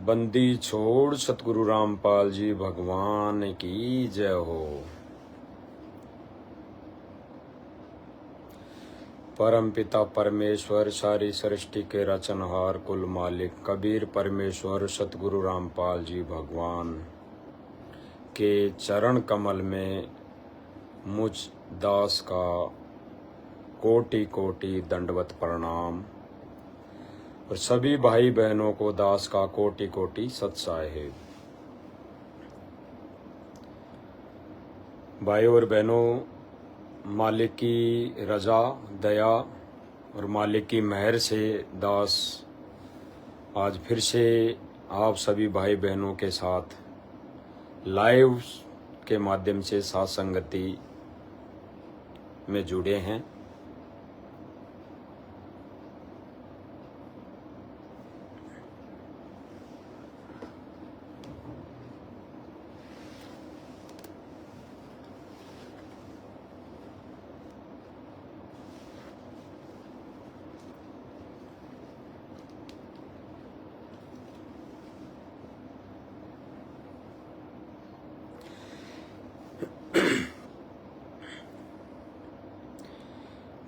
बंदी छोड़ सतगुरु रामपाल जी भगवान की जय हो। परम पिता परमेश्वर सारी सृष्टि के रचनहार कुल मालिक कबीर परमेश्वर सतगुरु रामपाल जी भगवान के चरण कमल में मुझ दास का कोटि कोटि दंडवत प्रणाम और सभी भाई बहनों को दास का कोटि कोटि सत साहेब। भाई और बहनों, मालिक की रजा दया और मालिक की मेहर से दास आज फिर से आप सभी भाई बहनों के साथ लाइव के माध्यम से साथ संगति में जुड़े हैं।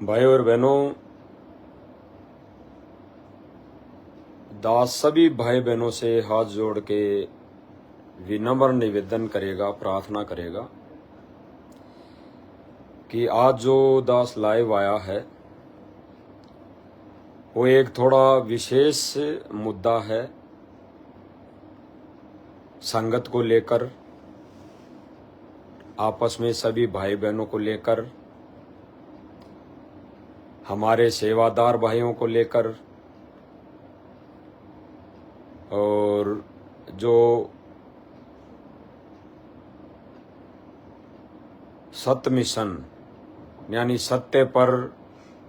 भाई और बहनों, दास सभी भाई बहनों से हाथ जोड़ के विनम्र निवेदन करेगा, प्रार्थना करेगा कि आज जो दास लाइव आया है वो एक थोड़ा विशेष मुद्दा है, संगत को लेकर, आपस में सभी भाई बहनों को लेकर, हमारे सेवादार भाइयों को लेकर और जो सत्य मिशन यानी सत्य पर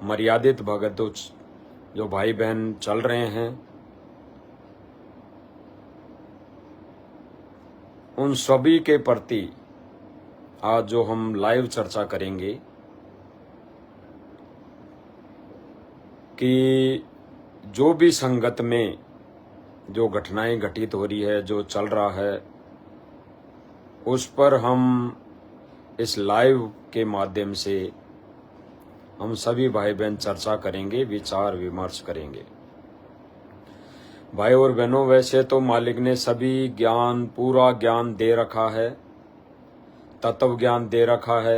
मर्यादित भगत जो भाई बहन चल रहे हैं, उन सभी के प्रति आज जो हम लाइव चर्चा करेंगे कि जो भी संगत में जो घटनाएं घटित हो रही है, जो चल रहा है, उस पर हम इस लाइव के माध्यम से हम सभी भाई बहन चर्चा करेंगे, विचार विमर्श करेंगे। भाई और बहनों, वैसे तो मालिक ने सभी ज्ञान, पूरा ज्ञान दे रखा है, तत्व ज्ञान दे रखा है,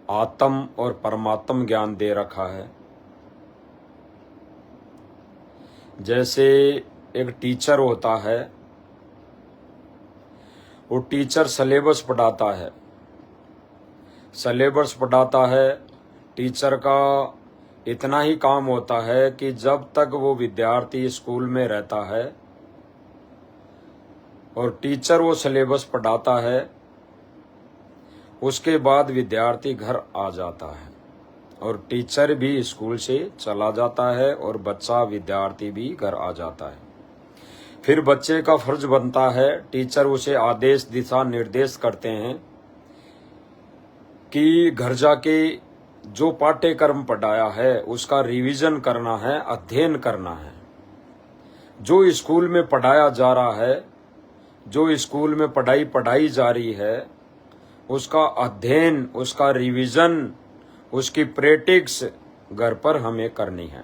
आत्म और परमात्म ज्ञान दे रखा है। जैसे एक टीचर होता है, वो टीचर सिलेबस पढ़ाता है, सिलेबस पढ़ाता है। टीचर का इतना ही काम होता है कि जब तक वो विद्यार्थी स्कूल में रहता है और टीचर वो सिलेबस पढ़ाता है, उसके बाद विद्यार्थी घर आ जाता है और टीचर भी स्कूल से चला जाता है और बच्चा विद्यार्थी भी घर आ जाता है। फिर बच्चे का फर्ज बनता है, टीचर उसे आदेश दिशा निर्देश करते हैं कि घर जाके जो पाठ्यक्रम पढ़ाया है उसका रिवीजन करना है, अध्ययन करना है। जो स्कूल में पढ़ाया जा रहा है, जो स्कूल में पढ़ाई पढ़ाई जा रही है, उसका अध्ययन, उसका रिवीजन, उसकी प्रैक्टिस घर पर हमें करनी है।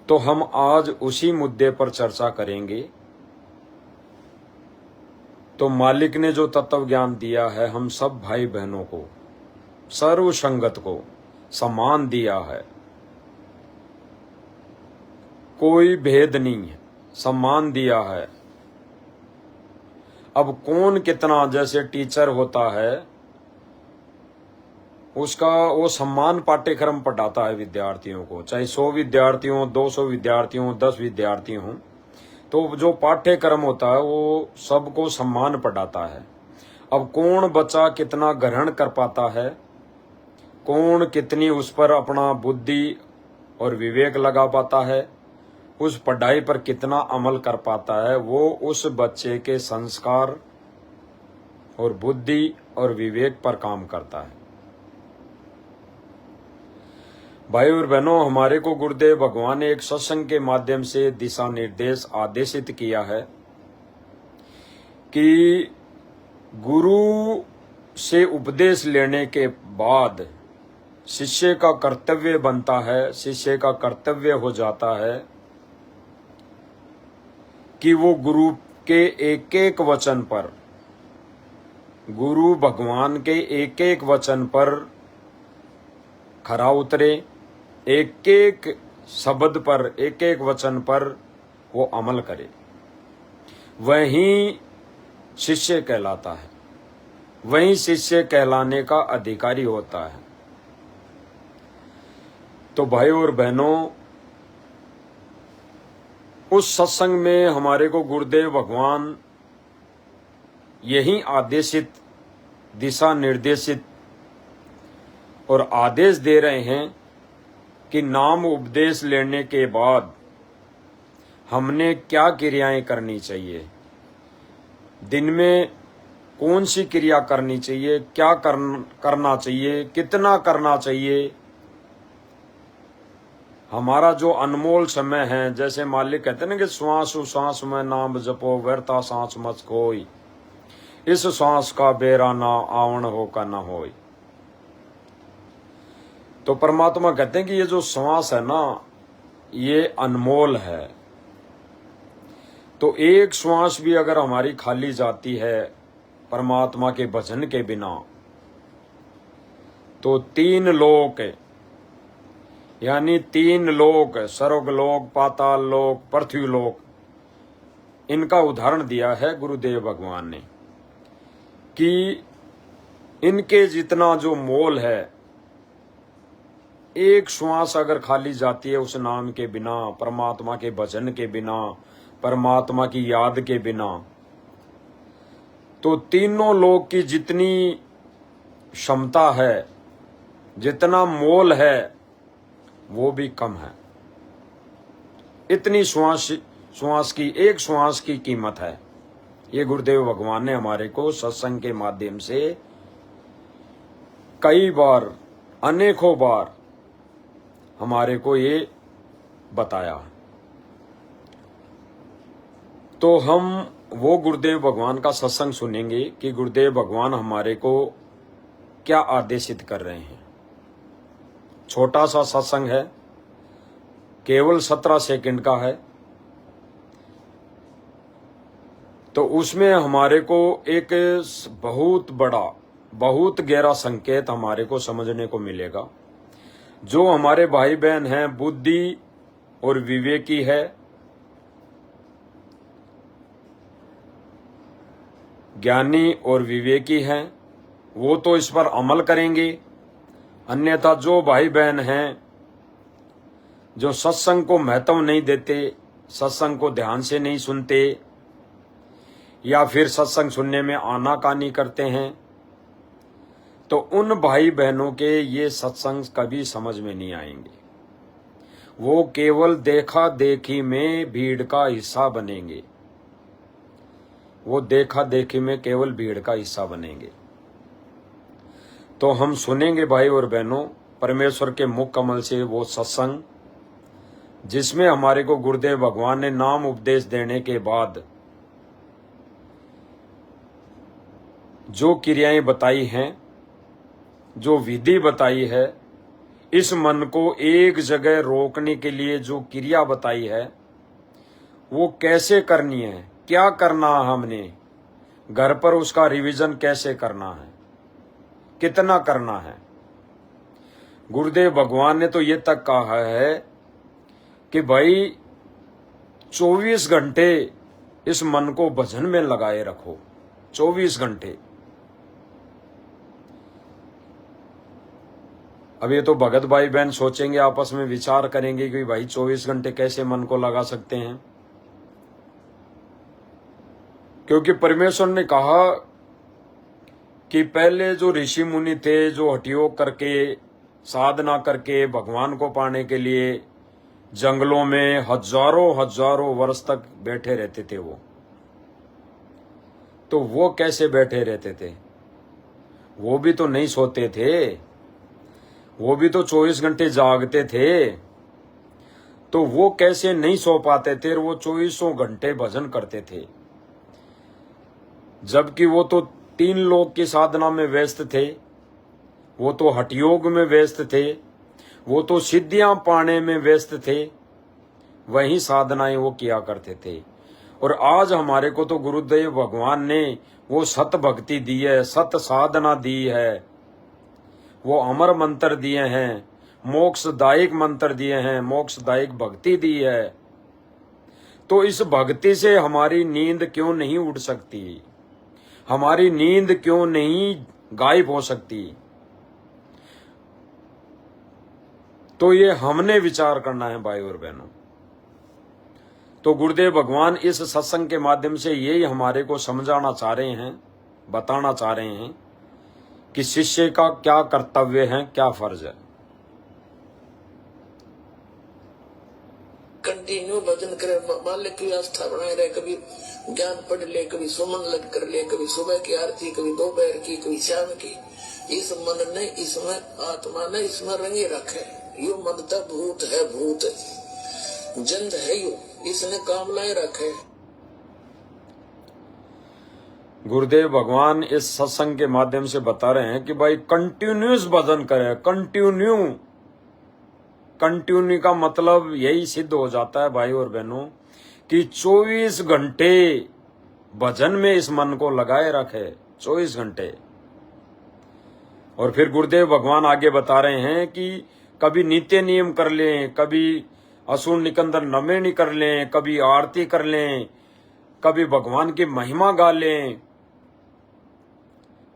तो हम आज उसी मुद्दे पर चर्चा करेंगे। तो मालिक ने जो तत्व ज्ञान दिया है, हम सब भाई बहनों को, सर्व संगत को समान दिया है, कोई भेद नहीं है, सम्मान दिया है। अब कौन कितना, जैसे टीचर होता है, उसका वो सम्मान पाठ्यक्रम पढ़ाता है विद्यार्थियों को, चाहे 100 विद्यार्थी हों, 200 विद्यार्थी हों, 10 विद्यार्थी हों, तो जो पाठ्यक्रम होता है वो सबको सम्मान पढ़ाता है। अब कौन बच्चा कितना ग्रहण कर पाता है, कौन कितनी उस पर अपना बुद्धि और विवेक लगा पाता है, उस पढ़ाई पर कितना अमल कर पाता है, वो उस बच्चे के संस्कार और बुद्धि और विवेक पर काम करता है। भाई और बहनों, हमारे को गुरुदेव भगवान ने एक सत्संग के माध्यम से दिशा निर्देश आदेशित किया है कि गुरु से उपदेश लेने के बाद शिष्य का कर्तव्य बनता है, शिष्य का कर्तव्य हो जाता है कि वो गुरु के एक एक वचन पर, गुरु भगवान के एक एक वचन पर खरा उतरे, एक एक शब्द पर, एक एक वचन पर वो अमल करे। वही शिष्य कहलाता है, वही शिष्य कहलाने का अधिकारी होता है। तो भाई और बहनों, उस सत्संग में हमारे को गुरुदेव भगवान यही आदेशित, दिशा निर्देशित और आदेश दे रहे हैं कि नाम उपदेश लेने के बाद हमने क्या क्रियाएं करनी चाहिए, दिन में कौन सी क्रिया करनी चाहिए, क्या करना चाहिए, कितना करना चाहिए। हमारा जो अनमोल समय है, जैसे मालिक कहते हैं ना कि श्वास श्वास में नाम जपो, व्यर्था सांस मत खोई, इस श्वास का बेरा ना आवण हो का ना होई। तो परमात्मा कहते हैं कि ये जो श्वास है ना, ये अनमोल है। तो एक श्वास भी अगर हमारी खाली जाती है परमात्मा के भजन के बिना, तो 3 लोक, यानी 3 लोक, स्वर्गलोक, पाताल लोक, पृथ्वी लोक, इनका उदाहरण दिया है गुरुदेव भगवान ने कि इनके जितना जो मोल है, एक श्वास अगर खाली जाती है उस नाम के बिना, परमात्मा के भजन के बिना, परमात्मा की याद के बिना, तो तीनों लोक की जितनी क्षमता है, जितना मोल है, वो भी कम है। इतनी श्वास की, एक श्वास की कीमत है। ये गुरुदेव भगवान ने हमारे को सत्संग के माध्यम से कई बार, अनेकों बार हमारे को ये बताया। तो हम वो गुरुदेव भगवान का सत्संग सुनेंगे कि गुरुदेव भगवान हमारे को क्या आदेशित कर रहे हैं। छोटा सा सत्संग है, केवल 17 सेकंड का है। तो उसमें हमारे को एक बहुत बड़ा, बहुत गहरा संकेत हमारे को समझने को मिलेगा। जो हमारे भाई बहन हैं, बुद्धि और विवेकी है, ज्ञानी और विवेकी हैं, वो तो इस पर अमल करेंगे। अन्यथा जो भाई बहन हैं जो सत्संग को महत्व नहीं देते, सत्संग को ध्यान से नहीं सुनते, या फिर सत्संग सुनने में आनाकानी करते हैं, तो उन भाई बहनों के ये सत्संग कभी समझ में नहीं आएंगे। वो केवल देखा देखी में भीड़ का हिस्सा बनेंगे। वो देखा देखी में केवल भीड़ का हिस्सा बनेंगे। तो हम सुनेंगे भाई और बहनों परमेश्वर के मुख कमल से वो सत्संग, जिसमें हमारे को गुरुदेव भगवान ने नाम उपदेश देने के बाद जो क्रियाएं बताई हैं, जो विधि बताई है, इस मन को एक जगह रोकने के लिए जो क्रिया बताई है, वो कैसे करनी है, क्या करना है, हमने घर पर उसका रिवीजन कैसे करना है, कितना करना है। गुरुदेव भगवान ने तो ये तक कहा है कि भाई 24 घंटे इस मन को भजन में लगाए रखो, 24 घंटे। अब ये तो भगत भाई बहन सोचेंगे, आपस में विचार करेंगे कि भाई 24 घंटे कैसे मन को लगा सकते हैं, क्योंकि परमेश्वर ने कहा कि पहले जो ऋषि मुनि थे, जो हठयोग करके, साधना करके भगवान को पाने के लिए जंगलों में हजारों वर्ष तक बैठे रहते थे, वो कैसे बैठे रहते थे? वो भी तो नहीं सोते थे। वो भी तो 24 घंटे जागते थे, तो वो कैसे नहीं सो पाते थे? वो 24 घंटे भजन करते थे, जबकि वो तो 3 लोक की साधना में व्यस्त थे, वो तो हठयोग में व्यस्त थे, वो तो सिद्धियां पाने में व्यस्त थे, वही साधनाएं वो किया करते थे। और आज हमारे को तो गुरुदेव भगवान ने वो सत भक्ति दी है, सत साधना दी है, वो अमर मंत्र दिए हैं, मोक्षदायक मंत्र दिए हैं, मोक्षदायक भक्ति दी है। तो इस भक्ति से हमारी नींद क्यों नहीं उड़ सकती? हमारी नींद क्यों नहीं गायब हो सकती? तो ये हमने विचार करना है भाई और बहनों। तो गुरुदेव भगवान इस सत्संग के माध्यम से यही हमारे को समझाना चाह रहे हैं, बताना चाह रहे हैं कि शिष्य का क्या कर्तव्य है, क्या फर्ज है। कंटिन्यू भजन करे, मालिक की आस्था बनाए रहे, कभी ज्ञान पढ़ ले, कभी सुमन लग कर ले, कभी सुबह की आरती, कभी दोपहर की, कभी शाम की। इस मन ने, इसमें आत्मा ने इसमें रंगे रखे। यो मन तो भूत है, भूत जंद है, यो इसने काम लाए रखे। गुरुदेव भगवान इस सत्संग के माध्यम से बता रहे हैं कि भाई कंटिन्यूस भजन करें। कंटिन्यू का मतलब यही सिद्ध हो जाता है भाई और बहनों कि 24 घंटे भजन में इस मन को लगाए रखे, 24 घंटे। और फिर गुरुदेव भगवान आगे बता रहे हैं कि कभी नित्य नियम कर लें, कभी असुर निकंदन नमेनी कर लें, कभी आरती कर लें, कभी भगवान की महिमा गा लें,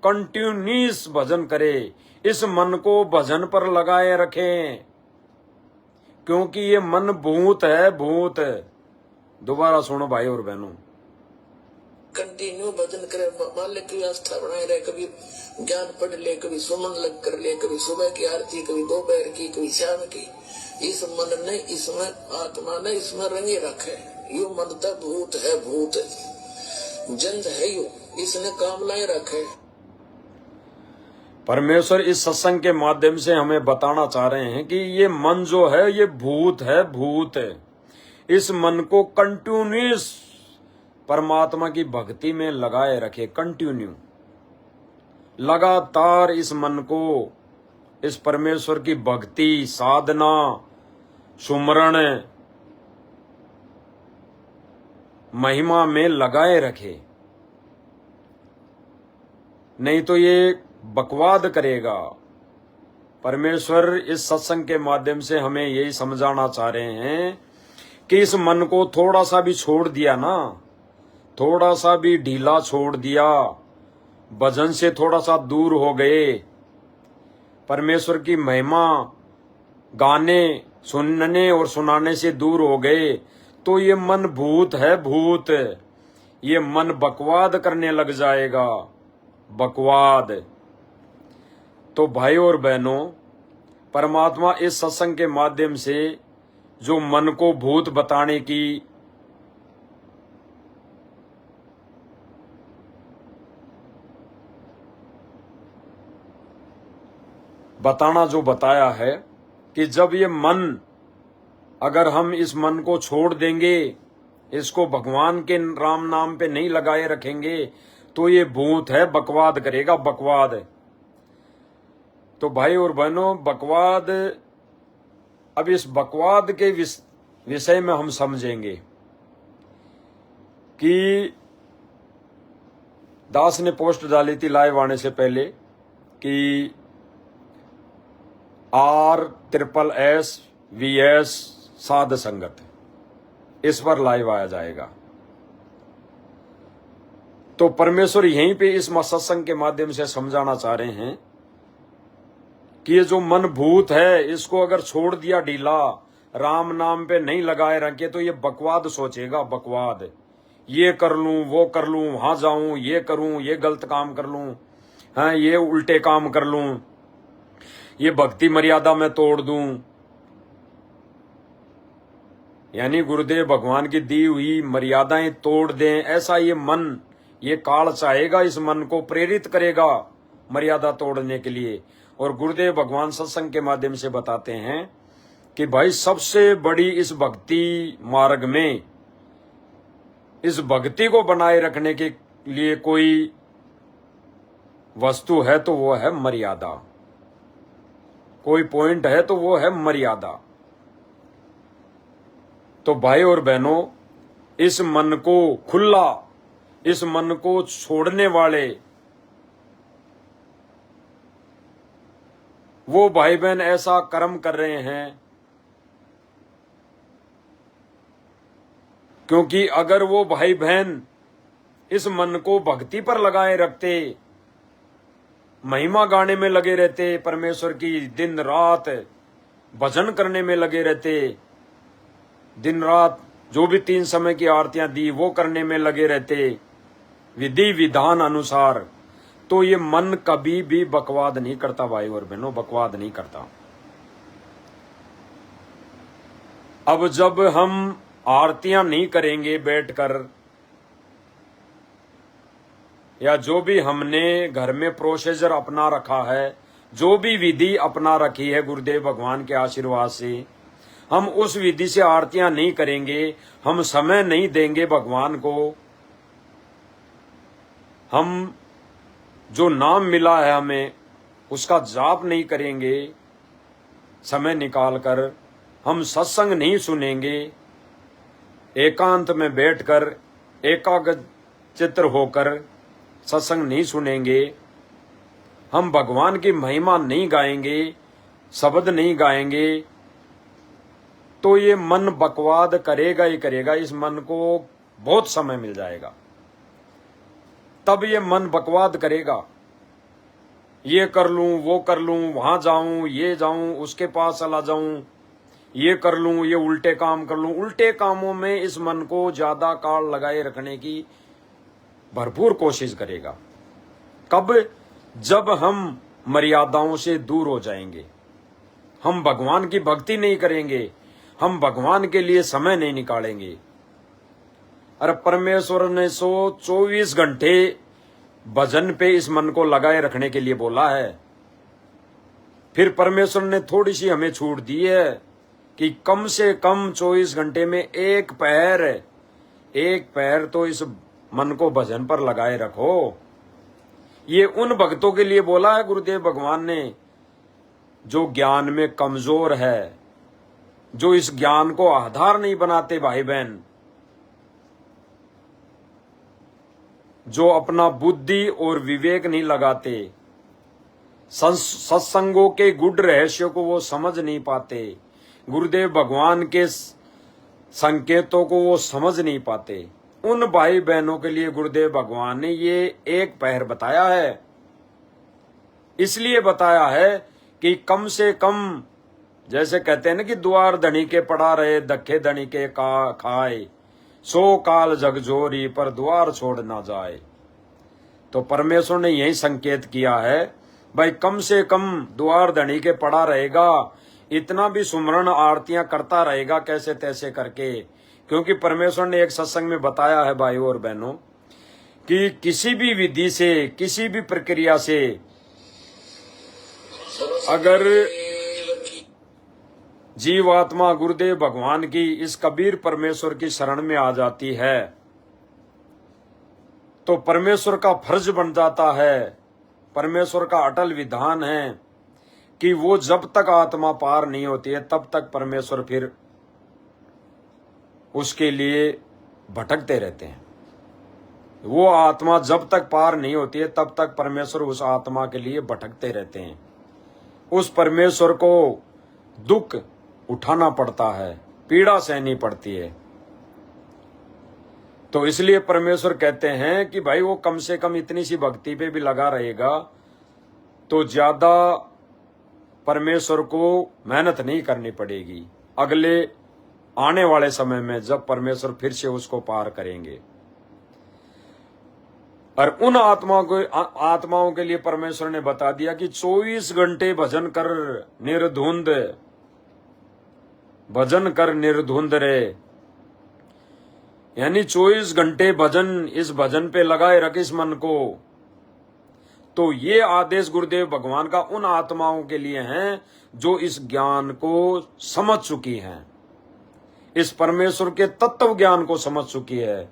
कंटिन्यूस भजन करें। इस मन को भजन पर लगाए रखें, क्योंकि ये मन भूत है, भूत। दोबारा सुनो भाई और बहनों, कंटिन्यू भजन करे, मालिक की आस्था बनाए रहे, कभी ज्ञान पढ़ ले, कभी सुमन लग कर ले, कभी सुबह की आरती, कभी दोपहर की, कभी शाम की। इस मन ने, इसमें आत्मा ने इसमें रंगे रखे। यो मन तो भूत है, भूत जंद है, यो इसने काम लाए रखे। परमेश्वर इस सत्संग के माध्यम से हमें बताना चाह रहे हैं कि ये मन जो है ये भूत है, भूत है। इस मन को कंटिन्यूस परमात्मा की भक्ति में लगाए रखे, कंटिन्यू लगातार इस मन को इस परमेश्वर की भक्ति, साधना, सुमरण, महिमा में लगाए रखे। नहीं तो ये बकवाद करेगा। परमेश्वर इस सत्संग के माध्यम से हमें यही समझाना चाह रहे हैं कि इस मन को थोड़ा सा भी छोड़ दिया ना, थोड़ा सा भी ढीला छोड़ दिया, भजन से थोड़ा सा दूर हो गए, परमेश्वर की महिमा गाने, सुनने और सुनाने से दूर हो गए, तो ये मन भूत है, भूत। ये मन बकवाद करने लग जाएगा, बकवाद। तो भाई और बहनों, परमात्मा इस सत्संग के माध्यम से जो मन को भूत बताने की जो बताया है कि जब ये मन, अगर हम इस मन को छोड़ देंगे, इसको भगवान के राम नाम पे नहीं लगाए रखेंगे, तो ये भूत है, बकवाद करेगा, बकवाद। तो भाई और बहनों, बकवाद, अब इस बकवाद के विषय में हम समझेंगे कि दास ने पोस्ट डाली थी लाइव आने से पहले कि RSSVS साध संगत, इस पर लाइव आया जाएगा। तो परमेश्वर यहीं पे इस सत्संग के माध्यम से समझाना चाह रहे हैं कि ये जो मन भूत है, इसको अगर छोड़ दिया ढीला, राम नाम पे नहीं लगाए रखे, तो ये बकवाद सोचेगा, बकवाद। ये कर लूं, वो कर लूं, वहां जाऊं, ये करूं, ये गलत काम कर लूं, हाँ ये उल्टे काम कर लूं, ये भक्ति मर्यादा में तोड़ दूं। यानी गुरुदेव भगवान की दी हुई मर्यादाएं तोड़ दें, ऐसा ये मन, ये काल चाहेगा, इस मन को प्रेरित करेगा मर्यादा तोड़ने के लिए। और गुरुदेव भगवान सत्संग के माध्यम से बताते हैं कि भाई सबसे बड़ी इस भक्ति मार्ग में, इस भक्ति को बनाए रखने के लिए कोई वस्तु है तो वो है मर्यादा, कोई पॉइंट है तो वो है मर्यादा। तो भाई और बहनों, इस मन को खुला, इस मन को छोड़ने वाले वो भाई बहन ऐसा कर्म कर रहे हैं, क्योंकि अगर वो भाई बहन इस मन को भक्ति पर लगाए रखते, महिमा गाने में लगे रहते, परमेश्वर की दिन रात भजन करने में लगे रहते, दिन रात जो भी 3 समय की आरतियां दी वो करने में लगे रहते विधि विधान अनुसार, तो ये मन कभी भी बकवाद नहीं करता भाई और बहनों, बकवाद नहीं करता। अब जब हम आरतियां नहीं करेंगे बैठकर, या जो भी हमने घर में प्रोसीजर अपना रखा है, जो भी विधि अपना रखी है गुरुदेव भगवान के आशीर्वाद से, हम उस विधि से आरतियां नहीं करेंगे, हम समय नहीं देंगे भगवान को, हम जो नाम मिला है हमें उसका जाप नहीं करेंगे समय निकालकर, हम सत्संग नहीं सुनेंगे, एकांत में बैठकर एकाग्रचित्त होकर सत्संग नहीं सुनेंगे, हम भगवान की महिमा नहीं गाएंगे, शब्द नहीं गाएंगे, तो ये मन बकवाद करेगा ही करेगा। इस मन को बहुत समय मिल जाएगा, तब ये मन बकवाद करेगा, ये कर लूं, वो कर लूं, वहां जाऊं, ये जाऊं, उसके पास चला जाऊं, ये कर लूं, ये उल्टे काम कर लूं। उल्टे कामों में इस मन को ज्यादा काल लगाए रखने की भरपूर कोशिश करेगा। कब? जब हम मर्यादाओं से दूर हो जाएंगे, हम भगवान की भक्ति नहीं करेंगे, हम भगवान के लिए समय नहीं निकालेंगे। अरे परमेश्वर ने 24 घंटे भजन पे इस मन को लगाए रखने के लिए बोला है। फिर परमेश्वर ने थोड़ी सी हमें छूट दी है कि कम से कम 24 घंटे में एक पैर तो इस मन को भजन पर लगाए रखो। ये उन भक्तों के लिए बोला है गुरुदेव भगवान ने जो ज्ञान में कमजोर है, जो इस ज्ञान को आधार नहीं बनाते भाई बहन, जो अपना बुद्धि और विवेक नहीं लगाते, सत्संगों के गुड रहस्यों को वो समझ नहीं पाते, गुरुदेव भगवान के संकेतों को वो समझ नहीं पाते। उन भाई बहनों के लिए गुरुदेव भगवान ने ये एक पहर बताया है। इसलिए बताया है कि कम से कम, जैसे कहते हैं ना कि द्वार धनी के पड़ा रहे, धक्के धनी के खाए, 100 काल जगजोरी पर द्वार छोड़ ना जाए। तो परमेश्वर ने यही संकेत किया है, भाई कम से कम द्वार धनी के पड़ा रहेगा, इतना भी सुमरण आरतियां करता रहेगा कैसे तैसे करके। क्योंकि परमेश्वर ने एक सत्संग में बताया है भाई और बहनों कि किसी भी विधि से, किसी भी प्रक्रिया से अगर जीवात्मा गुरुदेव भगवान की, इस कबीर परमेश्वर की शरण में आ जाती है, तो परमेश्वर का फर्ज बन जाता है, परमेश्वर का अटल विधान है कि वो जब तक आत्मा पार नहीं होती है तब तक परमेश्वर फिर उसके लिए भटकते रहते हैं। वो आत्मा जब तक पार नहीं होती है तब तक परमेश्वर उस आत्मा के लिए भटकते रहते हैं। उस परमेश्वर को दुख उठाना पड़ता है, पीड़ा सहनी पड़ती है। तो इसलिए परमेश्वर कहते हैं कि भाई वो कम से कम इतनी सी भक्ति पे भी लगा रहेगा तो ज्यादा परमेश्वर को मेहनत नहीं करनी पड़ेगी अगले आने वाले समय में, जब परमेश्वर फिर से उसको पार करेंगे। और उन आत्माओं के लिए परमेश्वर ने बता दिया कि 24 घंटे भजन कर निर्धुंध रे, यानी 24 घंटे भजन, इस भजन पे लगाए रख इस मन को, तो ये आदेश गुरुदेव भगवान का उन आत्माओं के लिए हैं जो इस ज्ञान को समझ चुकी हैं, इस परमेश्वर के तत्व ज्ञान को समझ चुकी है।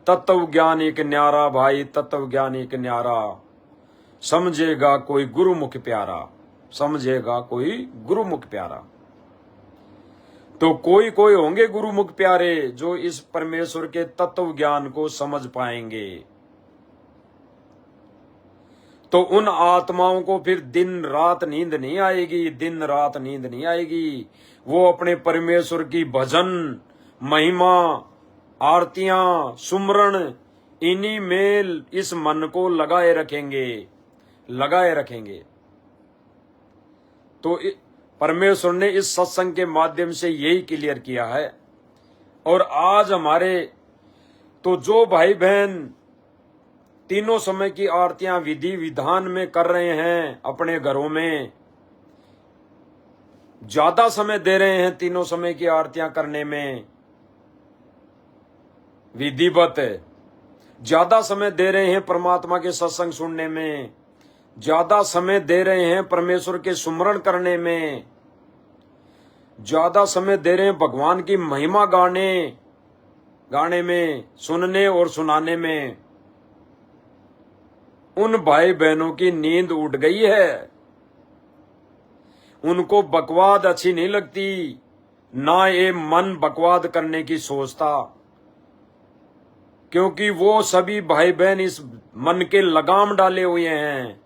तत्व ज्ञान एक न्यारा भाई, तत्व ज्ञान एक न्यारा, समझेगा कोई गुरुमुख प्यारा, समझेगा कोई गुरुमुख प्यारा। तो कोई कोई होंगे गुरुमुख प्यारे जो इस परमेश्वर के तत्व ज्ञान को समझ पाएंगे। तो उन आत्माओं को फिर दिन रात नींद नहीं आएगी, दिन रात नींद नहीं आएगी। वो अपने परमेश्वर की भजन, महिमा, आरतियां, सुमरण, इन्हीं में इस मन को लगाए रखेंगे, लगाए रखेंगे। तो परमेश्वर ने इस सत्संग के माध्यम से यही क्लियर किया है। और आज हमारे तो जो भाई बहन तीनों समय की आरतियां विधि विधान में कर रहे हैं, अपने घरों में ज्यादा समय दे रहे हैं, तीनों समय की आरतियां करने में विधिवत ज्यादा समय दे रहे हैं, परमात्मा के सत्संग सुनने में ज्यादा समय दे रहे हैं, परमेश्वर के सुमरण करने में ज्यादा समय दे रहे हैं, भगवान की महिमा गाने में, सुनने और सुनाने में, उन भाई बहनों की नींद उड़ गई है। उनको बकवाद अच्छी नहीं लगती, ना ये मन बकवाद करने की सोचता, क्योंकि वो सभी भाई बहन इस मन के लगाम डाले हुए हैं,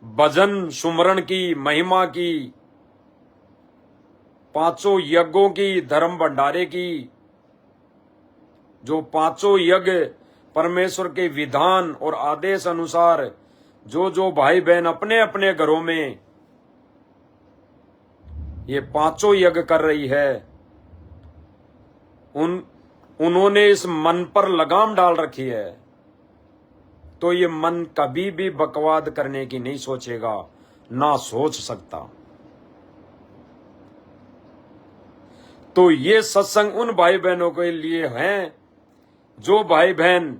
भजन सुमरण की, महिमा की, पांचों यज्ञों की, धर्म भंडारे की। जो पांचों यज्ञ परमेश्वर के विधान और आदेश अनुसार जो भाई बहन अपने अपने घरों में ये पांचों यज्ञ कर रही है, उन्होंने इस मन पर लगाम डाल रखी है। तो ये मन कभी भी बकवाद करने की नहीं सोचेगा, ना सोच सकता। तो ये सत्संग उन भाई बहनों के लिए हैं जो भाई बहन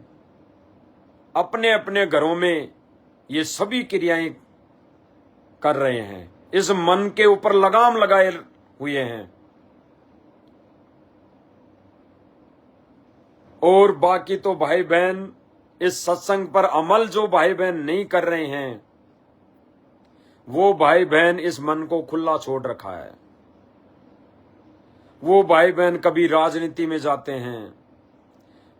अपने अपने घरों में ये सभी क्रियाएं कर रहे हैं, इस मन के ऊपर लगाम लगाए हुए हैं। और बाकी तो भाई बहन इस सत्संग पर अमल जो भाई बहन नहीं कर रहे हैं, वो भाई बहन इस मन को खुला छोड़ रखा है। वो भाई बहन कभी राजनीति में जाते हैं,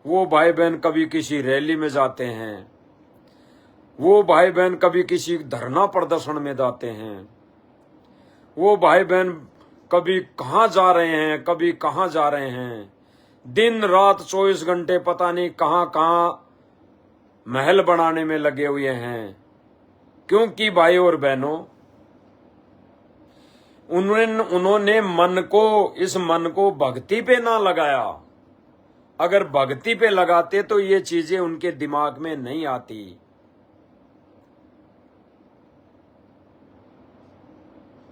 वो भाई बहन कभी किसी रैली में जाते हैं, वो भाई बहन कभी किसी धरना प्रदर्शन में जाते हैं, वो भाई बहन कभी कहाँ जा रहे हैं, कभी कहाँ जा रहे हैं। दिन रात 24 घंटे पता नहीं कहाँ कहाँ महल बनाने में लगे हुए हैं। क्योंकि भाई और बहनों, उन्होंने इस मन को भक्ति पे ना लगाया। अगर भक्ति पे लगाते तो ये चीजें उनके दिमाग में नहीं आती।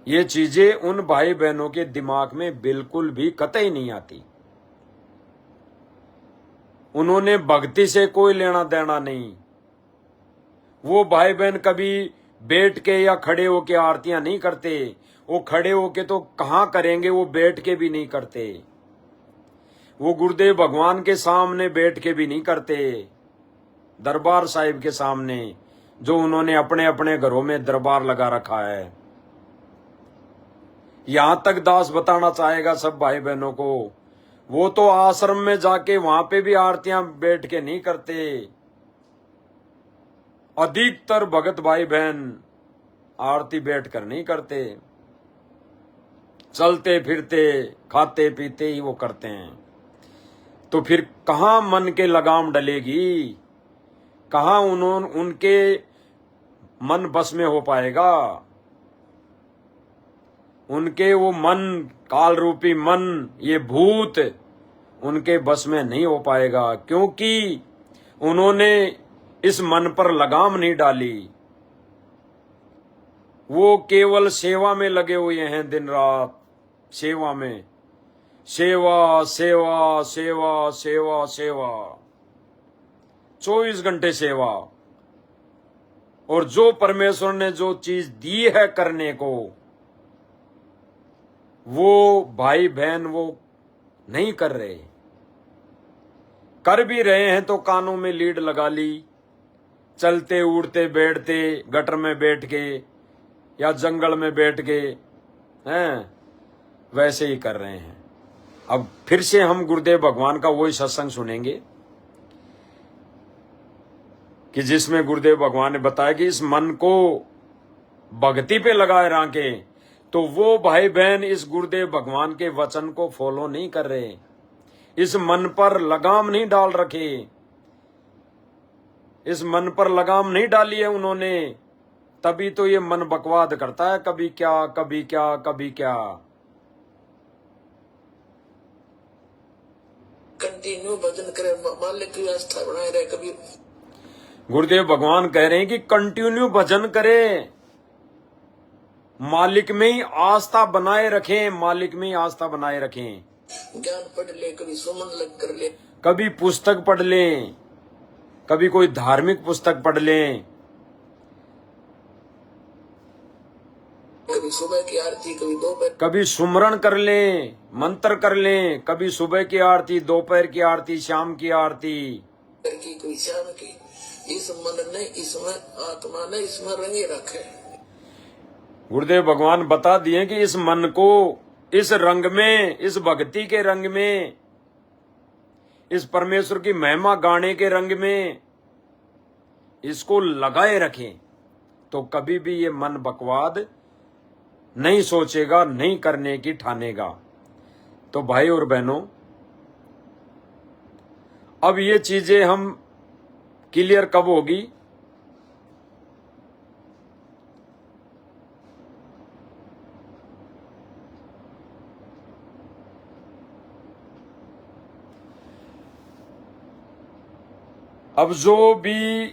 ये चीजें उन भाई बहनों के दिमाग में बिल्कुल भी कतई नहीं आती। उन्होंने भक्ति से कोई लेना देना नहीं। वो भाई बहन कभी बैठ के या खड़े होके आरतियां नहीं करते। वो खड़े होके तो कहाँ करेंगे, वो बैठ के भी नहीं करते। वो गुरुदेव भगवान के सामने बैठ के भी नहीं करते, दरबार साहिब के सामने जो उन्होंने अपने अपने घरों में दरबार लगा रखा है। यहां तक दास बताना चाहेगा सब भाई बहनों को, वो तो आश्रम में जाके वहां पे भी आरतियां बैठ के नहीं करते। अधिकतर भगत भाई बहन आरती बैठकर नहीं करते, चलते फिरते खाते पीते ही वो करते हैं। तो फिर कहां मन के लगाम डलेगी, कहां उनके मन बस में हो पाएगा। उनके वो मन, काल रूपी मन, ये भूत उनके बस में नहीं हो पाएगा, क्योंकि उन्होंने इस मन पर लगाम नहीं डाली। वो केवल सेवा में लगे हुए हैं, दिन रात सेवा में, सेवा सेवा सेवा सेवा सेवा, 24 घंटे सेवा। और जो परमेश्वर ने जो चीज दी है करने को, वो भाई बहन वो नहीं कर रहे। कर भी रहे हैं तो कानों में लीड लगा ली, चलते उड़ते बैठते गटर में बैठ के या जंगल में बैठ के हैं, वैसे ही कर रहे हैं। अब फिर से हम गुरुदेव भगवान का वही सत्संग सुनेंगे कि जिसमें गुरुदेव भगवान ने बताया कि इस मन को भक्ति पे लगाए राखे, तो वो भाई बहन इस गुरुदेव भगवान के वचन को फॉलो नहीं कर रहे, इस मन पर लगाम नहीं डाल रखे, इस मन पर लगाम नहीं डाली है उन्होंने, तभी तो ये मन बकवाद करता है, कभी क्या कभी क्या कभी क्या। कंटिन्यू भजन करे, मालिक की आस्था बनाए रहे। कभी गुरुदेव भगवान कह रहे हैं कि कंटिन्यू भजन करें, मालिक में ही आस्था बनाए रखें, मालिक में ही आस्था बनाए रखें। ज्ञान पढ़ ले, कभी सुमन लग कर ले, कभी पुस्तक पढ़ लें, कभी कोई धार्मिक पुस्तक पढ़ लें, कभी सुबह की आरती, कभी दोपहर कभी सुमरण कर लें, मंत्र कर लें, कभी सुबह की आरती, दोपहर की आरती, शाम की आरती की, कभी शाम की। इस मन ने, इसमें आत्मा ने इसमें रंगे रखे। गुरुदेव भगवान बता दिए कि इस मन को इस रंग में, इस भक्ति के रंग में, इस परमेश्वर की महिमा गाने के रंग में इसको लगाए रखें, तो कभी भी ये मन बकवाद नहीं सोचेगा, नहीं करने की ठानेगा। तो भाई और बहनों, अब ये चीजें हम क्लियर कब होगी? अब जो भी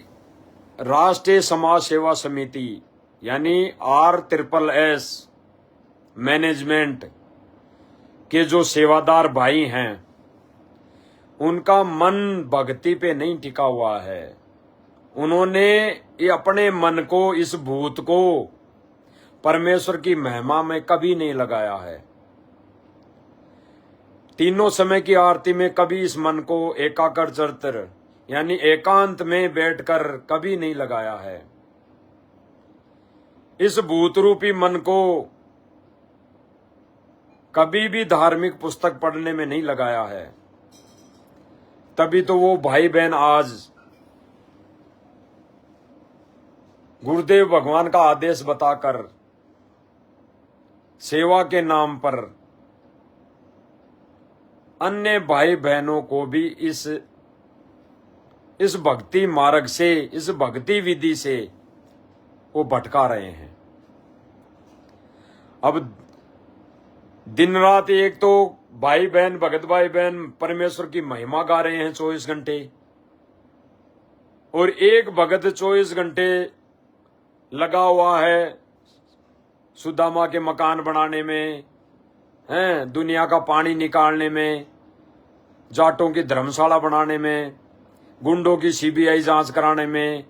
राष्ट्रीय समाज सेवा समिति यानी R SSS मैनेजमेंट के जो सेवादार भाई हैं, उनका मन भक्ति पे नहीं टिका हुआ है। उन्होंने ये अपने मन को, इस भूत को परमेश्वर की महिमा में कभी नहीं लगाया है। तीनों समय की आरती में कभी इस मन को एकाकर चरित्र यानी एकांत में बैठकर कभी नहीं लगाया है। इस भूत रूपी मन को कभी भी धार्मिक पुस्तक पढ़ने में नहीं लगाया है। तभी तो वो भाई बहन आज गुरुदेव भगवान का आदेश बताकर सेवा के नाम पर अन्य भाई बहनों को भी इस भक्ति मार्ग से, इस भक्ति विधि से वो भटका रहे हैं। अब दिन रात एक तो भाई बहन, भगत भाई बहन परमेश्वर की महिमा गा रहे हैं 24 घंटे, और एक भगत 24 घंटे लगा हुआ है सुदामा के मकान बनाने में, हैं, दुनिया का पानी निकालने में, जाटों की धर्मशाला बनाने में, गुंडों की CBI जांच कराने में,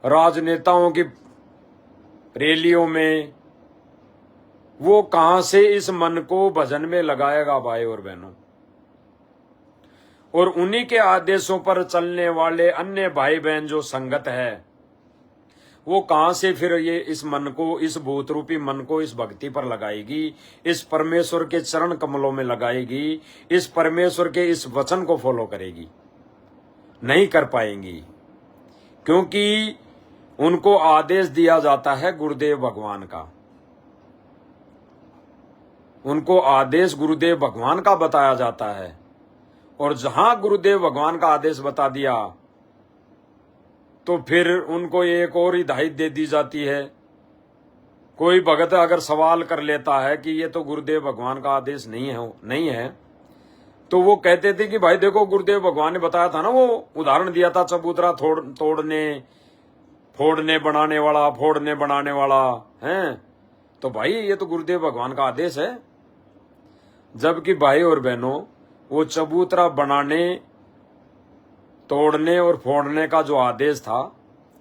राजनेताओं की रैलियों में। वो कहां से इस मन को भजन में लगाएगा भाई और बहनों? और उन्हीं के आदेशों पर चलने वाले अन्य भाई बहन जो संगत है, वो कहां से फिर ये इस मन को, इस भूत रूपी मन को इस भक्ति पर लगाएगी, इस परमेश्वर के चरण कमलों में लगाएगी, इस परमेश्वर के इस वचन को फॉलो करेगी? नहीं कर पाएंगी, क्योंकि उनको आदेश दिया जाता है गुरुदेव भगवान का। उनको आदेश गुरुदेव भगवान का बताया जाता है, और जहां गुरुदेव भगवान का आदेश बता दिया तो फिर उनको एक और हिदायत दे दी जाती है। कोई भगत अगर सवाल कर लेता है कि ये तो गुरुदेव भगवान का आदेश नहीं है, तो वो कहते थे कि भाई देखो, गुरुदेव भगवान ने बताया था ना, वो उदाहरण दिया था चबूतरा तोड़ने, फोड़ने बनाने वाला है, तो भाई ये तो गुरुदेव भगवान का आदेश है। जबकि भाई और बहनों, वो चबूतरा बनाने, तोड़ने और फोड़ने का जो आदेश था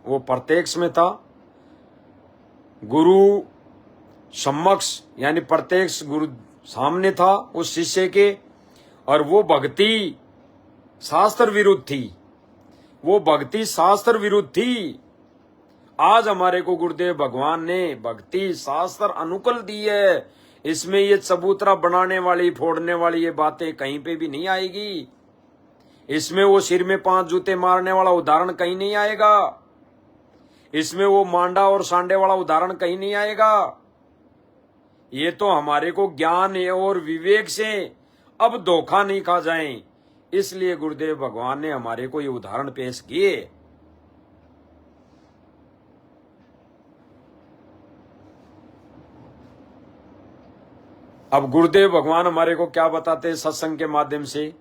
वो प्रत्यक्ष में था, गुरु समक्ष यानी प्रत्यक्ष गुरु सामने था उस शिष्य के, और वो भक्ति शास्त्र विरुद्ध थी, वो भक्ति शास्त्र विरुद्ध थी। आज हमारे को गुरुदेव भगवान ने भक्ति शास्त्र अनुकूल दी है। इसमें ये चबूतरा बनाने वाली फोड़ने वाली ये बातें कहीं पे भी नहीं आएगी। इसमें वो सिर में 5 जूते मारने वाला उदाहरण कहीं नहीं आएगा। इसमें वो मांडा और सांडे वाला उदाहरण कहीं नहीं आएगा। ये तो हमारे को ज्ञान और विवेक से अब धोखा नहीं खा जाए, इसलिए गुरुदेव भगवान ने हमारे को ये उदाहरण पेश किए। अब गुरुदेव भगवान हमारे को क्या बताते हैं सत्संग के माध्यम से।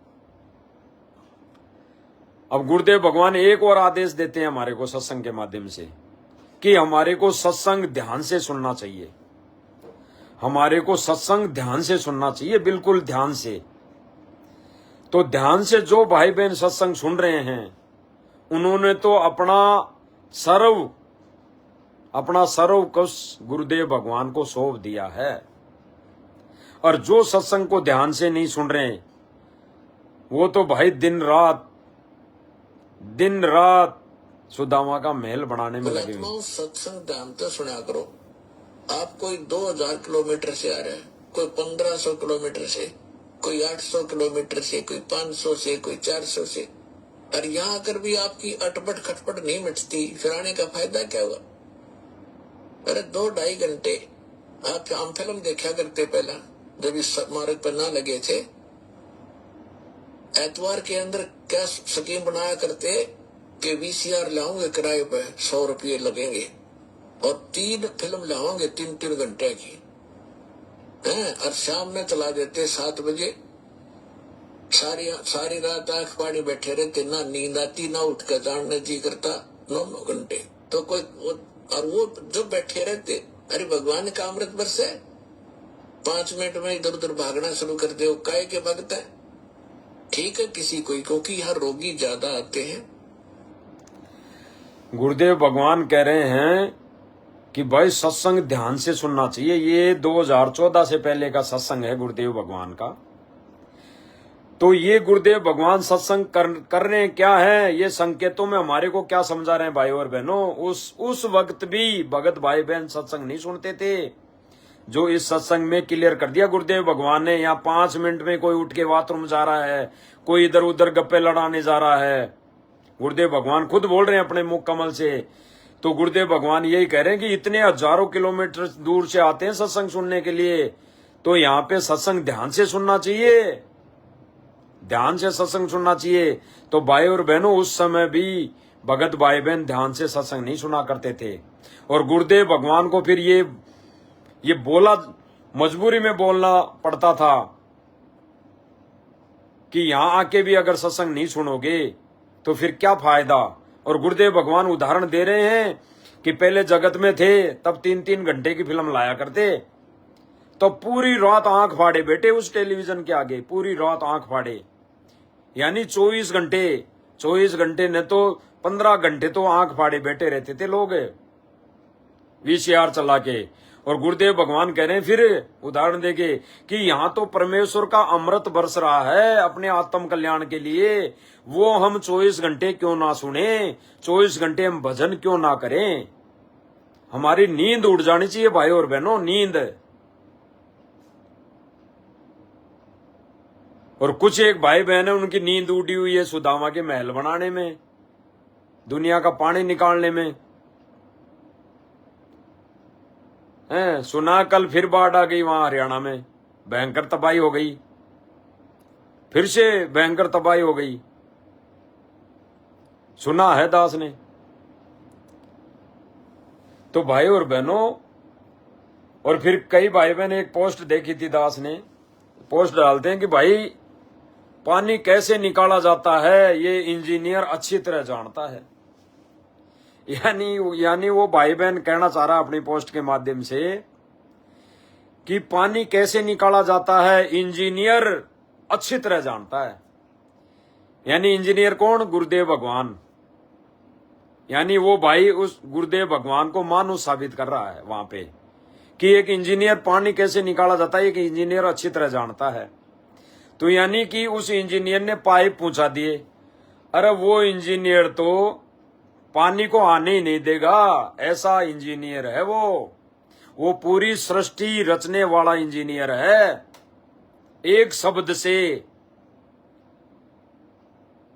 अब गुरुदेव भगवान एक और आदेश देते हैं हमारे को सत्संग के माध्यम से कि हमारे को सत्संग ध्यान से सुनना चाहिए। हमारे को सत्संग ध्यान से सुनना चाहिए, बिल्कुल ध्यान से। तो ध्यान से जो भाई बहन सत्संग सुन रहे हैं उन्होंने तो अपना सर्व कुछ गुरुदेव भगवान को सौंप दिया है। और जो सत्संग को ध्यान से नहीं सुन रहे वो तो भाई दिन रात सुदामा का महल बनाने में लगे हुए। सत्संग ध्यान से सुना करो। आप कोई 2000 किलोमीटर से आ रहे हैं, कोई 1500 किलोमीटर से, कोई 800 किलोमीटर से, कोई 500 से, कोई 400 से, और यहाँ आकर भी आपकी अटपट खटपट नहीं मिटती, फिर आने का फायदा क्या हुआ? अरे 2-2.5 घंटे हम फिल्म देखा करते पहला, जब इस मार्ग पर ना लगे थे। एतवार के अंदर क्या स्कीम बनाया करते कि VCR लाऊंगे किराए पे, 100 रुपये लगेंगे और 3 फिल्म लाओगे 3-3 घंटे की हैं, और शाम में चला देते 7 बजे। सारी रात आंख पानी बैठे रहते, ना नींद आती ना उठ कर जानने जी करता, 9 घंटे। तो और वो जो बैठे रहते, अरे भगवान का अमृत बरसे, 5 मिनट में इधर उधर भागना शुरू कर दे, काय के भागता है? ठीक है किसी कोई, क्योंकि यहाँ रोगी ज्यादा आते हैं। गुरुदेव भगवान कह रहे हैं कि भाई सत्संग ध्यान से सुनना चाहिए। ये 2014 से पहले का सत्संग है गुरुदेव भगवान का। तो ये गुरुदेव भगवान सत्संग कर रहे हैं क्या है, ये संकेतों में हमारे को क्या समझा रहे हैं भाई और बहनों। उस वक्त भी भगत भाई बहन सत्संग नहीं सुनते थे, जो इस सत्संग में क्लियर कर दिया गुरुदेव भगवान ने। यहाँ 5 मिनट में कोई उठ के बाथरूम जा रहा है, कोई इधर उधर गप्पे लड़ाने जा रहा है। गुरुदेव भगवान खुद बोल रहे हैं अपने मुख कमल से। तो गुरुदेव भगवान यही कह रहे हैं कि इतने हजारों किलोमीटर दूर से आते हैं सत्संग सुनने के लिए, तो यहाँ पे सत्संग ध्यान से सुनना चाहिए, ध्यान से सत्संग सुनना चाहिए। तो भाई और बहनों उस समय भी भगत भाई बहन ध्यान से सत्संग नहीं सुना करते थे। और गुरुदेव भगवान को फिर ये बोला, मजबूरी में बोलना पड़ता था कि यहां आके भी अगर सत्संग नहीं सुनोगे तो फिर क्या फायदा। और गुरुदेव भगवान उदाहरण दे रहे हैं कि पहले जगत में थे तब 3-3 घंटे की फिल्म लाया करते, तो पूरी रात आंख फाड़े बैठे उस टेलीविजन के आगे, पूरी रात आंख फाड़े, यानी 24 घंटे ने तो 15 घंटे तो आंख फाड़े बैठे रहते थे लोग VCR चला के। और गुरुदेव भगवान कह रहे हैं फिर उदाहरण देके कि यहाँ तो परमेश्वर का अमृत बरस रहा है अपने आत्म कल्याण के लिए, वो हम 24 घंटे क्यों ना सुने, 24 घंटे हम भजन क्यों ना करें। हमारी नींद उड़ जानी चाहिए भाई और बहनों, नींद। और कुछ एक भाई बहन है उनकी नींद उड़ी हुई है सुदामा के महल बनाने में, दुनिया का पानी निकालने में। सुना कल फिर बाढ़ आ गई वहां हरियाणा में, भयंकर तबाही हो गई, फिर से भयंकर तबाही हो गई, सुना है दास ने। तो भाई और बहनों, और फिर कई भाई बहन एक पोस्ट देखी थी, दास ने पोस्ट डालते हैं कि भाई पानी कैसे निकाला जाता है ये इंजीनियर अच्छी तरह जानता है। यानी वो भाई बहन कहना चाह रहा अपनी पोस्ट के माध्यम से कि पानी कैसे निकाला जाता है इंजीनियर अच्छी तरह जानता है। यानी इंजीनियर कौन? गुरुदेव भगवान। यानी वो भाई उस गुरुदेव भगवान को मानो साबित कर रहा है वहां पे कि एक इंजीनियर पानी कैसे निकाला जाता है, एक इंजीनियर अच्छी तरह जानता है। तो यानी कि उस इंजीनियर ने पाइप पहुंचा दिए। अरे वो इंजीनियर तो पानी को आने ही नहीं देगा, ऐसा इंजीनियर है वो पूरी सृष्टि रचने वाला इंजीनियर है। एक शब्द से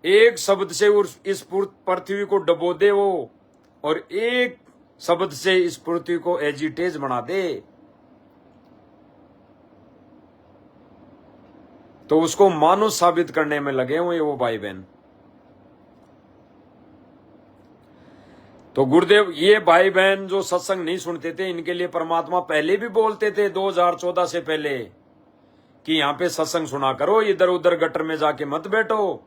इस पृथ्वी को डबो दे वो, और एक शब्द से इस पृथ्वी को एजिटेज बना दे। तो उसको मानो साबित करने में लगे हुए वो भाई बहन। तो गुरुदेव, ये भाई बहन जो सत्संग नहीं सुनते थे, इनके लिए परमात्मा पहले भी बोलते थे 2014 से पहले कि यहां पे सत्संग सुना करो, इधर उधर गटर में जाके मत बैठो।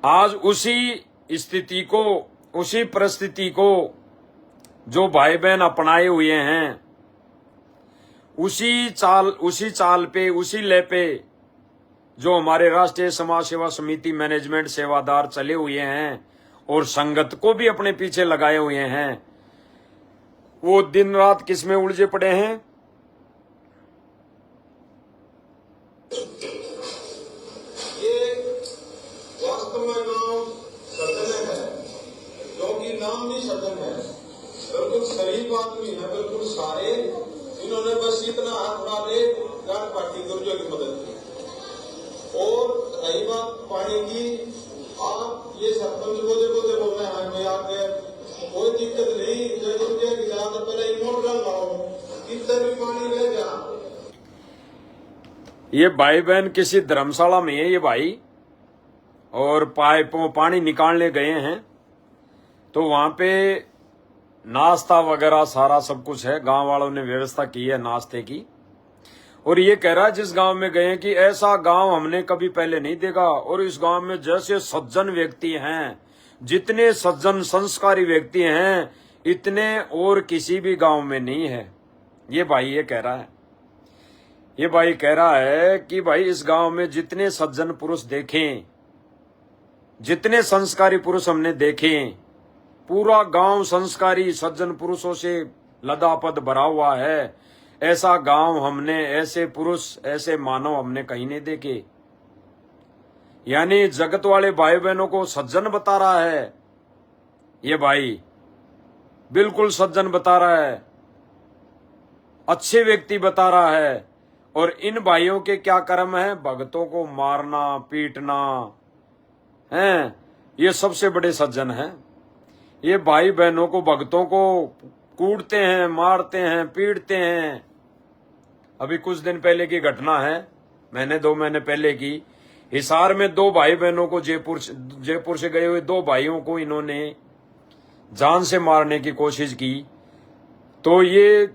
आज उसी स्थिति को, उसी परिस्थिति को जो भाई बहन अपनाए हुए हैं, उसी चाल पे, उसी ले पे जो हमारे राष्ट्रीय समाज सेवा समिति मैनेजमेंट सेवादार चले हुए हैं और संगत को भी अपने पीछे लगाए हुए हैं, वो दिन रात किस में उलझे पड़े हैं? वास्तव में नाम सदन है, क्योंकि नाम नहीं सदन है, बिल्कुल शरीफ आदमी है, बिल्कुल सारे। इन्होंने बस इतना हाथ बढ़ा दे गांठ पार्टी गुर्जों की मदद की। और रही बात पानी की, आप ये सरपंच बोले बोल रहे हैं, मैं आगे कोई दिक्कत नहीं, जरूरत है कि ज्यादा पहले इमोट डाल लाओ, कितना भी पानी रह जा। ये भाई बहन किसी धर्मशाला में है ये भाई, और पाइपों पानी निकालने गए हैं। तो वहां पे नाश्ता वगैरह सारा सब कुछ है, गांव वालों ने व्यवस्था की है नाश्ते की। और ये कह रहा है जिस गांव में गए कि ऐसा गांव हमने कभी पहले नहीं देखा, और इस गांव में जैसे सज्जन व्यक्ति हैं, जितने सज्जन संस्कारी व्यक्ति हैं, इतने और किसी भी गांव में नहीं है। ये भाई ये कह रहा है, ये भाई कह रहा है कि भाई इस गांव में जितने सज्जन पुरुष देखें, जितने संस्कारी पुरुष हमने देखे, पूरा गांव संस्कारी सज्जन पुरुषों से लदापद भरा हुआ है। ऐसा गांव हमने, ऐसे पुरुष, ऐसे मानव हमने कहीं नहीं देखे। यानी जगत वाले भाई बहनों को सज्जन बता रहा है ये भाई, बिल्कुल सज्जन बता रहा है, अच्छे व्यक्ति बता रहा है। और इन भाइयों के क्या कर्म है? भक्तों को मारना, पीटना हैं, ये सबसे बड़े सज्जन हैं। ये भाई बहनों को, भक्तों को कूटते हैं, मारते हैं, पीटते हैं। अभी कुछ दिन पहले की घटना है, महीने 2 महीने पहले की, हिसार में 2 भाई बहनों को, जयपुर से गए हुए 2 भाइयों को इन्होंने जान से मारने की कोशिश की। तो ये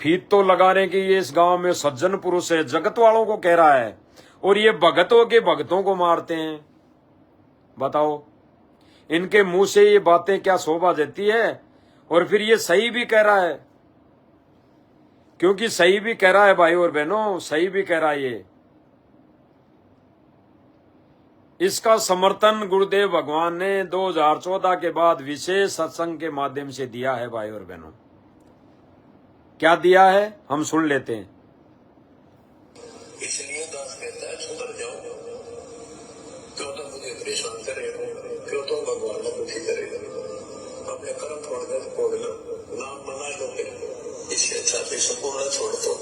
फीत तो लगा रहे कि ये इस गांव में सज्जन पुरुष है, जगत वालों को कह रहा है, और ये भगतों के भक्तों को मारते हैं। बताओ, इनके मुंह से ये बातें क्या शोभा देती है? और फिर ये सही भी कह रहा है, क्योंकि सही भी कह रहा है भाई और बहनों, सही भी कह रहा है ये। इसका समर्थन गुरुदेव भगवान ने 2014 के बाद विशेष सत्संग के माध्यम से दिया है भाई और बहनों। क्या दिया है हम सुन लेते हैं। इसलिए दास कहता है सुधर जाओ, क्यों तो मुझे परेशान करे, क्यों तो भगवान को दुखी करे, अपने कर्म छोड़ लो, नाम मना लो, इससे अच्छा फिर संपूर्ण छोड़ दो,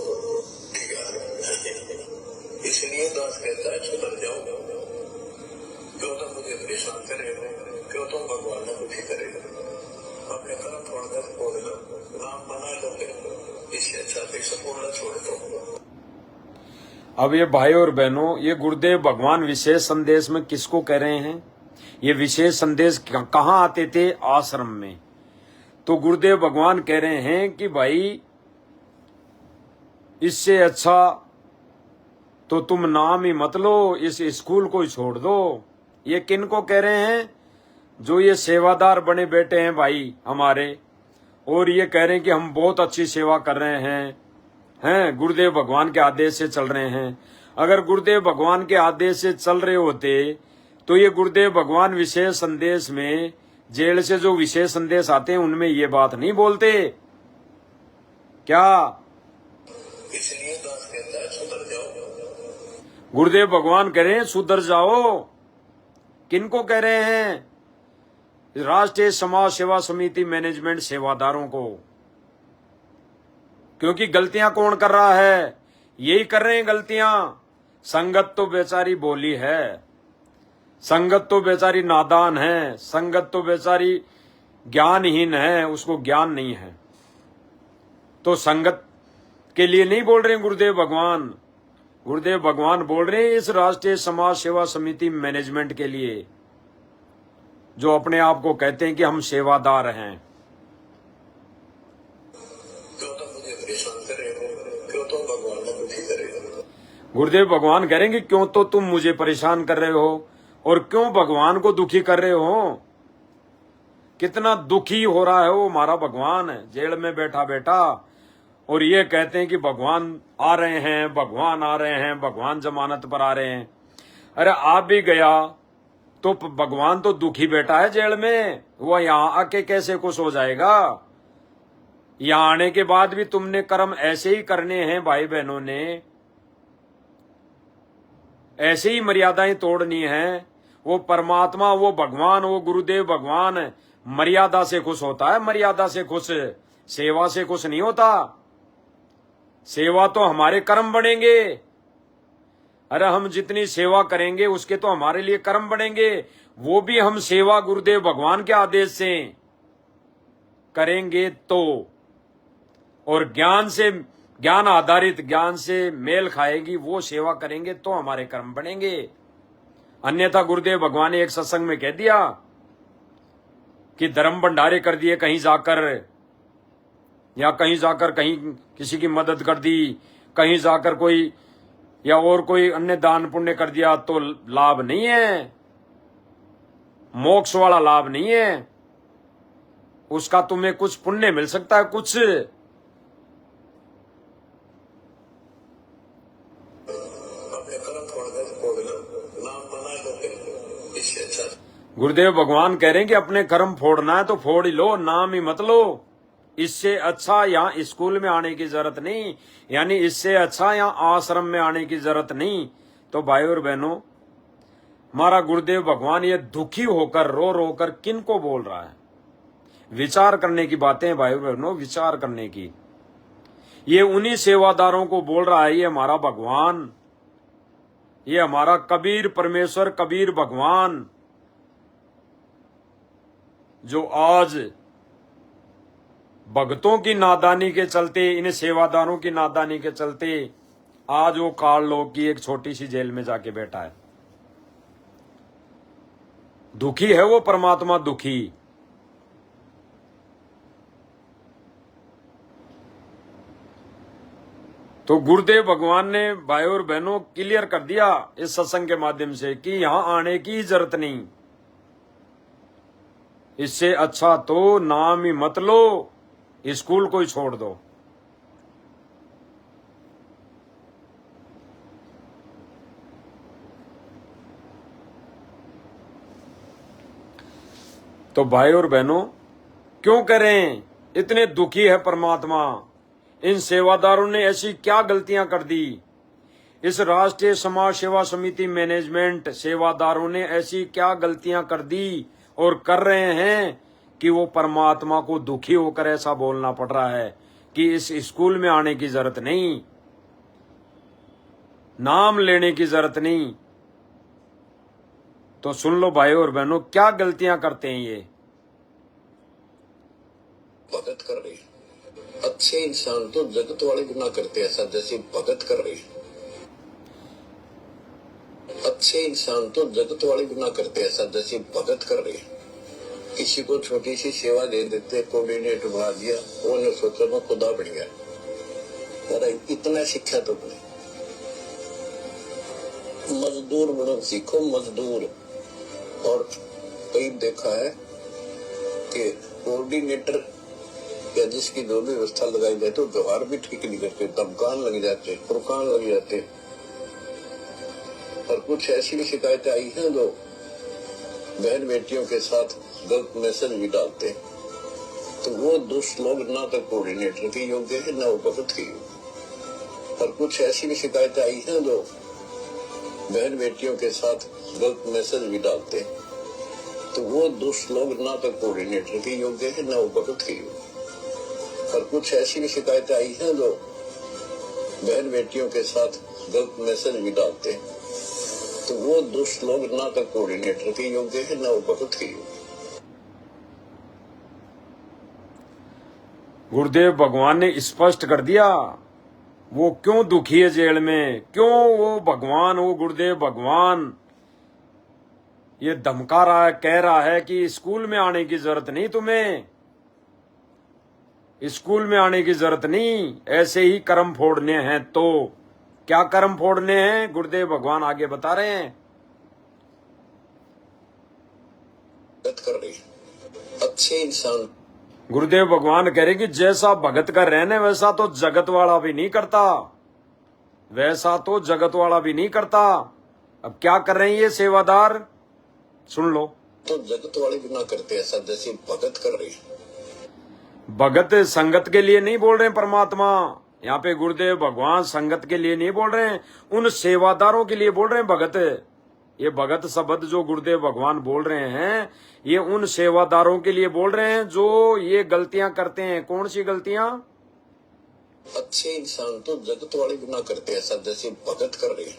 ठीक है। इसलिए दास कहता है सुधर जाओ, क्यों तो मुझे परेशान करे, क्यों तो भगवान को दुखी करे, अपने कर्म छोड़ लो, नाम मना लो, इससे अच्छा फिर संपूर्ण छोड़ दो। अब ये भाई और बहनों, ये गुरुदेव भगवान विशेष संदेश में किसको कह रहे हैं? ये विशेष संदेश कहाँ आते थे? आश्रम में। तो गुरुदेव भगवान कह रहे हैं कि भाई इससे अच्छा तो तुम नाम ही मत लो, इस स्कूल को ही छोड़ दो। ये किन को कह रहे हैं? जो ये सेवादार बने बैठे हैं भाई हमारे, और ये कह रहे हैं कि हम बहुत अच्छी सेवा कर रहे हैं, गुरुदेव भगवान के आदेश से चल रहे हैं। अगर गुरुदेव भगवान के आदेश से चल रहे होते तो ये गुरुदेव भगवान विशेष संदेश में, जेल से जो विशेष संदेश आते हैं उनमें ये बात नहीं बोलते क्या? इसलिए दास कहता है सुधर जाओ। गुरुदेव भगवान कह रहे हैं सुधर जाओ। किनको कह रहे हैं? राष्ट्रीय समाज सेवा समिति मैनेजमेंट सेवादारों को। क्योंकि गलतियां कौन कर रहा है? यही कर रहे हैं गलतियां। संगत तो बेचारी बोली है, संगत तो बेचारी नादान है, संगत तो बेचारी ज्ञानहीन है, उसको ज्ञान नहीं है। तो संगत के लिए नहीं बोल रहे हैं गुरुदेव भगवान। गुरुदेव भगवान बोल रहे हैं इस राष्ट्रीय समाज सेवा समिति मैनेजमेंट के लिए, जो अपने आप को कहते हैं कि हम सेवादार हैं। क्यों तो मुझे परेशान कर रहे हो, क्यों तो भगवान को दुखी कर रहे हो। गुरुदेव भगवान कहेंगे क्यों तो तुम मुझे परेशान कर रहे हो और क्यों भगवान को दुखी कर रहे हो। कितना दुखी हो रहा है वो हमारा भगवान, जेल में बैठा बैठा, और ये कहते हैं कि भगवान आ रहे हैं, भगवान आ रहे हैं, भगवान जमानत पर आ रहे हैं। अरे आप भी गया तो भगवान तो दुखी बैठा है जेल में, वो यहाँ आके कैसे खुश हो जाएगा? यहाँ आने के बाद भी तुमने कर्म ऐसे ही करने हैं भाई बहनों ने, ऐसे ही मर्यादाएं तोड़नी है। वो परमात्मा, वो भगवान, वो गुरुदेव भगवान मर्यादा से खुश होता है, मर्यादा से खुश, सेवा से खुश नहीं होता। सेवा तो हमारे कर्म बनेंगे। अरे हम जितनी सेवा करेंगे उसके तो हमारे लिए कर्म बनेंगे, वो भी हम सेवा गुरुदेव भगवान के आदेश से करेंगे तो, और ज्ञान से, ज्ञान आधारित, ज्ञान से मेल खाएगी वो सेवा करेंगे तो हमारे कर्म बनेंगे। अन्यथा गुरुदेव भगवान ने एक सत्संग में कह दिया कि धर्म भंडारे कर दिए कहीं जाकर, या कहीं जाकर कहीं किसी की मदद कर दी, कहीं जाकर कोई या और कोई अन्य दान पुण्य कर दिया तो लाभ नहीं है, मोक्ष वाला लाभ नहीं है। उसका तुम्हें कुछ पुण्य मिल सकता है, कुछ। गुरुदेव भगवान कह रहे हैं कि अपने कर्म फोड़ना है तो फोड़ ही लो, नाम ही मत लो। इससे अच्छा यहाँ स्कूल में आने की जरूरत नहीं, यानी इससे अच्छा यहाँ आश्रम में आने की जरूरत नहीं। तो भाई और बहनों, हमारा गुरुदेव भगवान ये दुखी होकर, रो रो कर किन को बोल रहा है? विचार करने की बातें भाई और बहनों, विचार करने की। ये उन्हीं सेवादारों को बोल रहा है, ये हमारा भगवान, ये हमारा कबीर परमेश्वर, कबीर भगवान, जो आज भक्तों की नादानी के चलते, इन सेवादारों की नादानी के चलते आज वो काल लोक की एक छोटी सी जेल में जाके बैठा है। दुखी है वो परमात्मा, दुखी। तो गुरुदेव भगवान ने भाई और बहनों क्लियर कर दिया इस सत्संग के माध्यम से कि यहां आने की जरूरत नहीं। इससे अच्छा तो नाम ही मत लो, स्कूल को ही छोड़ दो। तो भाई और बहनों, क्यों करें? इतने दुखी है परमात्मा। इन सेवादारों ने ऐसी क्या गलतियां कर दी? इस राष्ट्रीय समाज सेवा समिति मैनेजमेंट सेवादारों ने ऐसी क्या गलतियां कर दी और कर रहे हैं कि वो परमात्मा को दुखी होकर ऐसा बोलना पड़ रहा है कि इस स्कूल में आने की जरूरत नहीं, नाम लेने की जरूरत नहीं। तो सुन लो भाई और बहनों, क्या गलतियां करते हैं ये। भगत कर रही, अच्छे इंसान तो जगत वाले गुनाह करते हैं, ऐसा जैसे भगत कर रही। अच्छे इंसान तो जगत वाले गुनाह करते हैं, ऐसा जैसे भगत कर रही। किसी को छोटी सी सेवा दे देते, कोऑर्डिनेटर बना दिया, उन्होंने सोचा मैं खुदा बन गया। अरे इतना शिक्षा तो बने, मजदूर बनो, सीखो मजदूर। और कई देखा है कि कोऑर्डिनेटर या जिसकी जो भी व्यवस्था लगाई जाए तो व्यवहार भी ठीक नहीं करते, धमकान लग जाते, फुरकान लग जाते। और कुछ ऐसी भी शिकायतें आई हैं जो बहन बेटियों के साथ गलत मैसेज भी डालते, तो वो दुष्ट लोग ना तो कोऑर्डिनेटर के योग्य है ना वो भगत के योग्य। और कुछ ऐसी भी शिकायतें आई हैं जो बहन बेटियों के साथ गलत मैसेज भी डालते, तो वो दुष्ट लोग ना तो कोऑर्डिनेटर के योग्य है ना वो भगत के योग्य। और कुछ ऐसी भी शिकायतें आई हैं जो बहन बेटियों के साथ गलत मैसेज भी डालते, तो वो दुष्ट लोग ना तो कोऑर्डिनेटर के योग्य है ना वो भगत के योग्य। गुरुदेव भगवान ने स्पष्ट कर दिया वो क्यों दुखी है जेल में, क्यों वो भगवान, वो गुरुदेव भगवान ये धमका रहा है, कह रहा है कि स्कूल में आने की जरूरत नहीं, तुम्हें स्कूल में आने की जरूरत नहीं, ऐसे ही कर्म फोड़ने हैं। तो क्या कर्म फोड़ने हैं गुरुदेव भगवान आगे बता रहे हैं। कर रही अच्छे इंसान, गुरुदेव भगवान कह रहे कि जैसा भगत का रहने वैसा तो जगत वाला भी नहीं करता, वैसा तो जगत वाला भी नहीं करता। अब क्या कर रहे हैं ये सेवादार, सुन लो। तो जगत वाले भी ना करते ऐसा जैसे भगत कर रही। भगत संगत के लिए नहीं बोल रहे हैं परमात्मा, यहाँ पे गुरुदेव भगवान संगत के लिए नहीं बोल रहे हैं, उन सेवादारों के लिए बोल रहे हैं भगत। ये भगत शब्द जो गुरुदेव भगवान बोल रहे हैं ये उन सेवादारों के लिए बोल रहे हैं जो ये गलतियां करते हैं। कौन सी गलतियां? अच्छे इंसान तो जगत वाले भी ना करते ऐसा जैसे भगत कर रही।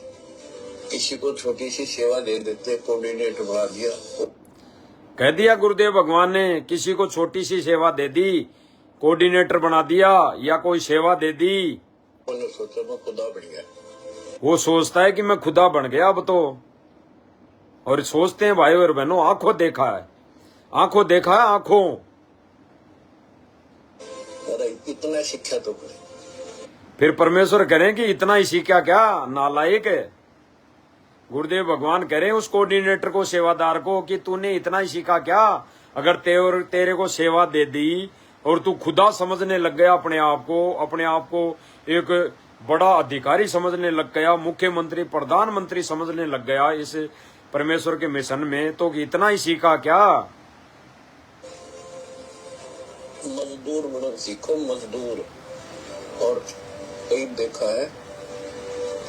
किसी को छोटी सी सेवा दे देते, कोऑर्डिनेटर बना दिया, कह दिया गुरुदेव भगवान ने, किसी को छोटी सी सेवा दे दी, कोऑर्डिनेटर बना दिया या कोई सेवा दे दी, उन्होंने सोचा मैं खुदा बन गया। वो सोचता है कि मैं खुदा बन गया अब तो। और सोचते हैं भाई और बहनों, आंखों देखा है, आंखों देखा है, आंखों। अरे इतना शिक्षा तो करे, फिर परमेश्वर करें कि इतना ही सीखा क्या, नालायक है। गुरुदेव भगवान कह रहे हैं उस कोऑर्डिनेटर को, सेवादार को, कि तूने इतना ही सीखा क्या। अगर तेरे को सेवा दे दी और तू खुदा समझने लग गया अपने आप को एक बड़ा अधिकारी समझने लग गया, मुख्यमंत्री प्रधानमंत्री समझने लग गया इस परमेश्वर के मिशन में, तो इतना ही सीखा क्या। मजदूर बनो, सीखो मजदूर। और कई देखा है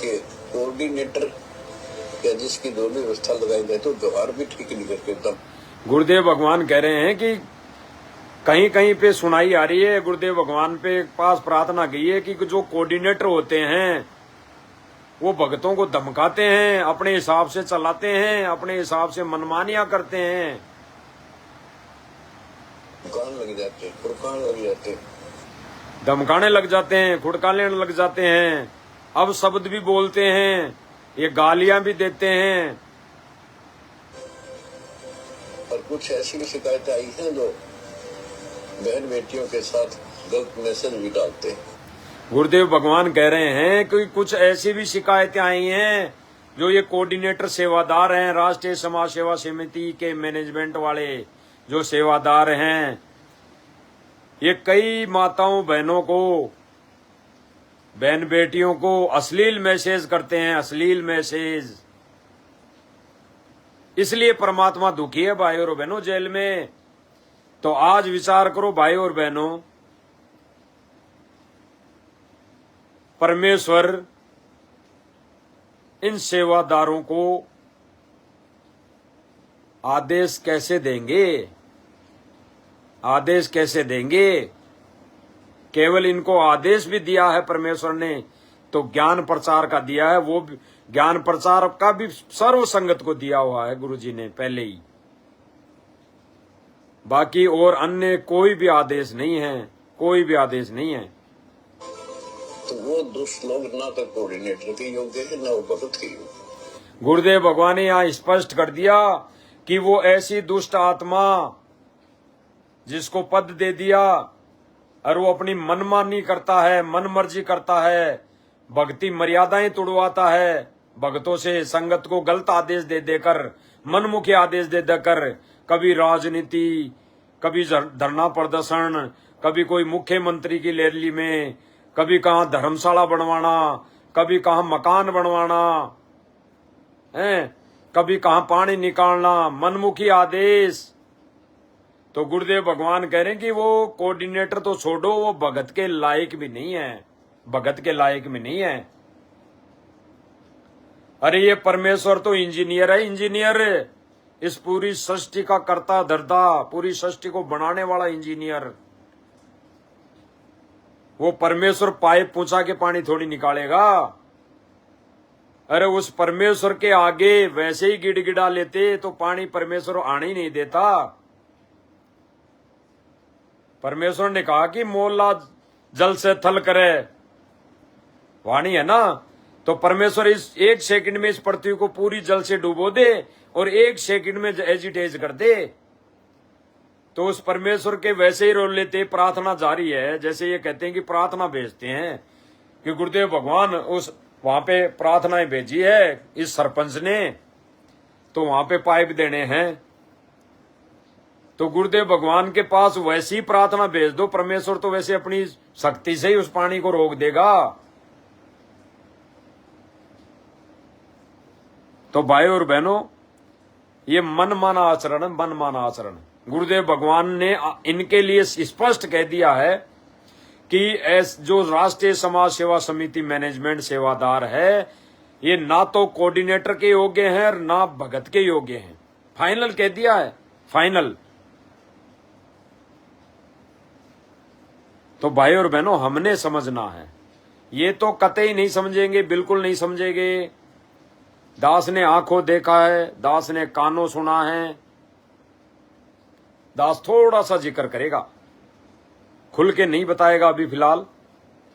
कि कोऑर्डिनेटर या जिसकी जो भी व्यवस्था लगाई जाए तो व्यवहार भी ठीक नहीं करते। तब गुरुदेव भगवान कह रहे हैं कि कहीं कहीं पे सुनाई आ रही है, गुरुदेव भगवान पे पास प्रार्थना की है कि जो कोऑर्डिनेटर होते हैं वो भक्तों को धमकाते हैं, अपने हिसाब से चलाते हैं, अपने हिसाब से मनमानियां करते हैं, कान लग जाते, फुरकान लग जाते, धमकाने लग जाते हैं, खुड़काने लग जाते हैं, अब शब्द भी बोलते हैं, ये गालियां भी देते हैं। और कुछ ऐसी भी शिकायतें आई हैं जो बहन बेटियों के साथ गलत मैसेज भी डालते। गुरुदेव भगवान कह रहे हैं कि कुछ ऐसी भी शिकायतें आई हैं जो ये कोऑर्डिनेटर सेवादार हैं, राष्ट्रीय समाज सेवा समिति के मैनेजमेंट वाले जो सेवादार हैं, ये कई माताओं बहनों को, बहन बेटियों को अश्लील मैसेज करते हैं, अश्लील मैसेज। इसलिए परमात्मा दुखी है भाई और बहनों जेल में। तो आज विचार करो भाई और बहनों, परमेश्वर इन सेवादारों को आदेश कैसे देंगे, आदेश कैसे देंगे। केवल इनको आदेश भी दिया है परमेश्वर ने तो ज्ञान प्रचार का दिया है, वो ज्ञान प्रचार का भी सर्व संगत को दिया हुआ है गुरु जी ने पहले ही। बाकी और अन्य कोई भी आदेश नहीं है, कोई भी आदेश नहीं है। तो वो दुष्ट लोग ना तो कोऑर्डिनेटर के योग्य है ना वो भगत के योग्य। गुरुदेव भगवान ने यहाँ स्पष्ट कर दिया कि वो ऐसी दुष्ट आत्मा जिसको पद दे दिया और वो अपनी मनमानी करता है, मनमर्जी करता है, भक्ति मर्यादाएं तोड़वाता है, भक्तों से संगत को गलत आदेश दे देकर, मनमुखी आदेश दे देकर, कभी राजनीति, कभी धरना प्रदर्शन, कभी कोई मुख्यमंत्री की रैली में, कभी कहाँ धर्मशाला बनवाना, कभी कहाँ मकान बनवाना है, कभी कहाँ पानी निकालना, मनमुखी आदेश। तो गुरुदेव भगवान कह रहे हैं कि वो कोऑर्डिनेटर तो छोड़ो, वो भगत के लायक भी नहीं है, भगत के लायक भी नहीं है। अरे ये परमेश्वर तो इंजीनियर है, इंजीनियर, इस पूरी सृष्टि का कर्ता धर्ता, पूरी सृष्टि को बनाने वाला इंजीनियर। वो परमेश्वर पाइप पहुंचा के पानी थोड़ी निकालेगा। अरे उस परमेश्वर के आगे वैसे ही गिड़गिड़ा लेते तो पानी परमेश्वर आने ही नहीं देता। परमेश्वर ने कहा कि मोला जल से थल करे, वाणी है ना। तो परमेश्वर इस 1 सेकंड में इस पृथ्वी को पूरी जल से डुबो दे और 1 सेकंड में एजिटेज कर दे। तो उस परमेश्वर के वैसे ही रोल लेते, प्रार्थना जारी है। जैसे ये कहते हैं कि प्रार्थना भेजते हैं कि गुरुदेव भगवान उस वहां पे प्रार्थनाएं भेजी है इस सरपंच ने, तो वहां पे पाइप देने हैं। तो गुरुदेव भगवान के पास वैसी प्रार्थना भेज दो, परमेश्वर तो वैसे अपनी शक्ति से ही उस पानी को रोक देगा। तो भाई और बहनों, ये मनमाना आचरण है, मनमाना आचरण। गुरुदेव भगवान ने इनके लिए स्पष्ट कह दिया है कि जो राष्ट्रीय समाज सेवा समिति मैनेजमेंट सेवादार है, ये ना तो कोऑर्डिनेटर के योग्य हैं और ना भगत के योग्य हैं। फाइनल कह दिया है, फाइनल। तो भाई और बहनों, हमने समझना है। ये तो कतई नहीं समझेंगे, बिल्कुल नहीं समझेंगे। दास ने आंखों देखा है, दास ने कानों सुना है। दास थोड़ा सा जिक्र करेगा, खुल के नहीं बताएगा अभी फिलहाल,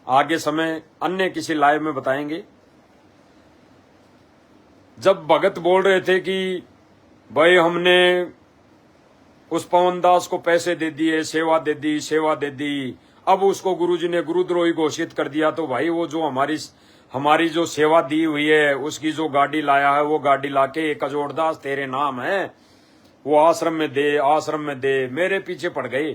आगे समय अन्य किसी लाइव में बताएंगे। जब भगत बोल रहे थे कि भाई हमने उस पवन दास को पैसे दे दिए, सेवा दे दी, सेवा दे दी, अब उसको गुरुजी ने गुरुद्रोही घोषित कर दिया, तो भाई वो जो हमारी जो सेवा दी हुई है उसकी जो गाड़ी लाया है, वो गाड़ी लाके कजोड़दास तेरे नाम है, वो आश्रम में दे, आश्रम में दे। मेरे पीछे पड़ गए,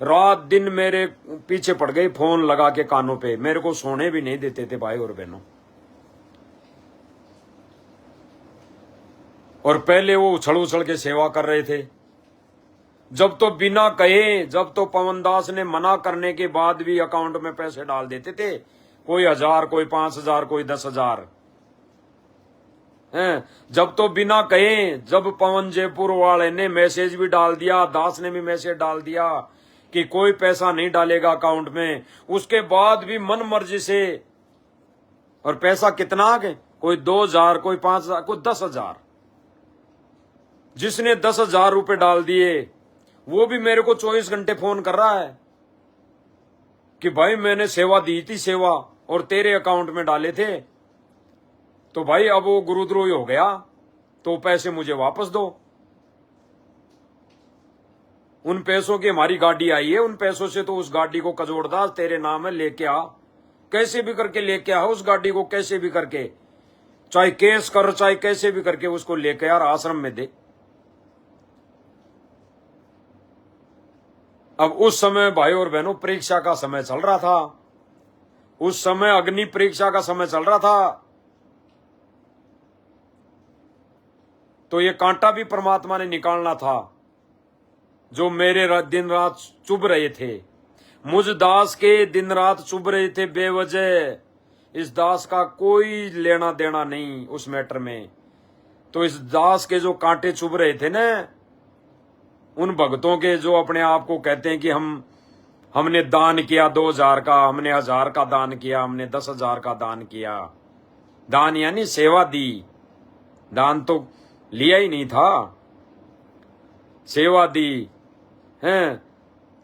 रात दिन मेरे पीछे पड़ गए, फोन लगा के कानों पे, मेरे को सोने भी नहीं देते थे भाई और बहनों। और पहले वो उछल उछल के सेवा कर रहे थे। जब तो बिना कहे, जब तो पवनदास ने मना करने के बाद भी अकाउंट में पैसे डाल देते थे, कोई 1000, कोई 5000, कोई 10,000। जब तो बिना कहे, जब पवन जयपुर वाले ने मैसेज भी डाल दिया, दास ने भी मैसेज डाल दिया कि कोई पैसा नहीं डालेगा अकाउंट में, उसके बाद भी मन मर्जी से। और पैसा कितना आ गए, कोई 2000, कोई 5000, कोई 10,000। जिसने 10,000 रुपए डाल दिए वो भी मेरे को 24 घंटे फोन कर रहा है कि भाई मैंने सेवा दी थी, सेवा, और तेरे अकाउंट में डाले थे, तो भाई अब वो गुरुद्रोही हो गया, तो पैसे मुझे वापस दो। उन पैसों की हमारी गाड़ी आई है, उन पैसों से तो उस गाड़ी को कजोड़दास तेरे नाम है, लेके आ, कैसे भी करके लेके आ उस गाड़ी को, कैसे भी करके, चाहे केस कर, चाहे कैसे भी करके उसको लेके यार आश्रम में दे। अब उस समय भाई और बहनों परीक्षा का समय चल रहा था, उस समय अग्नि परीक्षा का समय चल रहा था। तो ये कांटा भी परमात्मा ने निकालना था, जो मेरे दिन रात चुभ रहे थे, मुझ दास के दिन रात चुभ रहे थे बेवजह। इस दास का कोई लेना देना नहीं उस मैटर में। तो इस दास के जो कांटे चुभ रहे थे ना, उन भक्तों के जो अपने आप को कहते हैं कि हमने दान किया 2000 का, हमने 1000 का दान किया, हमने 10,000 का दान किया। दान यानी सेवा दी, दान तो लिया ही नहीं था, सेवा दी हैं।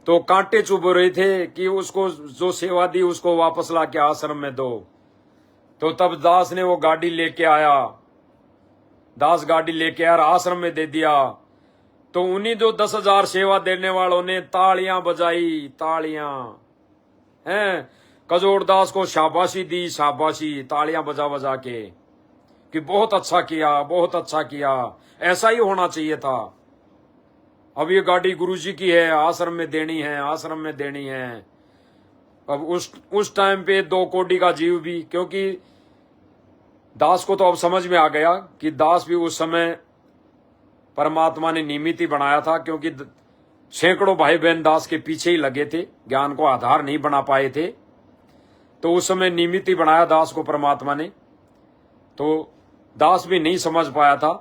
तो कांटे चुभ रहे थे कि उसको जो सेवा दी उसको वापस ला के आश्रम में दो। तो तब दास ने वो गाड़ी लेके आया, दास गाड़ी लेके आया, आश्रम में दे दिया। तो उन्हीं जो 10,000 सेवा देने वालों ने तालियां बजाई, तालियां हैं, कजोड़दास को शाबाशी दी, शाबाशी, तालियां बजा बजा के कि बहुत अच्छा किया, बहुत अच्छा किया, ऐसा ही होना चाहिए था। अब ये गाड़ी गुरुजी की है, आश्रम में देनी है, आश्रम में देनी है। अब उस टाइम पे 2 कोड़ी का जीव भी, क्योंकि दास को तो अब समझ में आ गया कि दास भी उस समय परमात्मा ने निमित्त ही बनाया था, क्योंकि सैकड़ों भाई बहन दास के पीछे ही लगे थे, ज्ञान को आधार नहीं बना पाए थे। तो उस समय निमित्त ही बनाया दास को परमात्मा ने। तो दास भी नहीं समझ पाया था।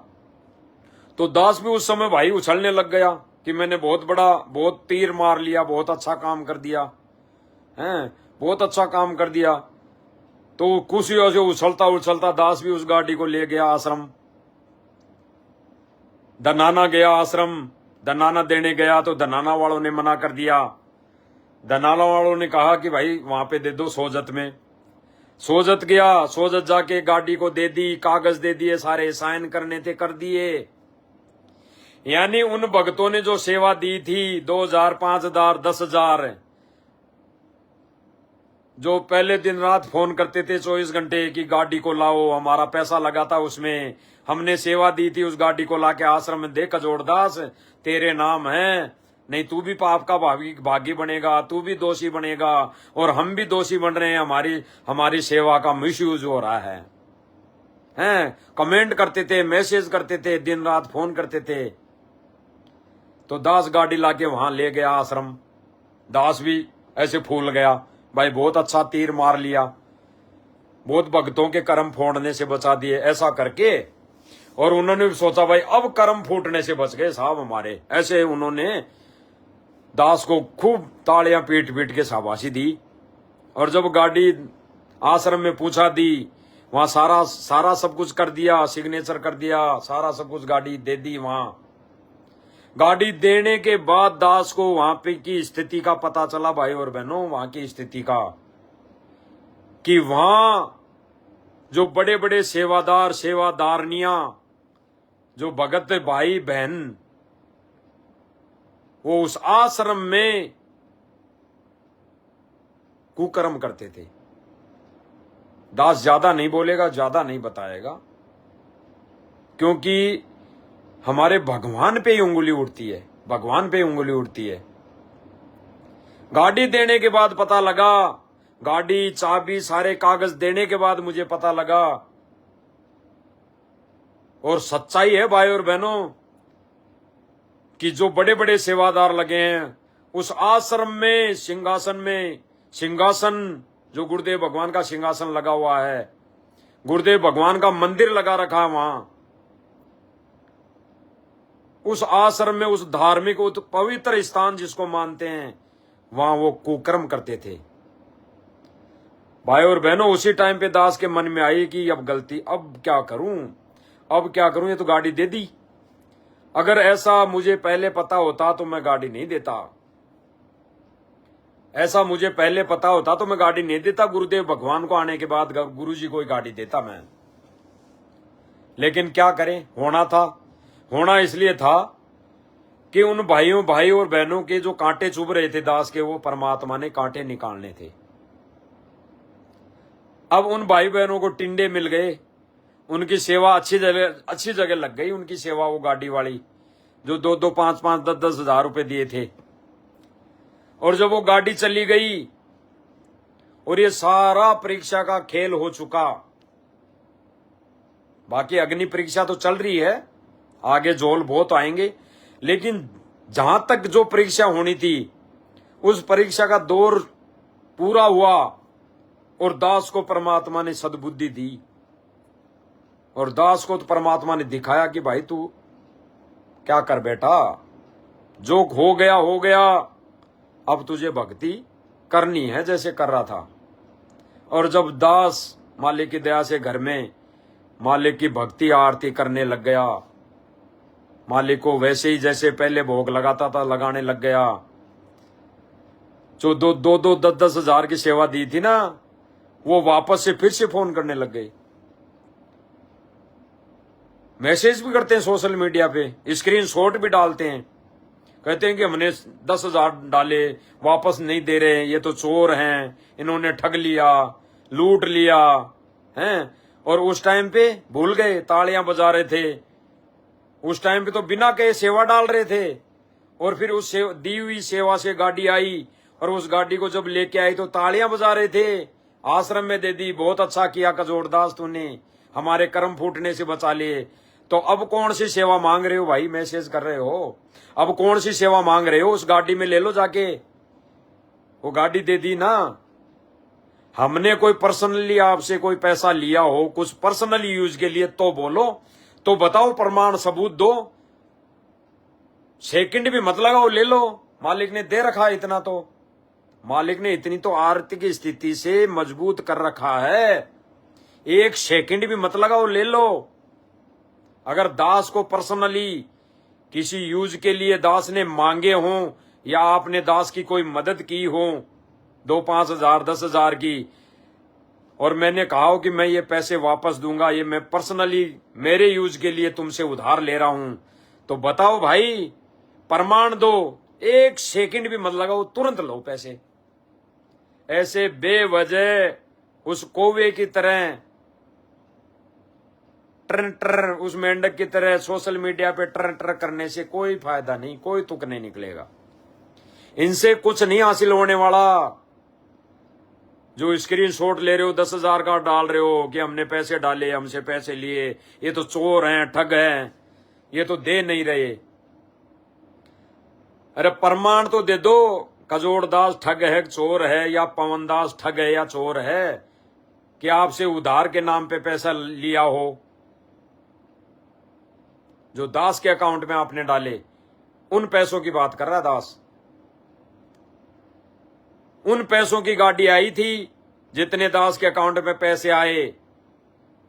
तो दास भी उस समय भाई उछलने लग गया कि मैंने बहुत तीर मार लिया, बहुत अच्छा काम कर दिया है, बहुत अच्छा काम कर दिया। तो खुशियों से उछलता उछलता दास भी उस गाड़ी को ले गया आश्रम। धनाना गया आश्रम, धनाना देने गया तो धनाना वालों ने मना कर दिया। धनाना वालों ने कहा कि भाई वहां पे दे दो सोजत में। सोजत गया, सोजत जाके गाड़ी को दे दी, कागज दे दिए, सारे साइन करने थे, कर दिए। यानी उन भक्तों ने जो सेवा दी थी 2000, 5000, 10,000, जो पहले दिन रात फोन करते थे 24 घंटे की गाड़ी को लाओ, हमारा पैसा लगा था उसमें, हमने सेवा दी थी, उस गाड़ी को लाके आश्रम में दे, कजोड़दास तेरे नाम है, नहीं तू भी पाप का भागी बनेगा, तू भी दोषी बनेगा और हम भी दोषी बन रहे हैं, हमारी सेवा का मिसयूज हो रहा है। कमेंट करते थे, मैसेज करते थे, दिन रात फोन करते थे। तो दास गाड़ी लाके वहां ले गया आश्रम। दास भी ऐसे फूल गया, भाई बहुत अच्छा तीर मार लिया, बहुत भक्तों के कर्म फोड़ने से बचा दिए, ऐसा करके। और उन्होंने भी सोचा भाई अब कर्म फूटने से बच गए साहब हमारे। ऐसे उन्होंने दास को खूब तालियां पीट पीट के शाबाशी दी। और जब गाड़ी आश्रम में पूछा दी, वहां सारा सब कुछ कर दिया, सिग्नेचर कर दिया, सारा सब कुछ गाड़ी दे दी। वहां गाड़ी देने के बाद दास को वहां पे की स्थिति का पता चला भाई और बहनों, वहां की स्थिति का, कि वहां जो बड़े बड़े सेवादार सेवादारनियां, जो भगत भाई बहन, वो उस आश्रम में कुकर्म करते थे। दास ज्यादा नहीं बोलेगा, ज्यादा नहीं बताएगा, क्योंकि हमारे भगवान पे ही उंगली उठती है, भगवान पे ही उंगली उठती है। गाड़ी देने के बाद पता लगा, गाड़ी चाबी सारे कागज देने के बाद मुझे पता लगा, और सच्चाई है भाई और बहनों, कि जो बड़े बड़े सेवादार लगे हैं उस आश्रम में, सिंहासन जो गुरुदेव भगवान का सिंहासन लगा हुआ है, गुरुदेव भगवान का मंदिर लगा रखा है वहां, उस आश्रम में, उस धार्मिक पवित्र स्थान जिसको मानते हैं, वहां वो कुकर्म करते थे। भाई और बहनों, उसी टाइम पे दास के मन में आई कि अब गलती, अब क्या करूं, ये तो गाड़ी दे दी। अगर ऐसा मुझे पहले पता होता तो मैं गाड़ी नहीं देता, ऐसा मुझे पहले पता होता तो मैं गाड़ी नहीं देता। गुरुदेव भगवान को आने के बाद गुरुजी को ही गाड़ी देता मैं। लेकिन क्या करें, होना इसलिए था कि उन भाई और बहनों के जो कांटे चुभ रहे थे दास के, वो परमात्मा ने कांटे निकालने थे। अब उन भाई बहनों को टिंडे मिल गए, उनकी सेवा अच्छी जगह लग गई। उनकी सेवा, वो गाड़ी वाली जो 2-2, 5-5, 10-10 हजार रुपए दिए थे। और जब वो गाड़ी चली गई और ये सारा परीक्षा का खेल हो चुका, बाकी अग्नि परीक्षा तो चल रही है, आगे जोल बहुत आएंगे, लेकिन जहां तक जो परीक्षा होनी थी उस परीक्षा का दौर पूरा हुआ और दास को परमात्मा ने सद्बुद्धि दी। और दास को तो परमात्मा ने दिखाया कि भाई तू क्या कर बेटा, जो हो गया, अब तुझे भक्ति करनी है जैसे कर रहा था। और जब दास मालिक की दया से घर में मालिक की भक्ति आरती करने लग गया, मालिक को वैसे ही जैसे पहले भोग लगाता था लगाने लग गया। जो 2-2, 10-10 हजार की सेवा दी थी ना, वो वापस से फिर से फोन करने लग गए, मैसेज भी करते हैं सोशल मीडिया पे, स्क्रीनशॉट भी डालते हैं, कहते हैं कि हमने 10,000 डाले, वापस नहीं दे रहे, ये तो चोर हैं, इन्होंने ठग लिया, लूट लिया हैं। और उस टाइम पे भूल गए, तालियां बजा रहे थे, उस टाइम पे तो बिना कहे सेवा डाल रहे थे, और फिर उस दी हुई सेवा से गाड़ी आई, और उस गाड़ी को जब लेके आई तो तालियां बजा रहे थे, आश्रम में दे दी, बहुत अच्छा किया कजोड़दास, तूने हमारे कर्म फूटने से बचा लिए। तो अब कौन सी सेवा मांग रहे हो भाई? मैसेज कर रहे हो, अब कौन सी सेवा मांग रहे हो? उस गाड़ी में ले लो जाके, वो गाड़ी दे दी ना। हमने कोई पर्सनली आपसे कोई पैसा लिया हो कुछ पर्सनली यूज के लिए तो बोलो, तो बताओ, प्रमाण सबूत दो। सेकंड भी मत लगाओ, ले लो, मालिक ने दे रखा है इतना, तो मालिक ने इतनी तो आर्थिक स्थिति से मजबूत कर रखा है, एक सेकंड भी मत लगाओ, ले लो। अगर दास को पर्सनली किसी यूज के लिए दास ने मांगे हों, या आपने दास की कोई मदद की हो 2-5 हजार 10 हजार की, और मैंने कहा हो कि मैं ये पैसे वापस दूंगा, ये मैं पर्सनली मेरे यूज के लिए तुमसे उधार ले रहा हूं, तो बताओ भाई, प्रमाण दो। एक सेकंड भी मत लगाओ, तुरंत लो पैसे। ऐसे बेवजह उस कौवे की तरह ट्र उस मेंढक की तरह सोशल मीडिया पे ट्र करने से कोई फायदा नहीं, कोई तुक नहीं निकलेगा। इनसे कुछ नहीं हासिल होने वाला। जो स्क्रीनशॉट ले रहे हो 10 हजार का डाल रहे हो कि हमने पैसे डाले, हमसे पैसे लिए, ये तो चोर हैं, ठग हैं, ये तो दे नहीं रहे। अरे प्रमाण तो दे दो, कजोड़दास ठग है, चोर है, या पवनदास ठग है या चोर है, कि आपसे उधार के नाम पे पैसा लिया हो, जो दास के अकाउंट में आपने डाले, उन पैसों की बात कर रहा है दास। उन पैसों की गाड़ी आई थी जितने दास के अकाउंट में पैसे आए,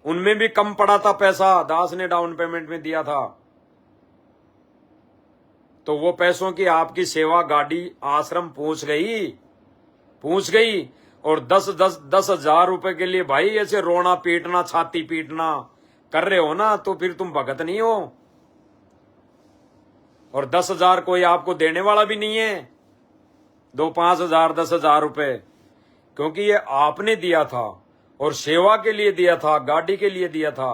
उनमें भी कम पड़ा था पैसा, दास ने डाउन पेमेंट में दिया था। तो वो पैसों की आपकी सेवा गाड़ी आश्रम पहुंच गई, और 10 हजार रुपए के लिए भाई ऐसे रोना पीटना, छाती पीटना कर रहे हो ना, तो फिर तुम भगत नहीं हो। और 10 हजार कोई आपको देने वाला भी नहीं है, 2-5 हजार 10 हजार रुपए, क्योंकि ये आपने दिया था, और सेवा के लिए दिया था, गाड़ी के लिए दिया था,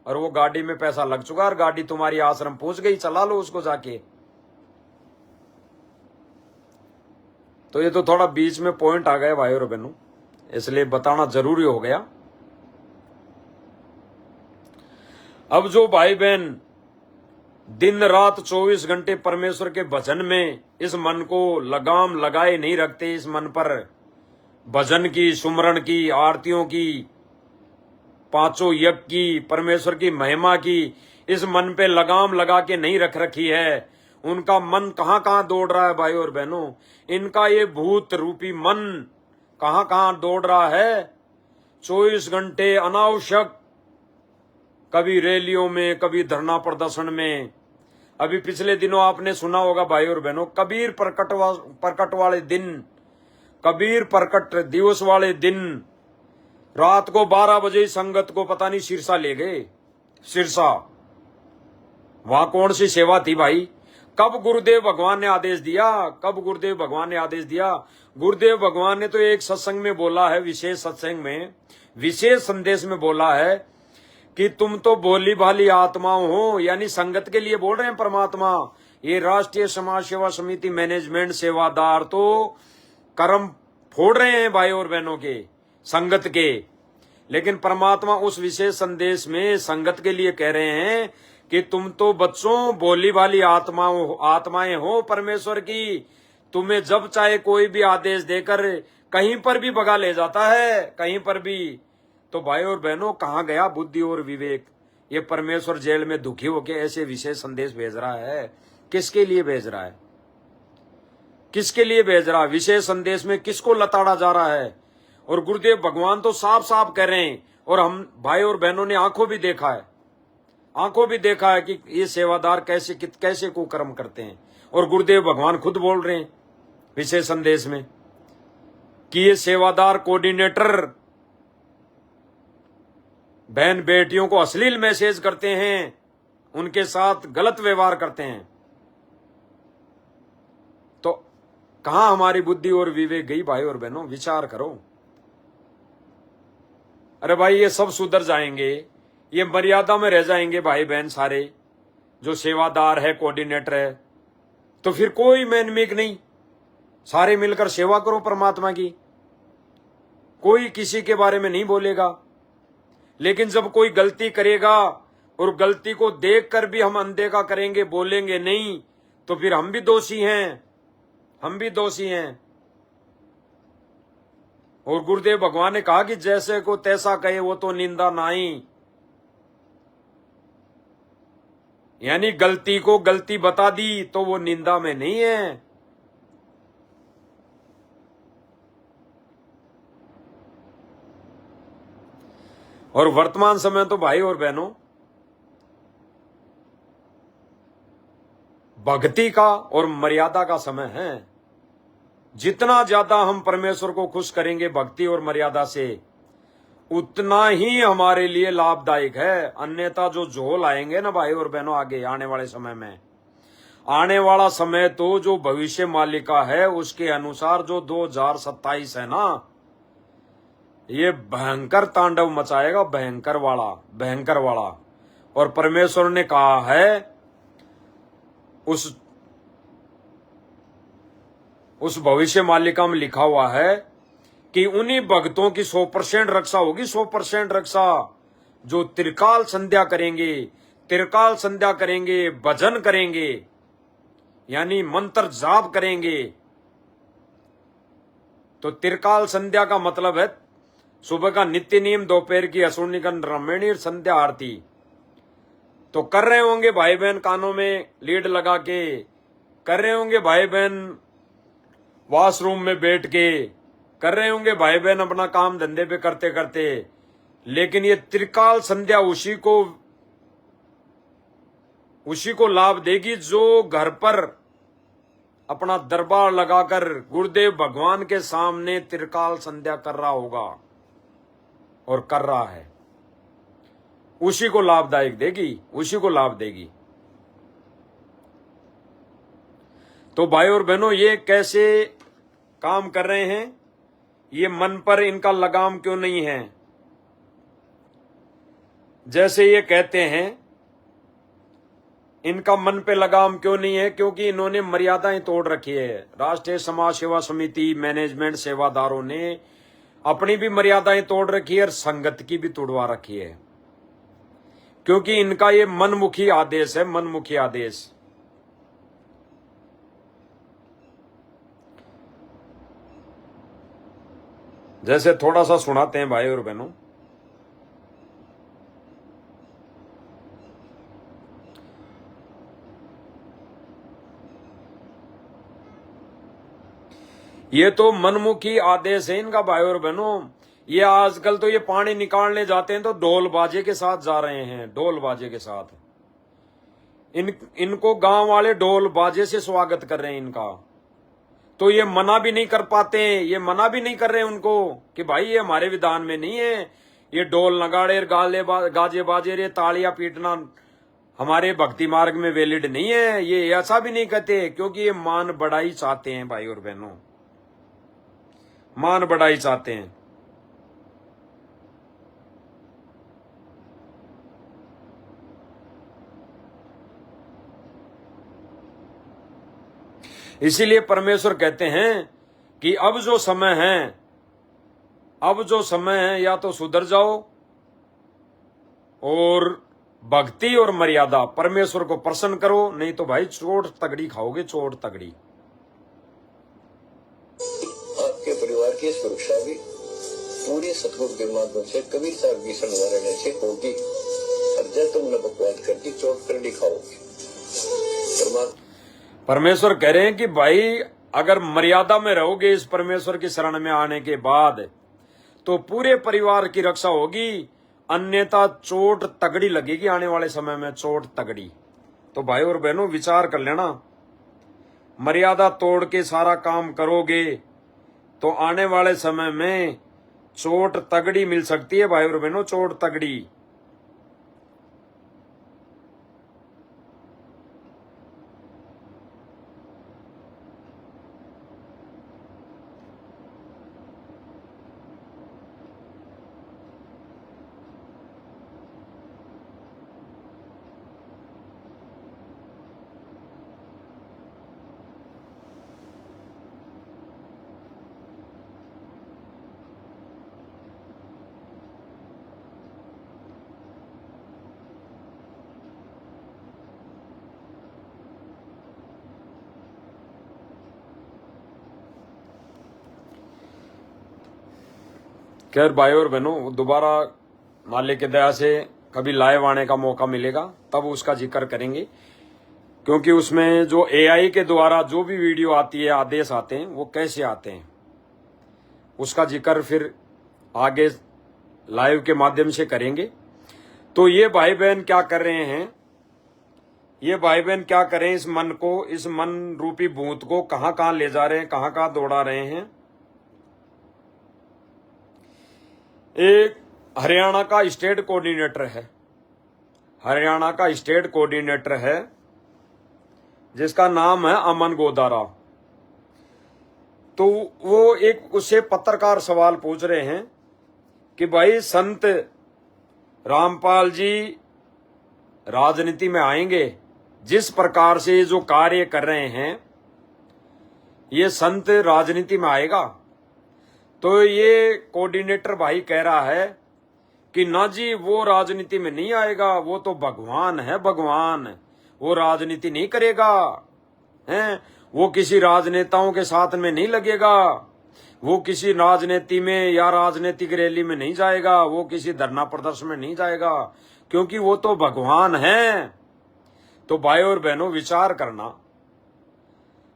और वो गाड़ी में पैसा लग चुका, और गाड़ी तुम्हारी आश्रम पहुंच गई, चला लो उसको जाके। तो ये तो थोड़ा बीच में पॉइंट आ गए भाई और बहनों, इसलिए बताना जरूरी हो गया। अब जो भाई बहन दिन रात 24 घंटे परमेश्वर के भजन में इस मन को लगाम लगाए नहीं रखते, इस मन पर भजन की, सुमरण की, आरतियों की, 5 यज्ञ की, परमेश्वर की महिमा की, इस मन पे लगाम लगा के नहीं रख रखी है, उनका मन कहां कहां दौड़ रहा है भाई और बहनों। इनका ये भूत रूपी मन कहां कहां दौड़ रहा है, 24 घंटे अनावश्यक, कभी रैलियों में, कभी धरना प्रदर्शन में। अभी पिछले दिनों आपने सुना होगा भाई और बहनों, कबीर प्रकट वाले दिन, कबीर प्रकट दिवस वाले दिन रात को 12 बजे संगत को पता नहीं सिरसा ले गए। सिरसा, वहां कौन सी सेवा थी भाई? कब गुरुदेव भगवान ने आदेश दिया? कब गुरुदेव भगवान ने आदेश दिया? गुरुदेव भगवान ने तो एक सत्संग में बोला है, विशेष सत्संग में, विशेष संदेश में बोला है कि तुम तो भोली भाली आत्माओं हो, यानी संगत के लिए बोल रहे हैं परमात्मा। ये राष्ट्रीय समाज सेवा समिति मैनेजमेंट सेवादार तो कर्म फोड़ रहे हैं भाई और बहनों के, संगत के, लेकिन परमात्मा उस विशेष संदेश में संगत के लिए कह रहे हैं कि तुम तो बच्चों भोली भाली आत्माएं हो परमेश्वर की, तुम्हें जब चाहे कोई भी आदेश देकर कहीं पर भी भगा ले जाता है, कहीं पर भी। तो भाई और बहनों, कहां गया बुद्धि और विवेक? ये परमेश्वर जेल में दुखी होकर ऐसे विशेष संदेश भेज रहा है, किसके लिए भेज रहा है? किसके लिए भेज रहा है? विशेष संदेश में किसको लताड़ा जा रहा है? और गुरुदेव भगवान तो साफ साफ कह रहे हैं, और हम भाई और बहनों ने आंखों भी देखा है, आंखों भी देखा है कि ये सेवादार कैसे कुकर्म करते हैं। और गुरुदेव भगवान खुद बोल रहे हैं विशेष संदेश में कि ये सेवादार कोऑर्डिनेटर बहन बेटियों को अश्लील मैसेज करते हैं, उनके साथ गलत व्यवहार करते हैं। तो कहां हमारी बुद्धि और विवेक गई भाई और बहनों? विचार करो। अरे भाई, ये सब सुधर जाएंगे, ये मर्यादा में रह जाएंगे भाई बहन सारे, जो सेवादार है, कोऑर्डिनेटर है। तो फिर कोई मैनमेक नहीं, सारे मिलकर सेवा करो परमात्मा की, कोई किसी के बारे में नहीं बोलेगा। लेकिन जब कोई गलती करेगा और गलती को देखकर भी हम अनदेखा करेंगे, बोलेंगे नहीं, तो फिर हम भी दोषी हैं, हम भी दोषी हैं। और गुरुदेव भगवान ने कहा कि जैसे को तैसा कहे वो तो निंदा नहीं, यानी गलती को गलती बता दी तो वो निंदा में नहीं है। और वर्तमान समय तो भाई और बहनों भक्ति का और मर्यादा का समय है। जितना ज्यादा हम परमेश्वर को खुश करेंगे भक्ति और मर्यादा से, उतना ही हमारे लिए लाभदायक है। अन्यथा जो झोल आएंगे ना भाई और बहनों आगे आने वाले समय में, आने वाला समय तो जो भविष्य मालिका है उसके अनुसार जो 2027 है ना, ये भयंकर तांडव मचाएगा, भयंकर वाला, भयंकर वाला। और परमेश्वर ने कहा है उस भविष्य मालिका में लिखा हुआ है कि उन्हीं भक्तों की 100% रक्षा होगी, 100% रक्षा, जो त्रिकाल संध्या करेंगे, त्रिकाल संध्या करेंगे, भजन करेंगे, यानी मंत्र जाप करेंगे। तो त्रिकाल संध्या का मतलब है सुबह का नित्य नियम, दोपहर की असुरनिकन ब्राह्मणी संध्या आरती। तो कर रहे होंगे भाई बहन कानों में लीड लगा के, कर रहे होंगे भाई बहन वॉशरूम में बैठ के, कर रहे होंगे भाई बहन अपना काम धंधे पे करते करते, लेकिन ये त्रिकाल संध्या उसी को लाभ देगी जो घर पर अपना दरबार लगाकर गुरुदेव भगवान के सामने त्रिकाल संध्या कर रहा होगा और कर रहा है, उसी को लाभदायक देगी, उसी को लाभ देगी। तो भाई और बहनों ये कैसे काम कर रहे हैं, ये मन पर इनका लगाम क्यों नहीं है? जैसे ये कहते हैं इनका मन पे लगाम क्यों नहीं है, क्योंकि इन्होंने मर्यादाएं तोड़ रखी है। राष्ट्रीय समाज सेवा समिति, मैनेजमेंट, सेवादारों ने अपनी भी मर्यादाएं तोड़ रखी है और संगत की भी तोड़वा रखी है, क्योंकि इनका ये मनमुखी आदेश है, मनमुखी आदेश। जैसे थोड़ा सा सुनाते हैं भाई और बहनों। ये तो मनमुखी आदेश है इनका भाई और बहनों। ये आजकल तो ये पानी निकालने जाते हैं तो ढोल बाजे के साथ जा रहे हैं, ढोल बाजे के साथ। इनको गांव वाले ढोल बाजे से स्वागत कर रहे हैं इनका। तो ये मना भी नहीं कर पाते, ये मना भी नहीं कर रहे उनको कि भाई ये हमारे विधान में नहीं है, ये ढोल नगाड़े गाजे बाजे रे तालियां पीटना हमारे भक्ति मार्ग में वैलिड नहीं है। ये ऐसा भी नहीं कहते, क्योंकि ये मान बढ़ाई चाहते हैं भाई और बहनों, मान बढ़ाई चाहते हैं। इसीलिए परमेश्वर कहते हैं कि अब जो समय है, अब जो समय है, या तो सुधर जाओ और भक्ति और मर्यादा परमेश्वर को प्रसन्न करो, नहीं तो भाई चोट तगड़ी खाओगे, चोट तगड़ी। आपके परिवार की सुरक्षा भी पूरे सतगुरु के माध्यम से कभी सार भीषण निवारण से होगी। और जब तुमने बकवास करके चोट तगड़ी खाओगे। परमेश्वर कह रहे हैं कि भाई अगर मर्यादा में रहोगे इस परमेश्वर की शरण में आने के बाद, तो पूरे परिवार की रक्षा होगी, अन्यथा चोट तगड़ी लगेगी आने वाले समय में, चोट तगड़ी। तो भाई और बहनों विचार कर लेना, मर्यादा तोड़ के सारा काम करोगे तो आने वाले समय में चोट तगड़ी मिल सकती है भाई और बहनों, चोट तगड़ी। खैर भाई और बहनों, दोबारा मालिक की दया से कभी लाइव आने का मौका मिलेगा तब उसका जिक्र करेंगे, क्योंकि उसमें जो एआई के द्वारा जो भी वीडियो आती है, आदेश आते हैं, वो कैसे आते हैं उसका जिक्र फिर आगे लाइव के माध्यम से करेंगे। तो ये भाई बहन क्या कर रहे हैं, ये भाई बहन क्या करें, इस मन को, इस मन रूपी भूत को कहां कहां ले जा रहे हैं, कहां कहां दौड़ा रहे हैं। एक हरियाणा का स्टेट कोऑर्डिनेटर है, हरियाणा का स्टेट कोऑर्डिनेटर है जिसका नाम है अमन गोदारा। तो वो एक उससे पत्रकार सवाल पूछ रहे हैं कि भाई संत रामपाल जी राजनीति में आएंगे, जिस प्रकार से जो कार्य कर रहे हैं ये संत राजनीति में आएगा? तो ये कोऑर्डिनेटर भाई कह रहा है कि ना जी, वो राजनीति में नहीं आएगा, वो तो भगवान है, भगवान, वो राजनीति नहीं करेगा, हैं, वो किसी राजनेताओं के साथ में नहीं लगेगा, वो किसी राजनीति में या राजनीतिक रैली में नहीं जाएगा, वो किसी धरना प्रदर्शन में नहीं जाएगा, क्योंकि वो तो भगवान है। तो भाई और बहनों विचार करना,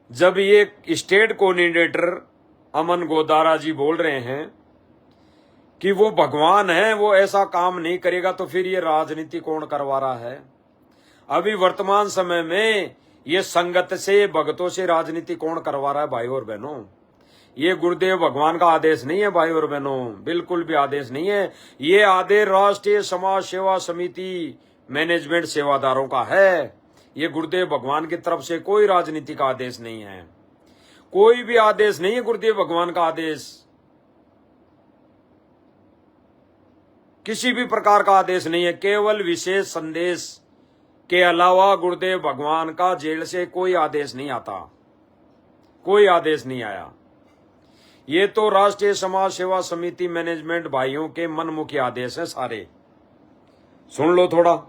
जब ये स्टेट कोऑर्डिनेटर अमन गोदारा जी बोल रहे हैं कि वो भगवान है, वो ऐसा काम नहीं करेगा, तो फिर ये राजनीति कौन करवा रहा है? अभी वर्तमान समय में ये संगत से, भगतों से राजनीति कौन करवा रहा है भाई और बहनों? ये गुरुदेव भगवान का आदेश नहीं है भाई और बहनों, बिल्कुल भी आदेश नहीं है। ये आदेश राष्ट्रीय समाज सेवा समिति मैनेजमेंट सेवादारों का है। ये गुरुदेव भगवान की तरफ से कोई राजनीति का आदेश नहीं है, कोई भी आदेश नहीं है गुरुदेव भगवान का आदेश, किसी भी प्रकार का आदेश नहीं है। केवल विशेष संदेश के अलावा गुरुदेव भगवान का जेल से कोई आदेश नहीं आता, कोई आदेश नहीं आया। ये तो राष्ट्रीय समाज सेवा समिति मैनेजमेंट भाइयों के मनमुखी आदेश हैं सारे। सुन लो थोड़ा।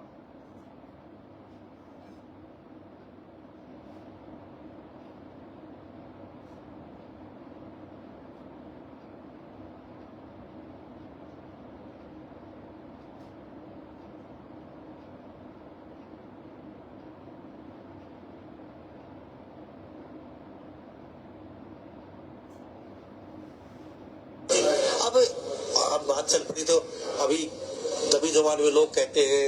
अब बात चल पड़ी तो अभी दबी जबान में लोग कहते हैं,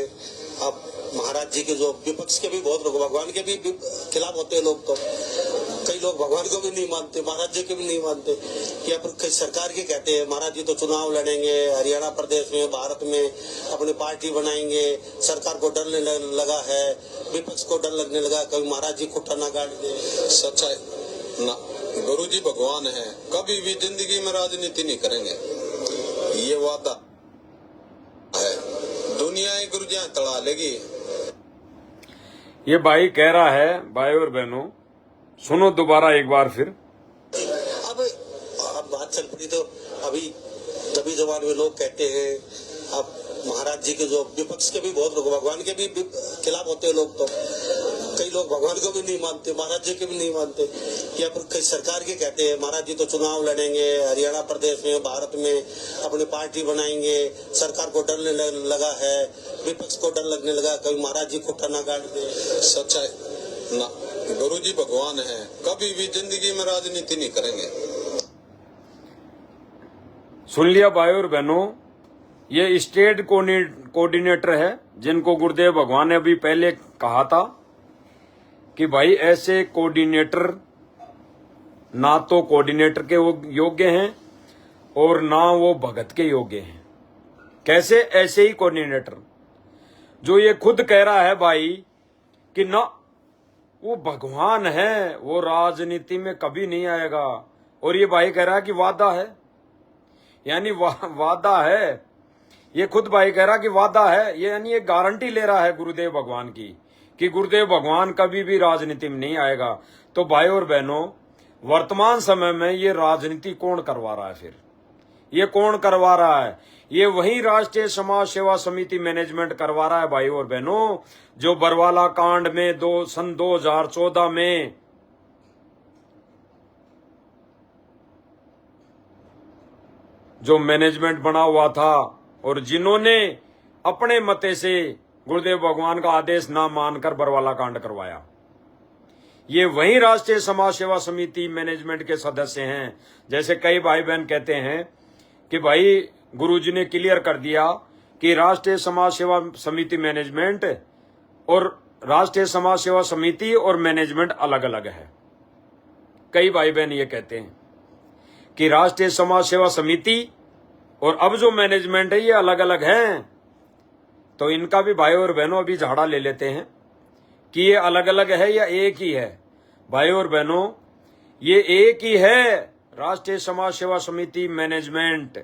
अब महाराज जी के जो विपक्ष के भी बहुत लोग, भगवान के भी खिलाफ होते हैं लोग, तो कई लोग भगवान को भी नहीं मानते, महाराज जी के भी नहीं मानते, या फिर कई सरकार के कहते हैं महाराज जी तो चुनाव लड़ेंगे हरियाणा प्रदेश में, भारत में अपनी पार्टी बनाएंगे, सरकार को डर लगा है, विपक्ष को डर लगने लगा, कभी महाराज जी खुट्टा ना गाड़ दे। सच्चाई ना, गुरु जी भगवान है, कभी भी जिंदगी में राजनीति नहीं करेंगे, ये वादा है। दुनिया ही गुरु जी तड़ा लेगी। ये भाई कह रहा है, भाई और बहनों सुनो दोबारा एक बार फिर। अब बात चल पड़ी तो अभी दबी जबान में लोग कहते हैं, अब महाराज जी के जो विपक्ष के भी बहुत लोग, भगवान के भी खिलाफ होते हैं लोग, तो कई लोग भगवान को भी नहीं मानते, महाराज जी के भी नहीं मानते, या फिर कई सरकार के कहते हैं महाराज जी तो चुनाव लड़ेंगे हरियाणा प्रदेश में, भारत में अपनी पार्टी बनाएंगे, सरकार को डर लगा है, विपक्ष को डर लगने लगा, कभी महाराज जी खुट्टा ना गाड़ दे। सच्चाई ना, गुरु जी भगवान है, कभी भी जिंदगी में राजनीति नहीं करेंगे। सुन लिया भाई और बहनों, ये स्टेट कोऑर्डिनेटर है जिनको गुरुदेव भगवान ने अभी पहले कहा था कि भाई ऐसे कोऑर्डिनेटर ना तो कोऑर्डिनेटर के योग्य हैं और ना वो भगत के योग्य हैं। कैसे? ऐसे ही कोऑर्डिनेटर जो ये खुद कह रहा है भाई कि ना वो भगवान है, वो राजनीति में कभी नहीं आएगा, और ये भाई कह रहा है कि वादा है, यानी वादा है। ये खुद भाई कह रहा कि वादा है, ये यानी ये गारंटी ले रहा है गुरुदेव भगवान की कि गुरुदेव भगवान कभी भी राजनीति में नहीं आएगा। तो भाई और बहनों, वर्तमान समय में ये राजनीति कौन करवा रहा है? फिर ये कौन करवा रहा है? ये वही राष्ट्रीय समाज सेवा समिति मैनेजमेंट करवा रहा है भाई और बहनों, जो बरवाला कांड में सन 2014 में जो मैनेजमेंट बना हुआ था और जिन्होंने अपने मते से गुरुदेव भगवान का आदेश ना मानकर बरवाला कांड करवाया, ये वही राष्ट्रीय समाज सेवा समिति मैनेजमेंट के सदस्य हैं। जैसे कई भाई बहन कहते हैं कि भाई गुरुजी ने क्लियर कर दिया कि राष्ट्रीय समाज सेवा समिति मैनेजमेंट और राष्ट्रीय समाज सेवा समिति और मैनेजमेंट अलग अलग है। कई भाई बहन ये कहते हैं कि राष्ट्रीय समाज सेवा समिति और अब जो मैनेजमेंट है ये अलग अलग हैं। तो इनका भी भाई और बहनों अभी झाड़ा ले लेते हैं कि ये अलग अलग है या एक ही है। भाई और बहनों, ये एक ही है। राष्ट्रीय समाज सेवा समिति मैनेजमेंट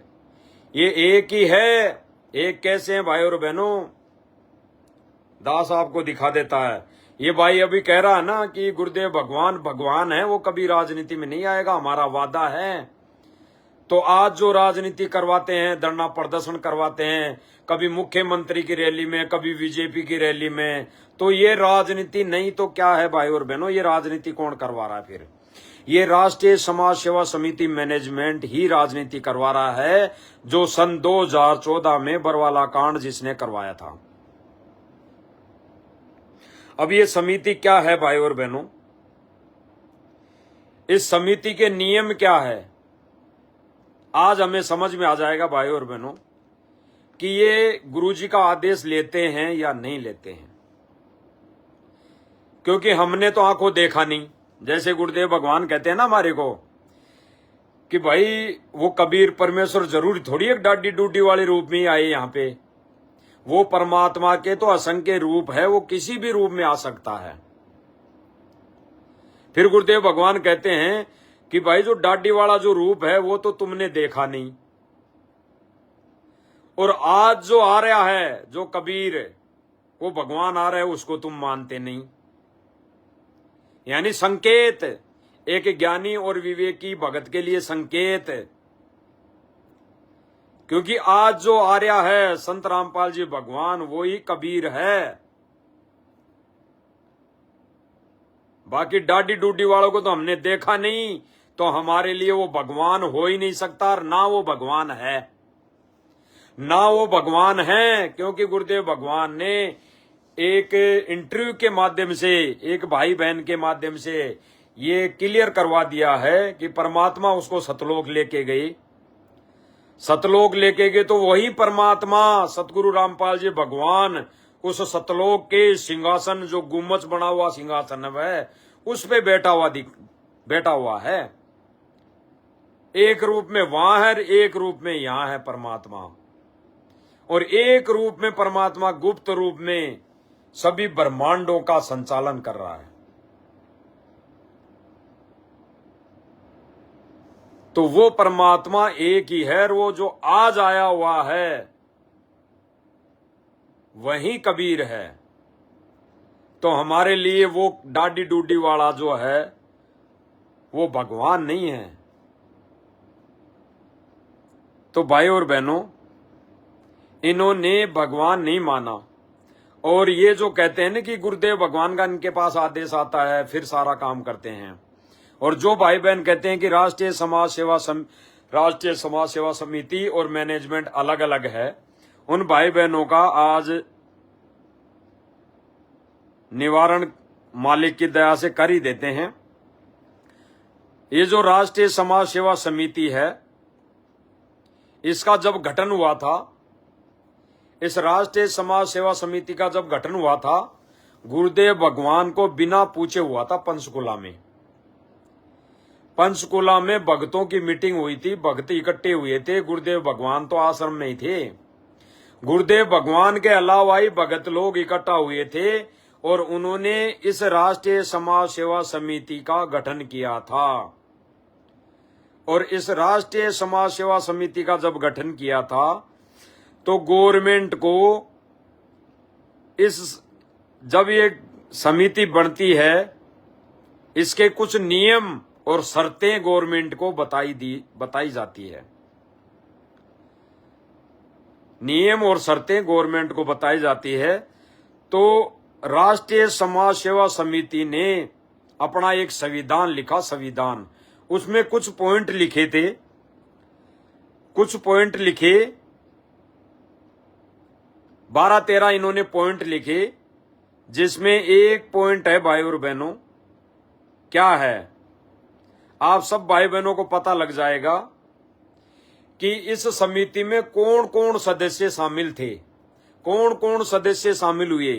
ये एक ही है। एक कैसे हैं भाई और बहनों? दास आपको दिखा देता है। ये भाई अभी कह रहा है ना कि गुरुदेव भगवान भगवान है, वो कभी राजनीति में नहीं आएगा, हमारा वादा है। तो आज जो राजनीति करवाते हैं, धरना प्रदर्शन करवाते हैं, कभी मुख्यमंत्री की रैली में, कभी बीजेपी की रैली में, तो ये राजनीति नहीं तो क्या है भाई और बहनों? ये राजनीति कौन करवा रहा है फिर? ये राष्ट्रीय समाज सेवा समिति मैनेजमेंट ही राजनीति करवा रहा है, जो सन 2014 में बरवाला कांड जिसने करवाया था। अब ये समिति क्या है भाई और बहनों? इस समिति के नियम क्या है आज हमें समझ में आ जाएगा भाई और बहनों कि ये गुरुजी का आदेश लेते हैं या नहीं लेते हैं। क्योंकि हमने तो आंखों देखा नहीं। जैसे गुरुदेव भगवान कहते हैं ना हमारे को कि भाई वो कबीर परमेश्वर जरूर थोड़ी एक डाडी डूडी वाले रूप में ही आए यहाँ पे। वो परमात्मा के तो असंख्य रूप है, वो किसी भी रूप में आ सकता है। फिर गुरुदेव भगवान कहते हैं कि भाई जो डाडी वाला जो रूप है वो तो तुमने देखा नहीं, और आज जो आ रहा है जो कबीर वो भगवान आ रहा है उसको तुम मानते नहीं। यानी संकेत, एक ज्ञानी और विवेकी भगत के लिए संकेत। क्योंकि आज जो आ रहा है संत रामपाल जी भगवान वो ही कबीर है। बाकी डाडी डूडी वालों को तो हमने देखा नहीं, तो हमारे लिए वो भगवान हो ही नहीं सकता, और ना वो भगवान है, ना वो भगवान है। क्योंकि गुरुदेव भगवान ने एक इंटरव्यू के माध्यम से, एक भाई बहन के माध्यम से ये क्लियर करवा दिया है कि परमात्मा उसको सतलोक लेके गई। सतलोक लेके गए तो वही परमात्मा सतगुरु रामपाल जी भगवान उस सतलोक के सिंहासन, जो गुम्बज बना हुआ सिंहासन है, उस पे बैठा हुआ है। एक रूप में वहां है, एक रूप में यहां है परमात्मा। और एक रूप में परमात्मा गुप्त रूप में सभी ब्रह्मांडों का संचालन कर रहा है। तो वो परमात्मा एक ही है, और वो जो आज आया हुआ है वही कबीर है। तो हमारे लिए वो डाडी डूडी वाला जो है वो भगवान नहीं है। तो भाई और बहनों, इन्होंने भगवान नहीं माना, और ये जो कहते हैं ना कि गुरुदेव भगवान का इनके पास आदेश आता है फिर सारा काम करते हैं। और जो भाई बहन कहते हैं कि राष्ट्रीय समाज सेवा समिति और मैनेजमेंट अलग अलग है, उन भाई बहनों का आज निवारण मालिक की दया से कर ही देते हैं। ये जो राष्ट्रीय समाज सेवा समिति है, इसका जब गठन हुआ था, इस राष्ट्रीय समाज सेवा समिति का जब गठन हुआ था, गुरुदेव भगवान को बिना पूछे हुआ था पंचकुला में। पंचकुला में भक्तों की मीटिंग हुई थी, भक्त इकट्ठे हुए थे। गुरुदेव भगवान तो आश्रम में ही थे। गुरुदेव भगवान के अलावा ही भगत लोग इकट्ठा हुए थे, और उन्होंने इस राष्ट्रीय समाज सेवा समिति का गठन किया था। और इस राष्ट्रीय समाज सेवा समिति का जब गठन किया था, तो गवर्नमेंट को जब ये समिति बनती है, इसके कुछ नियम और शर्तें गवर्नमेंट को बताई जाती है। नियम और शर्तें गवर्नमेंट को बताई जाती है। तो राष्ट्रीय समाज सेवा समिति ने अपना एक संविधान लिखा, संविधान। उसमें कुछ पॉइंट लिखे थे, कुछ पॉइंट लिखे, 12-13 इन्होंने पॉइंट लिखे, जिसमें एक पॉइंट है भाई और बहनों, क्या है, आप सब भाई बहनों को पता लग जाएगा कि इस समिति में कौन कौन सदस्य शामिल थे, कौन कौन सदस्य शामिल हुए।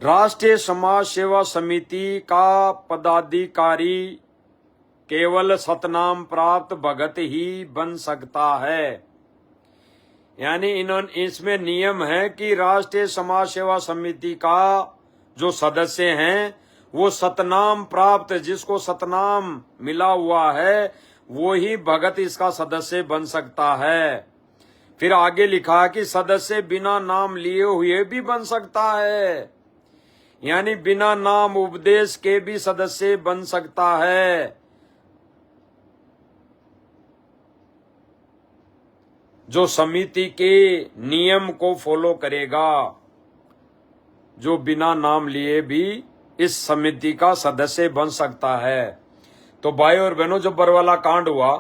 राष्ट्रीय समाज सेवा समिति का पदाधिकारी केवल सतनाम प्राप्त भगत ही बन सकता है। यानी इन्होंने इसमें नियम है कि राष्ट्रीय समाज सेवा समिति का जो सदस्य हैं वो सतनाम प्राप्त, जिसको सतनाम मिला हुआ है वो ही भगत इसका सदस्य बन सकता है। फिर आगे लिखा कि सदस्य बिना नाम लिए हुए भी बन सकता है, यानी बिना नाम उपदेश के भी सदस्य बन सकता है। जो समिति के नियम को फॉलो करेगा, जो बिना नाम लिए भी इस समिति का सदस्य बन सकता है। तो भाई और बहनों, जब बरवाला कांड हुआ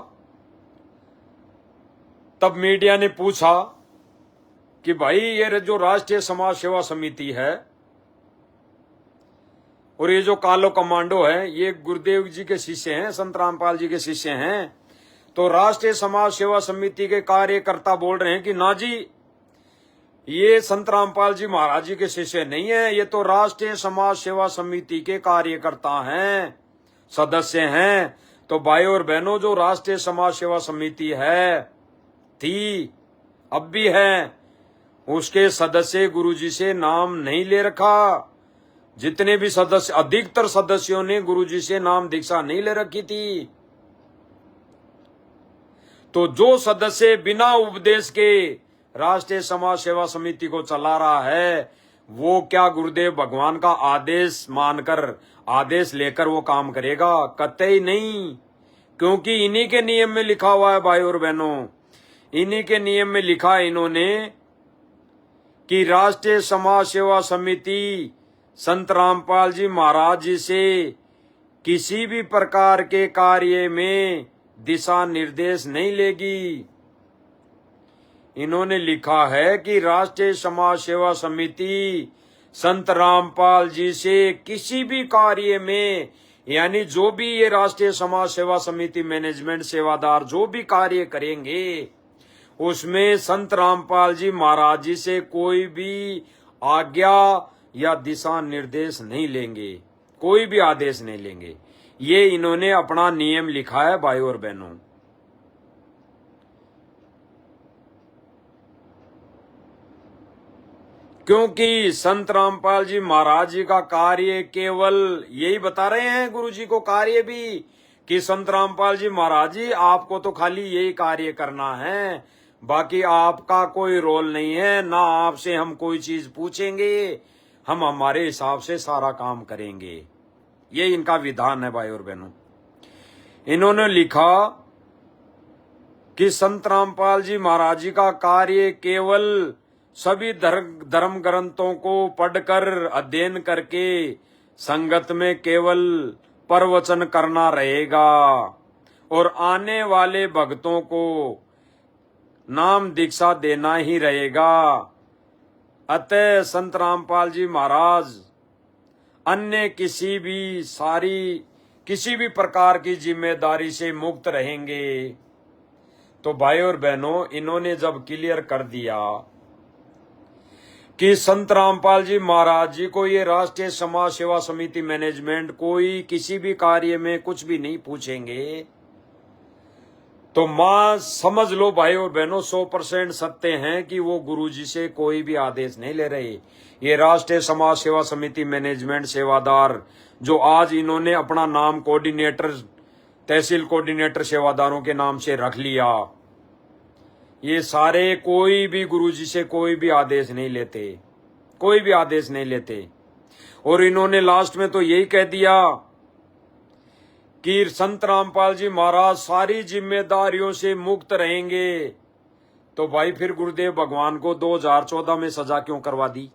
तब मीडिया ने पूछा कि भाई ये जो राष्ट्रीय समाज सेवा समिति है और ये जो कालो कमांडो है, ये गुरुदेव जी के शिष्य हैं, संत रामपाल जी के शिष्य हैं। तो राष्ट्रीय समाज सेवा समिति के कार्यकर्ता बोल रहे हैं कि ना जी, ये संत रामपाल जी महाराज जी के शिष्य नहीं है, ये तो राष्ट्रीय समाज सेवा समिति के कार्यकर्ता हैं, सदस्य हैं। तो भाई और बहनों, जो राष्ट्रीय समाज सेवा समिति है, थी, अब भी है, उसके सदस्य गुरुजी से नाम नहीं ले रखा। जितने भी सदस्य, अधिकतर सदस्यों ने गुरुजी से नाम दीक्षा नहीं ले रखी थी। तो जो सदस्य बिना उपदेश के राष्ट्रीय समाज सेवा समिति को चला रहा है, वो क्या गुरुदेव भगवान का आदेश मानकर, आदेश लेकर वो काम करेगा? कतई नहीं, क्योंकि इन्हीं के नियम में लिखा हुआ है भाई और बहनों, इन्हीं के नियम में लिखा है इन्होंने कि राष्ट्रीय समाज सेवा समिति संत रामपाल जी महाराज जी से किसी भी प्रकार के कार्य में दिशा निर्देश नहीं लेगी। इन्होंने लिखा है कि राष्ट्रीय समाज सेवा समिति संत रामपाल जी से किसी भी कार्य में, यानी जो भी ये राष्ट्रीय समाज सेवा समिति मैनेजमेंट सेवादार जो भी कार्य करेंगे, उसमें संत रामपाल जी महाराज जी से कोई भी आज्ञा या दिशा निर्देश नहीं लेंगे, कोई भी आदेश नहीं लेंगे। ये इन्होंने अपना नियम लिखा है भाई और बहनों। क्योंकि संत रामपाल जी महाराज जी का कार्य केवल यही बता रहे हैं गुरु जी को, कार्य भी, कि संत रामपाल जी महाराज जी आपको तो खाली यही कार्य करना है, बाकी आपका कोई रोल नहीं है, ना आपसे हम कोई चीज पूछेंगे, हम हमारे हिसाब से सारा काम करेंगे। ये इनका विधान है भाई और बहनों। इन्होंने लिखा कि संत रामपाल जी महाराज जी का कार्य केवल सभी धर्म ग्रंथों को पढ़कर अध्ययन करके संगत में केवल प्रवचन करना रहेगा और आने वाले भक्तों को नाम दीक्षा देना ही रहेगा। अतः संत रामपाल जी महाराज अन्य किसी भी प्रकार की जिम्मेदारी से मुक्त रहेंगे। तो भाई और बहनों, इन्होंने जब क्लियर कर दिया कि संत रामपाल जी महाराज जी को ये राष्ट्रीय समाज सेवा समिति मैनेजमेंट कोई किसी भी कार्य में कुछ भी नहीं पूछेंगे, तो मां समझ लो भाई और बहनों 100% सत्य हैं कि वो गुरुजी से कोई भी आदेश नहीं ले रहे। ये राष्ट्रीय समाज सेवा समिति मैनेजमेंट सेवादार जो आज इन्होंने अपना नाम कोऑर्डिनेटर, तहसील कोऑर्डिनेटर सेवादारों के नाम से रख लिया, ये सारे कोई भी गुरुजी से कोई भी आदेश नहीं लेते, कोई भी आदेश नहीं लेते। और इन्होंने लास्ट में तो यही कह दिया कि संत रामपाल जी महाराज सारी जिम्मेदारियों से मुक्त रहेंगे। तो भाई फिर गुरुदेव भगवान को 2014 में सजा क्यों करवा दी?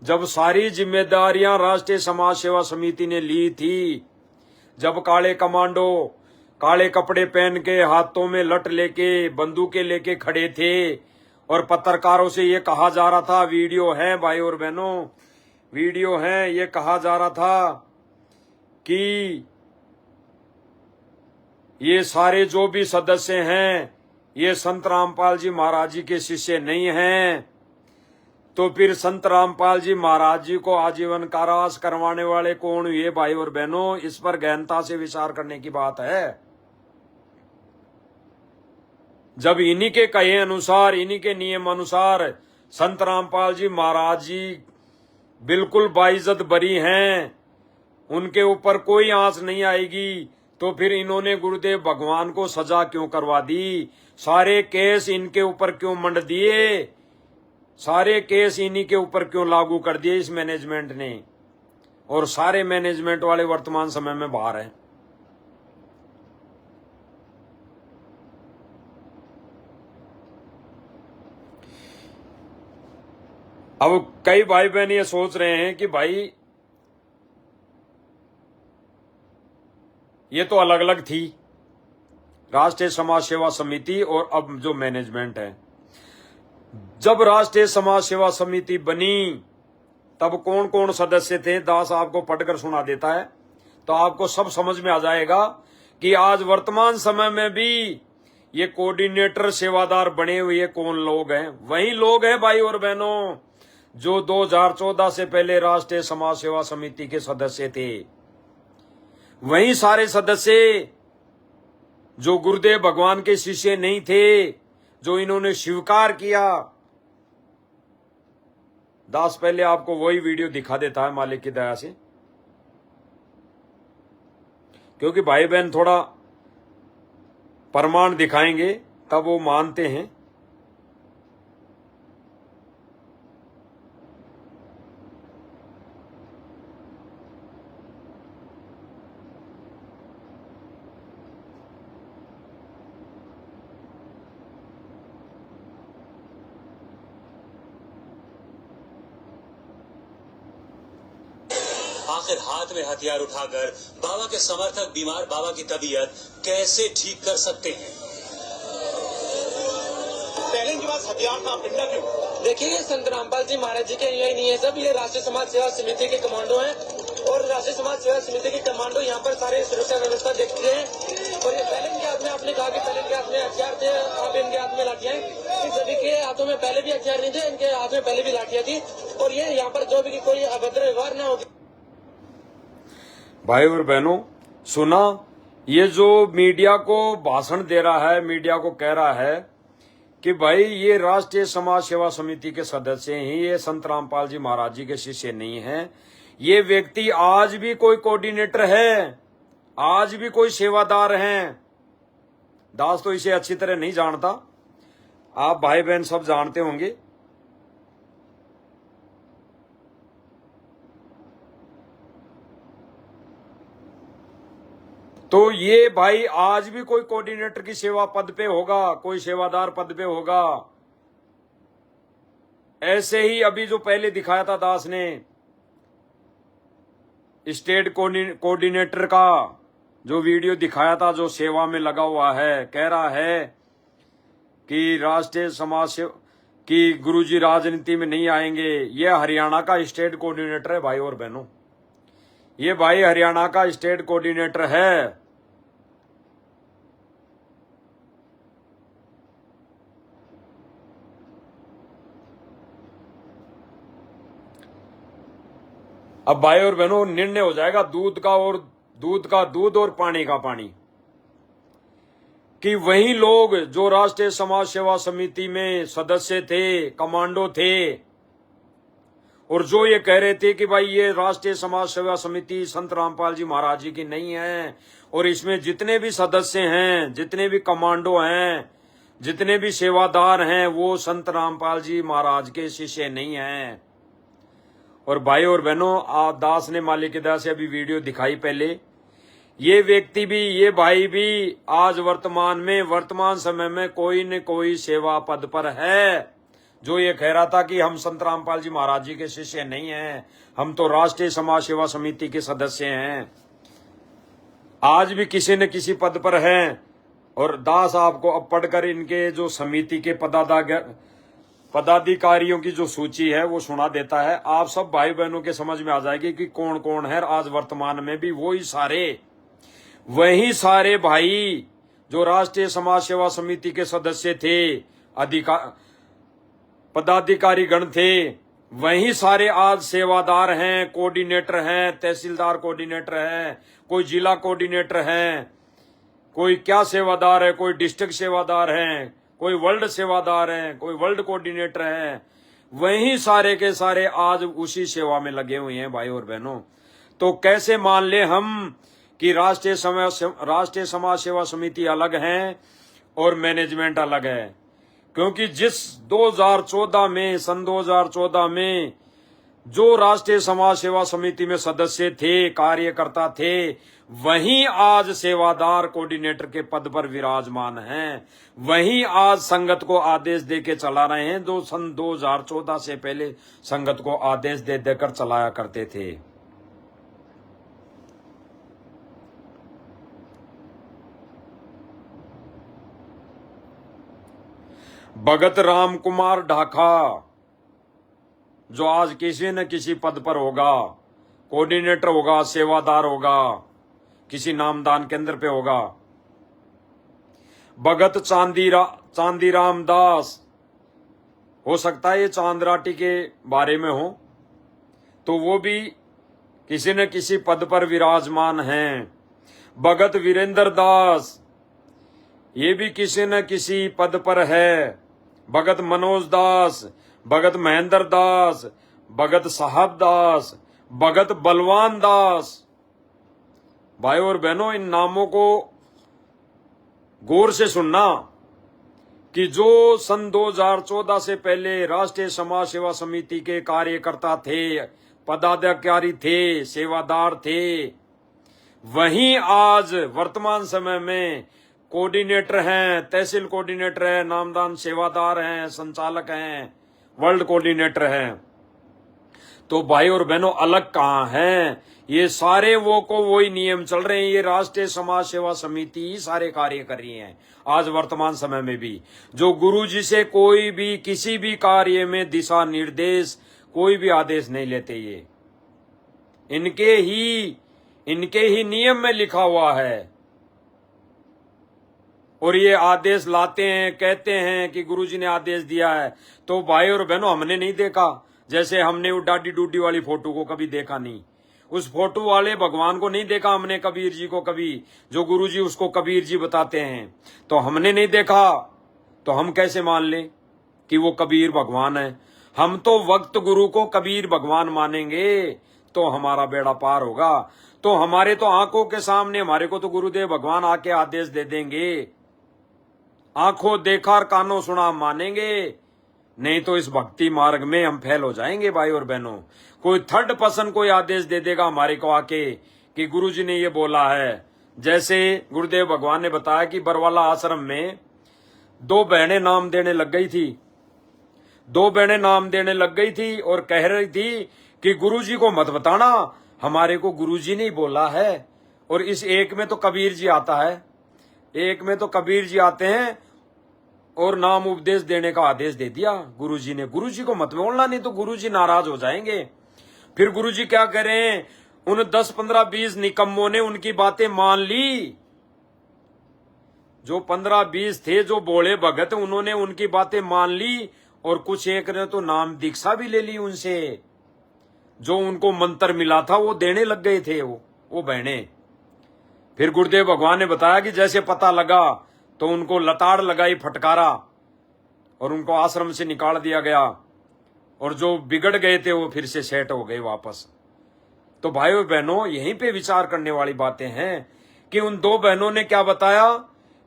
जब सारी जिम्मेदारियां राष्ट्रीय समाज सेवा समिति ने ली थी, जब काले कमांडो काले कपड़े पहन के हाथों में लठ लेके बंदूकें लेके खड़े थे और पत्रकारों से ये कहा जा रहा था, वीडियो है भाई और बहनों, वीडियो है, ये कहा जा रहा था कि ये सारे जो भी सदस्य हैं ये संत रामपाल जी महाराज जी के शिष्य नहीं हैं, तो फिर संत रामपाल जी महाराज जी को आजीवन कारावास करवाने वाले कौन हुए भाई और बहनों? इस पर गहनता से विचार करने की बात है। जब इन्हीं के कहे अनुसार, इन्हीं के नियम अनुसार संत रामपाल जी महाराज जी बिल्कुल बाइज्जत बरी हैं, उनके ऊपर कोई आंच नहीं आएगी, तो फिर इन्होंने गुरुदेव भगवान को सजा क्यों करवा दी? सारे केस इनके ऊपर क्यों मंड दिए? सारे केस इन्हीं के ऊपर क्यों लागू कर दिए इस मैनेजमेंट ने? और सारे मैनेजमेंट वाले वर्तमान समय में बाहर हैं। अब कई भाई बहन ये सोच रहे हैं कि भाई ये तो अलग अलग थी, राष्ट्रीय समाज सेवा समिति और अब जो मैनेजमेंट है। जब राष्ट्रीय समाज सेवा समिति बनी तब कौन कौन सदस्य थे, दास आपको पढ़कर सुना देता है तो आपको सब समझ में आ जाएगा कि आज वर्तमान समय में भी ये कोऑर्डिनेटर सेवादार बने हुए कौन लोग हैं। वही लोग हैं भाई और बहनों जो 2014 से पहले राष्ट्रीय समाज सेवा समिति के सदस्य थे। वही सारे सदस्य जो गुरुदेव भगवान के शिष्य नहीं थे, जो इन्होंने स्वीकार किया। दास पहले आपको वही वीडियो दिखा देता है मालिक की दया से, क्योंकि भाई बहन थोड़ा प्रमाण दिखाएंगे तब वो मानते हैं। आखिर हाथ में हथियार उठाकर बाबा के समर्थक बीमार बाबा की तबीयत कैसे ठीक कर सकते हैं? पहले इनके पास हथियार था, पिंडा क्यों? देखिए ये संत रामपाल जी महाराज जी के यही नहीं है, सब ये राष्ट्रीय समाज सेवा समिति के कमांडो हैं और राष्ट्रीय समाज सेवा समिति के कमांडो यहाँ पर सारे सुरक्षा व्यवस्था देखते हैं। और ये पहले इनके हाथ में, आपने कहा कि पहले इनके हाथ में हथियार थे, अब इनके हाथ में लाठियां हैं। सभी के हाथों में पहले भी हथियार नहीं थे, इनके हाथ में पहले भी लाठियां थी। और ये यहाँ पर जो भी कोई अभद्र व्यवहार न होगी। भाई और बहनों सुना, ये जो मीडिया को भाषण दे रहा है, मीडिया को कह रहा है कि भाई ये राष्ट्रीय समाज सेवा समिति के सदस्य हैं, ये संत रामपाल जी महाराज जी के शिष्य नहीं हैं। ये व्यक्ति आज भी कोई कोऑर्डिनेटर है, आज भी कोई सेवादार हैं। दास तो इसे अच्छी तरह नहीं जानता, आप भाई बहन सब जानते होंगे। तो ये भाई आज भी कोई कोऑर्डिनेटर की सेवा पद पे होगा, कोई सेवादार पद पे होगा। ऐसे ही अभी जो पहले दिखाया था दास ने, स्टेट कोऑर्डिनेटर का जो वीडियो दिखाया था, जो सेवा में लगा हुआ है, कह रहा है कि राष्ट्रीय समाज सेवा कि गुरुजी राजनीति में नहीं आएंगे। ये हरियाणा का स्टेट कोऑर्डिनेटर है भाई और बहनों, ये भाई हरियाणा का स्टेट कोऑर्डिनेटर है। अब भाई और बहनों निर्णय हो जाएगा दूध का दूध और पानी का पानी, कि वही लोग जो राष्ट्रीय समाज सेवा समिति में सदस्य थे, कमांडो थे, और जो ये कह रहे थे कि भाई ये राष्ट्रीय समाज सेवा समिति संत रामपाल जी महाराज जी की नहीं है, और इसमें जितने भी सदस्य हैं, जितने भी कमांडो हैं, जितने भी सेवादार हैं, वो संत रामपाल जी महाराज के शिष्य नहीं हैं। और भाई और बहनों दास ने मालिक की दया से अभी वीडियो दिखाई पहले, ये व्यक्ति भी, ये भाई भी आज वर्तमान समय में कोई न कोई सेवा पद पर है, जो ये कह रहा था कि हम संत रामपाल जी महाराज जी के शिष्य नहीं हैं, हम तो राष्ट्रीय समाज सेवा समिति के सदस्य हैं। आज भी किसी न किसी पद पर हैं, और दास आपको अब पढ़कर इनके जो समिति के पदाधिकारियों की जो सूची है वो सुना देता है। आप सब भाई बहनों के समझ में आ जाएगी कि कौन कौन है। आज वर्तमान में भी वही सारे भाई जो राष्ट्रीय समाज सेवा समिति के सदस्य थे, पदाधिकारी गण थे, वही सारे आज सेवादार हैं, कोऑर्डिनेटर हैं, तहसीलदार कोऑर्डिनेटर हैं, कोई जिला कोऑर्डिनेटर हैं, कोई क्या सेवादार है, कोई डिस्ट्रिक्ट सेवादार हैं, कोई वर्ल्ड सेवादार हैं, कोई वर्ल्ड कोऑर्डिनेटर हैं। वही सारे के सारे आज उसी सेवा में लगे हुए हैं भाई और बहनों। तो कैसे मान ले हम कि राष्ट्रीय समाज सेवा समिति अलग है और मैनेजमेंट अलग है? क्योंकि जिस 2014 में सन 2014 में जो राष्ट्रीय समाज सेवा समिति में सदस्य थे, कार्यकर्ता थे, वहीं आज सेवादार कोऑर्डिनेटर के पद पर विराजमान हैं। वहीं आज संगत को आदेश देके चला रहे हैं जो सन 2014 से पहले संगत को आदेश दे देकर चलाया करते थे। भगत राम कुमार ढाका जो आज किसी न किसी पद पर होगा, कोऑर्डिनेटर होगा, सेवादार होगा, किसी नामदान केंद्र पे होगा। भगत चांदीराम दास, हो सकता है ये चांदराटी के बारे में हो, तो वो भी किसी न किसी पद पर विराजमान हैं। भगत वीरेंद्र दास, ये भी किसी न किसी पद पर है। भगत मनोज दास, भगत महेंद्र दास, भगत साहब दास, भगत बलवान दास। भाई और बहनों, इन नामों को गौर से सुनना कि जो सन 2014 से पहले राष्ट्रीय समाज सेवा समिति के कार्यकर्ता थे, पदाधिकारी थे, सेवादार थे, वहीं आज वर्तमान समय में कोऑर्डिनेटर हैं, तहसील कोऑर्डिनेटर हैं, नामदान सेवादार हैं, संचालक हैं, वर्ल्ड कोऑर्डिनेटर हैं। तो भाई और बहनों, अलग कहाँ हैं? ये सारे वही नियम चल रहे हैं। ये राष्ट्रीय समाज सेवा समिति ही सारे कार्य कर रही है आज वर्तमान समय में भी। जो गुरु जी से कोई भी किसी भी कार्य में दिशा निर्देश, कोई भी आदेश नहीं लेते। ये इनके ही नियम में लिखा हुआ है, और ये आदेश लाते हैं, कहते हैं कि गुरुजी ने आदेश दिया है। तो भाई और बहनों, हमने नहीं देखा, जैसे हमने वो डाडी डूडी वाली फोटो को कभी देखा नहीं, उस फोटो वाले भगवान को नहीं देखा हमने, कबीर जी को कभी, जो गुरुजी उसको कबीर जी बताते हैं, तो हमने नहीं देखा। तो हम कैसे मान लें कि वो कबीर भगवान है? हम तो वक्त गुरु को कबीर भगवान मानेंगे तो हमारा बेड़ा पार होगा। तो हमारे तो आंखों के सामने हमारे को तो गुरुदेव भगवान आके आदेश दे देंगे, आंखों देखा और कानों सुना मानेंगे, नहीं तो इस भक्ति मार्ग में हम फेल हो जाएंगे। भाई और बहनों, कोई थर्ड पर्सन कोई आदेश दे देगा हमारे को आके कि गुरुजी ने ये बोला है। जैसे गुरुदेव भगवान ने बताया कि बरवाला आश्रम में 2 बहनें नाम देने लग गई थी, 2 बहनें नाम देने लग गई थी और कह रही थी कि गुरुजी को मत बताना, हमारे को गुरुजी ने ही बोला है। और इस एक में तो कबीर जी आता है, एक में तो कबीर जी आते हैं और नाम उपदेश देने का आदेश दे दिया गुरुजी ने। गुरुजी को मत बोलना, नहीं तो गुरुजी नाराज हो जाएंगे। फिर गुरुजी क्या करें? उन 10, 15, 20 निकम्मों ने उनकी बातें मान ली। जो 15, 20 थे जो बोले भगत, उन्होंने उनकी बातें मान ली, और कुछ एक ने तो नाम दीक्षा भी ले ली उनसे। जो उनको मंत्र मिला था वो देने लग गए थे वो बहनें। फिर गुरुदेव भगवान ने बताया कि जैसे पता लगा तो उनको लताड़ लगाई, फटकारा, और उनको आश्रम से निकाल दिया गया, और जो बिगड़ गए थे वो फिर से सेट हो गए वापस। तो भाइयों बहनों, यहीं पे विचार करने वाली बातें हैं कि उन 2 बहनों ने क्या बताया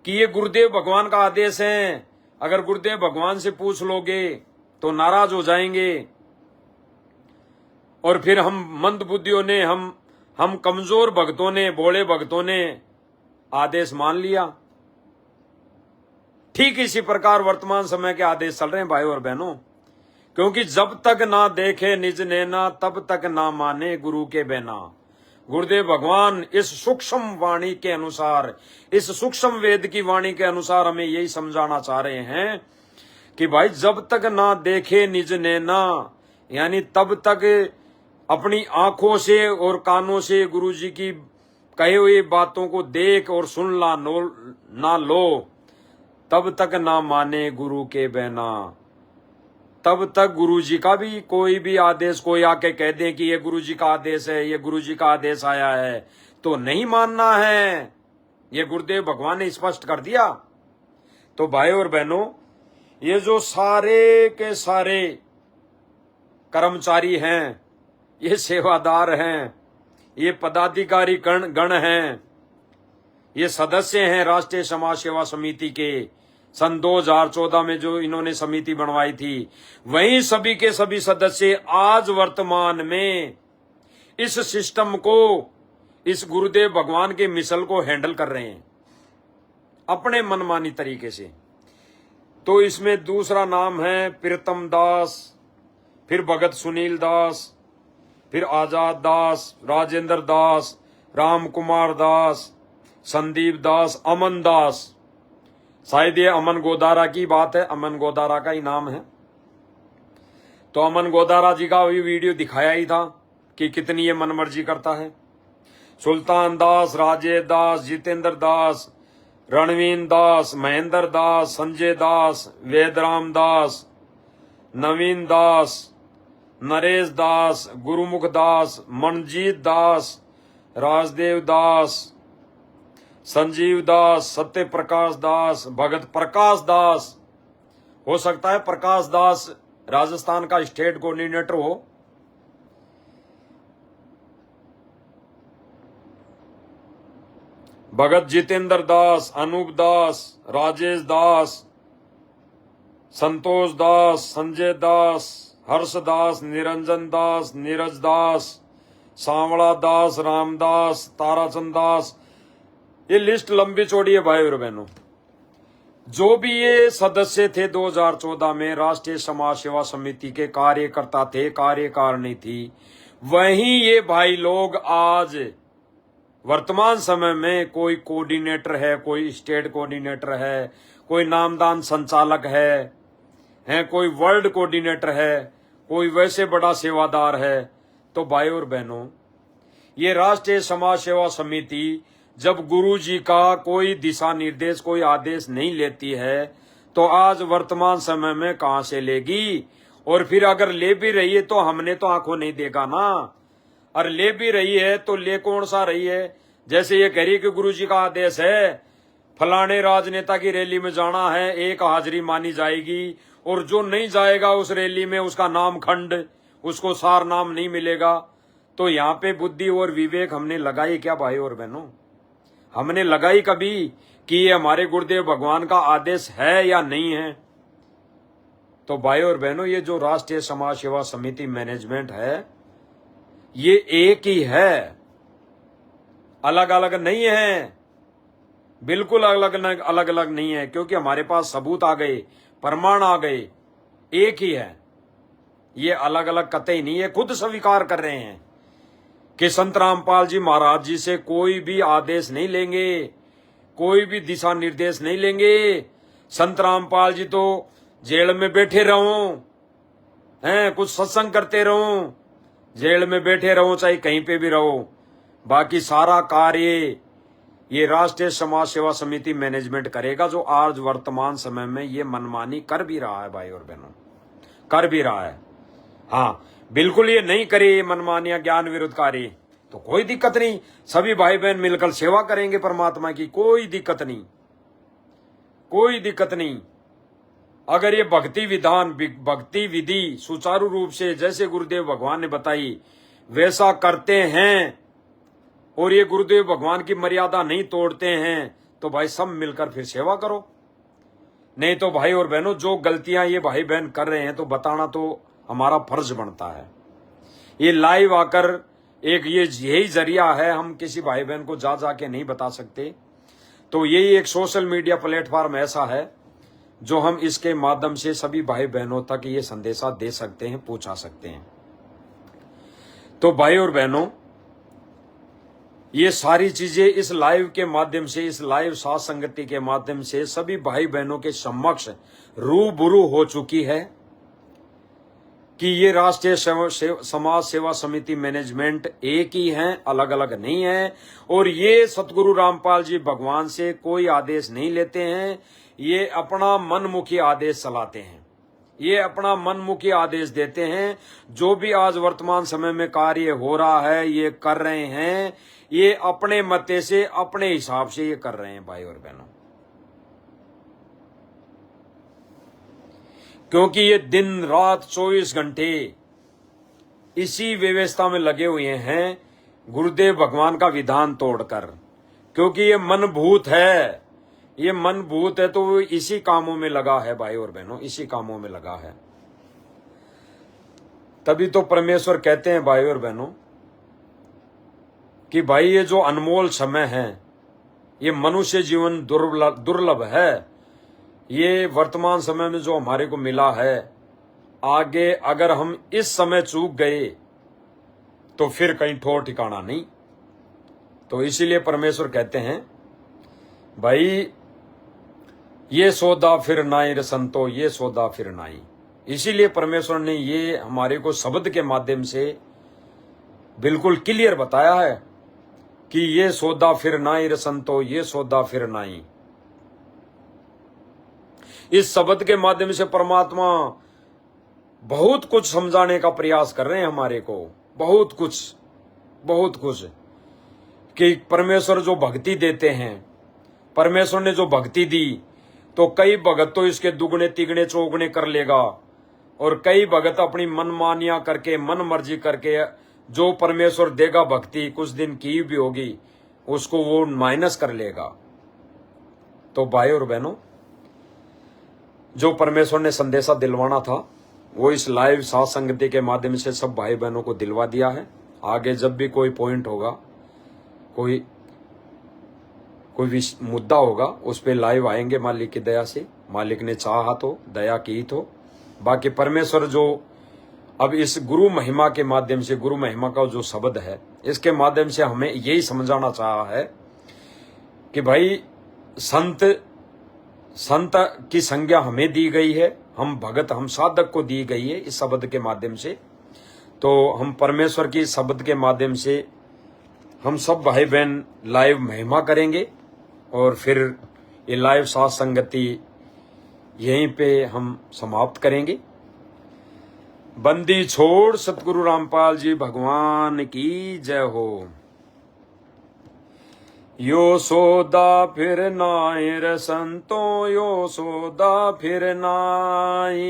कि ये गुरुदेव भगवान का आदेश है, अगर गुरुदेव भगवान से पूछ लोगे तो नाराज हो जाएंगे। और फिर हम मंद बुद्धियों ने, हम कमजोर भक्तों ने, भोले भक्तों ने आदेश मान लिया। ठीक इसी प्रकार वर्तमान समय के आदेश चल रहे हैं भाई और बहनों, क्योंकि जब तक ना देखे निज नैना, तब तक ना माने गुरु के बेना। गुरुदेव भगवान इस सूक्ष्म वाणी के अनुसार, इस सूक्ष्म वेद की वाणी के अनुसार हमें यही समझाना चाह रहे हैं कि भाई जब तक ना देखे निज नैना, यानी तब तक अपनी आंखों से और कानों से गुरु जी की कही हुई बातों को देख और सुन ना लो, तब तक ना माने गुरु के बहना। तब तक गुरु जी का भी कोई भी आदेश कोई आके कह दे कि ये गुरु जी का आदेश है, ये गुरु जी का आदेश आया है, तो नहीं मानना है। ये गुरुदेव भगवान ने स्पष्ट कर दिया। तो भाई और बहनों, ये जो सारे के सारे कर्मचारी हैं, ये सेवादार हैं, ये पदाधिकारी गण हैं, ये सदस्य हैं राष्ट्रीय समाज सेवा समिति के, सन 2014 में जो इन्होंने समिति बनवाई थी, वहीं सभी के सभी सदस्य आज वर्तमान में इस सिस्टम को, इस गुरुदेव भगवान के मिसल को हैंडल कर रहे हैं अपने मनमानी तरीके से। तो इसमें दूसरा नाम है प्रीतम दास, फिर भगत सुनील दास, फिर आजाद दास, राजेंद्र दास, राम कुमार दास, संदीप दास, अमन दास। शायद ये अमन गोदारा की बात है, अमन गोदारा का ही नाम है। तो अमन गोदारा जी का भी वीडियो दिखाया ही था कि कितनी ये मनमर्जी करता है। सुल्तान दास, राजेश दास, जितेंद्र दास, रणवीन दास, महेंद्र दास, संजय दास, वेदराम दास, नवीन दास, नरेश दास, गुरुमुख दास, मनजीत दास, राजदेव दास, संजीव दास, सत्य प्रकाश दास, भगत प्रकाश दास, हो सकता है प्रकाश दास राजस्थान का स्टेट कोऑर्डिनेटर हो। भगत जितेंद्र दास, अनूप दास, राजेश दास, संतोष दास, संजय दास, हर्ष दास, निरंजन दास, नीरज दास, सांवड़ा दास, रामदास, ताराचंद दास। ये लिस्ट लंबी चौड़ी है भाई और बहनों। जो भी ये सदस्य थे 2014 में राष्ट्रीय समाज सेवा समिति के कार्यकर्ता थे, कार्यकारिणी थी, वहीं ये भाई लोग आज वर्तमान समय में कोई कोऑर्डिनेटर है, कोई स्टेट कोऑर्डिनेटर है, कोई नामदान संचालक है कोई वर्ल्ड कोऑर्डिनेटर है, कोई वैसे बड़ा सेवादार है। तो भाई और बहनों, ये राष्ट्रीय समाज सेवा समिति जब गुरु जी का कोई दिशा निर्देश, कोई आदेश नहीं लेती है, तो आज वर्तमान समय में कहां से लेगी? और फिर अगर ले भी रही है तो हमने तो आंखों नहीं देखा ना, और ले भी रही है तो ले कौन सा रही है? जैसे ये कह रही है कि गुरु जी का आदेश है, फलाने राजनेता की रैली में जाना है, एक हाजिरी मानी जाएगी, और जो नहीं जाएगा उस रैली में उसका नाम खंड, उसको सार नाम नहीं मिलेगा। तो यहाँ पे बुद्धि और विवेक हमने लगाई क्या भाई और बहनों? हमने लगाई कभी कि ये हमारे गुरुदेव भगवान का आदेश है या नहीं है? तो भाई और बहनों, ये जो राष्ट्रीय समाज सेवा समिति मैनेजमेंट है, ये एक ही है, अलग अलग नहीं है, बिल्कुल अलग अलग नहीं है, क्योंकि हमारे पास सबूत आ गए, प्रमाण आ गए, एक ही है। ये अलग अलग कतई नहीं है, खुद स्वीकार कर रहे हैं कि संत रामपाल जी महाराज जी से कोई भी आदेश नहीं लेंगे, कोई भी दिशा निर्देश नहीं लेंगे। संत रामपाल जी तो जेल में बैठे रहो, कुछ सत्संग करते रहो, जेल में बैठे रहो, चाहे कहीं पे भी रहो, बाकी सारा कार्य ये राष्ट्रीय समाज सेवा समिति मैनेजमेंट करेगा, जो आज वर्तमान समय में ये मनमानी कर भी रहा है भाई और बहनों, कर भी रहा है। हाँ, बिल्कुल ये नहीं करे ये मनमानियां, ज्ञान विरुद्ध कार्य, तो कोई दिक्कत नहीं, सभी भाई बहन मिलकर सेवा करेंगे परमात्मा की, कोई दिक्कत नहीं, कोई दिक्कत नहीं। अगर ये भक्ति विधान, भक्ति विधि सुचारू रूप से जैसे गुरुदेव भगवान ने बताई वैसा करते हैं, और ये गुरुदेव भगवान की मर्यादा नहीं तोड़ते हैं, तो भाई सब मिलकर फिर सेवा करो। नहीं तो भाई और बहनों, जो गलतियां ये भाई बहन कर रहे हैं तो बताना तो हमारा फर्ज बनता है। ये लाइव आकर एक यही जरिया है, हम किसी भाई बहन को जाके नहीं बता सकते। तो यही एक सोशल मीडिया प्लेटफॉर्म ऐसा है जो हम इसके माध्यम से सभी भाई बहनों तक ये संदेशा दे सकते हैं, पहुंचा सकते हैं। तो भाई और बहनों, ये सारी चीजें इस लाइव के माध्यम से, इस लाइव साथ संगति के माध्यम से सभी भाई बहनों के समक्ष रूबरू हो चुकी है कि ये राष्ट्रीय समाज सेवा समिति मैनेजमेंट एक ही है, अलग अलग नहीं है। और ये सतगुरु रामपाल जी भगवान से कोई आदेश नहीं लेते हैं, ये अपना मनमुखी आदेश चलाते हैं, ये अपना मनमुखी आदेश देते हैं। जो भी आज वर्तमान समय में कार्य हो रहा है, ये कर रहे हैं, ये अपने मते से, अपने हिसाब से ये कर रहे हैं भाई और बहनों। क्योंकि ये दिन रात 24 घंटे इसी व्यवस्था में लगे हुए हैं, गुरुदेव भगवान का विधान तोड़कर। क्योंकि ये मनभूत है, ये मनभूत है, तो वो इसी कामों में लगा है भाई और बहनों, इसी कामों में लगा है। तभी तो परमेश्वर कहते हैं भाई और बहनों कि भाई ये जो अनमोल समय है, ये मनुष्य जीवन दुर्लभ है। ये वर्तमान समय में जो हमारे को मिला है, आगे अगर हम इस समय चूक गए तो फिर कहीं ठोर ठिकाना नहीं। तो इसीलिए परमेश्वर कहते हैं भाई ये सौदा फिर नाई रे संतो, ये सौदा फिर नाई। इसीलिए परमेश्वर ने ये हमारे को शब्द के माध्यम से बिल्कुल क्लियर बताया है कि ये सौदा फिर नाई रे संतो, ये सौदा फिर नाई। इस शब्द के माध्यम से परमात्मा बहुत कुछ समझाने का प्रयास कर रहे हैं हमारे को, बहुत कुछ कि परमेश्वर जो भक्ति देते हैं, परमेश्वर ने जो भक्ति दी तो कई भगत तो इसके दुगने तिगने चौगने कर लेगा, और कई भगत अपनी मनमानियां करके, मन मर्जी करके जो परमेश्वर देगा भक्ति, कुछ दिन की भी होगी, उसको वो माइनस कर लेगा। तो भाई और बहनों, जो परमेश्वर ने संदेशा दिलवाना था वो इस लाइव साथ संगति के माध्यम से सब भाई बहनों को दिलवा दिया है। आगे जब भी कोई पॉइंट होगा, कोई मुद्दा होगा, उस पे लाइव आएंगे मालिक की दया से। मालिक ने चाहा तो, दया की तो। बाकी परमेश्वर जो अब इस गुरु महिमा के माध्यम से, गुरु महिमा का जो शब्द है, इसके माध्यम से हमें यही समझाना चाहा है कि भाई संत की संज्ञा हमें दी गई है, हम भगत, हम साधक को दी गई है इस शब्द के माध्यम से। तो हम परमेश्वर की शब्द के माध्यम से हम सब भाई बहन लाइव महिमा करेंगे, और फिर ये लाइव साथ संगति यहीं पे हम समाप्त करेंगे। बंदी छोड़ सतगुरु रामपाल जी भगवान की जय हो। यो सौदा फिर नाई रे संतो, यो सौदा फिर नाई,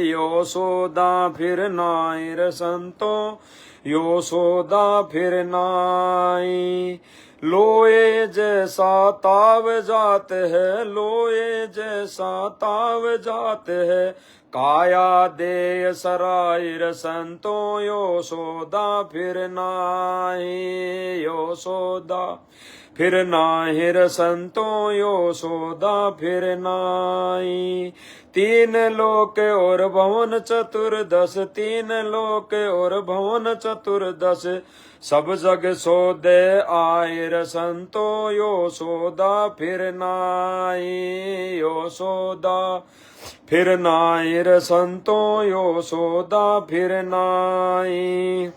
यो सौदा फिर नाई रे संतो, यो सौदा फिर नाई। लोए जैसा ताव जात है, लोए जैसा ताव जात है, काया दे सराय रे संतो, यो सौदा फिर नाई, यो सौदा फिर नाहि रे संतो, यो सौदा फिर नाई। तीन लोक और भवन चतुर्दश, तीन लोक और भवन चतुर्दश, सब जग सौदे आए रे संतो, यो सौदा फिर नाई, यो सौदा फिर नाई रे संतो, यो सौदा फिर नाई।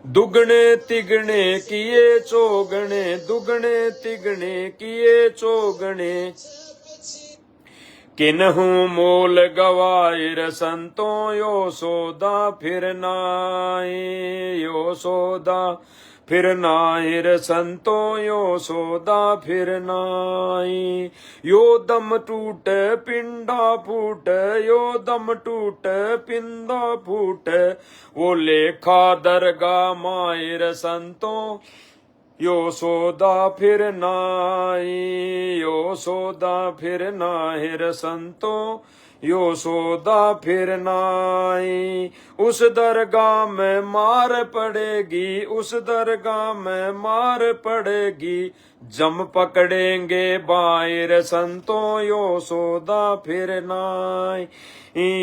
दुगने तिगने किए चौगने, दुगने तिगने किए चौगने, किन्हू मोल गवाए रे संतो, यो सौदा फिर नाई, यो सौदा फिर नाई रे संतो, यो सौदा फिर नाई। यो दम टूटे पिंडा फूटे, यो दम टूटे पिंडा फूटे, वो लेखा दरगा माई रे संतो, यो सौदा फिर नाई, यो सौदा फिर नाई रे संतो, यो सौदा फिर नाई। उस दरगाह में मार पड़ेगी, उस दरगाह में मार पड़ेगी, जम पकड़ेंगे बाई रे संतो, यो सौदा फिर नाई,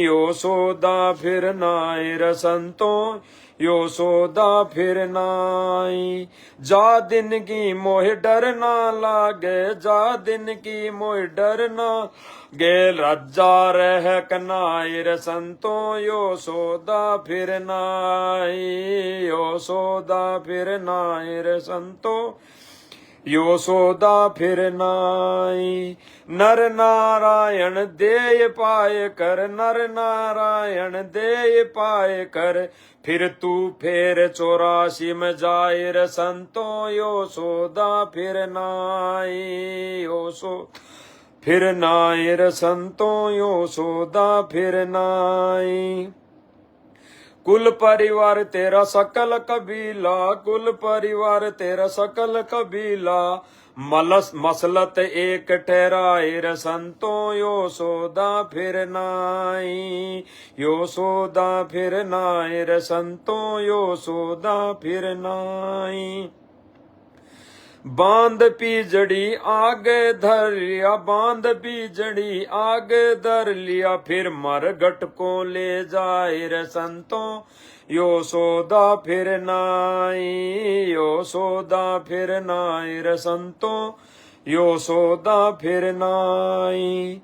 यो सौदा फिर नाई रे संतो, यशोदा फिर नाई। जा दिन की मोह डर ना लागे, जा दिन की मोह डर ना गे, रज्जा रह कनाइर संतो यशोदा फिर नाई। यशोदा फिर नाइर संतो यशोदा फिर नाई। नर नारायण देय पाए कर, नर नारायण देय पाए कर, फिर तू फेर 84 में जाए संतो यशोदा फिर नाई। यशो फिर नाई संतो यशोदा फिर नाई। कुल परिवार तेरा सकल कबीला, कुल परिवार तेरा सकल कबीला, मसलत एक ठहराए संतो यशोदा फिर नाई। यशोदा फिर नाई संतो यशोदा फिर नाई। बांध पीजड़ी आगे धर लिया, बांध पीजड़ी आगे धर लिया, फिर मरघट को ले जाए रे संतो यशोदा फिर नाई। यशोदा फिर नाई रे संतो यशोदा फिर नाई।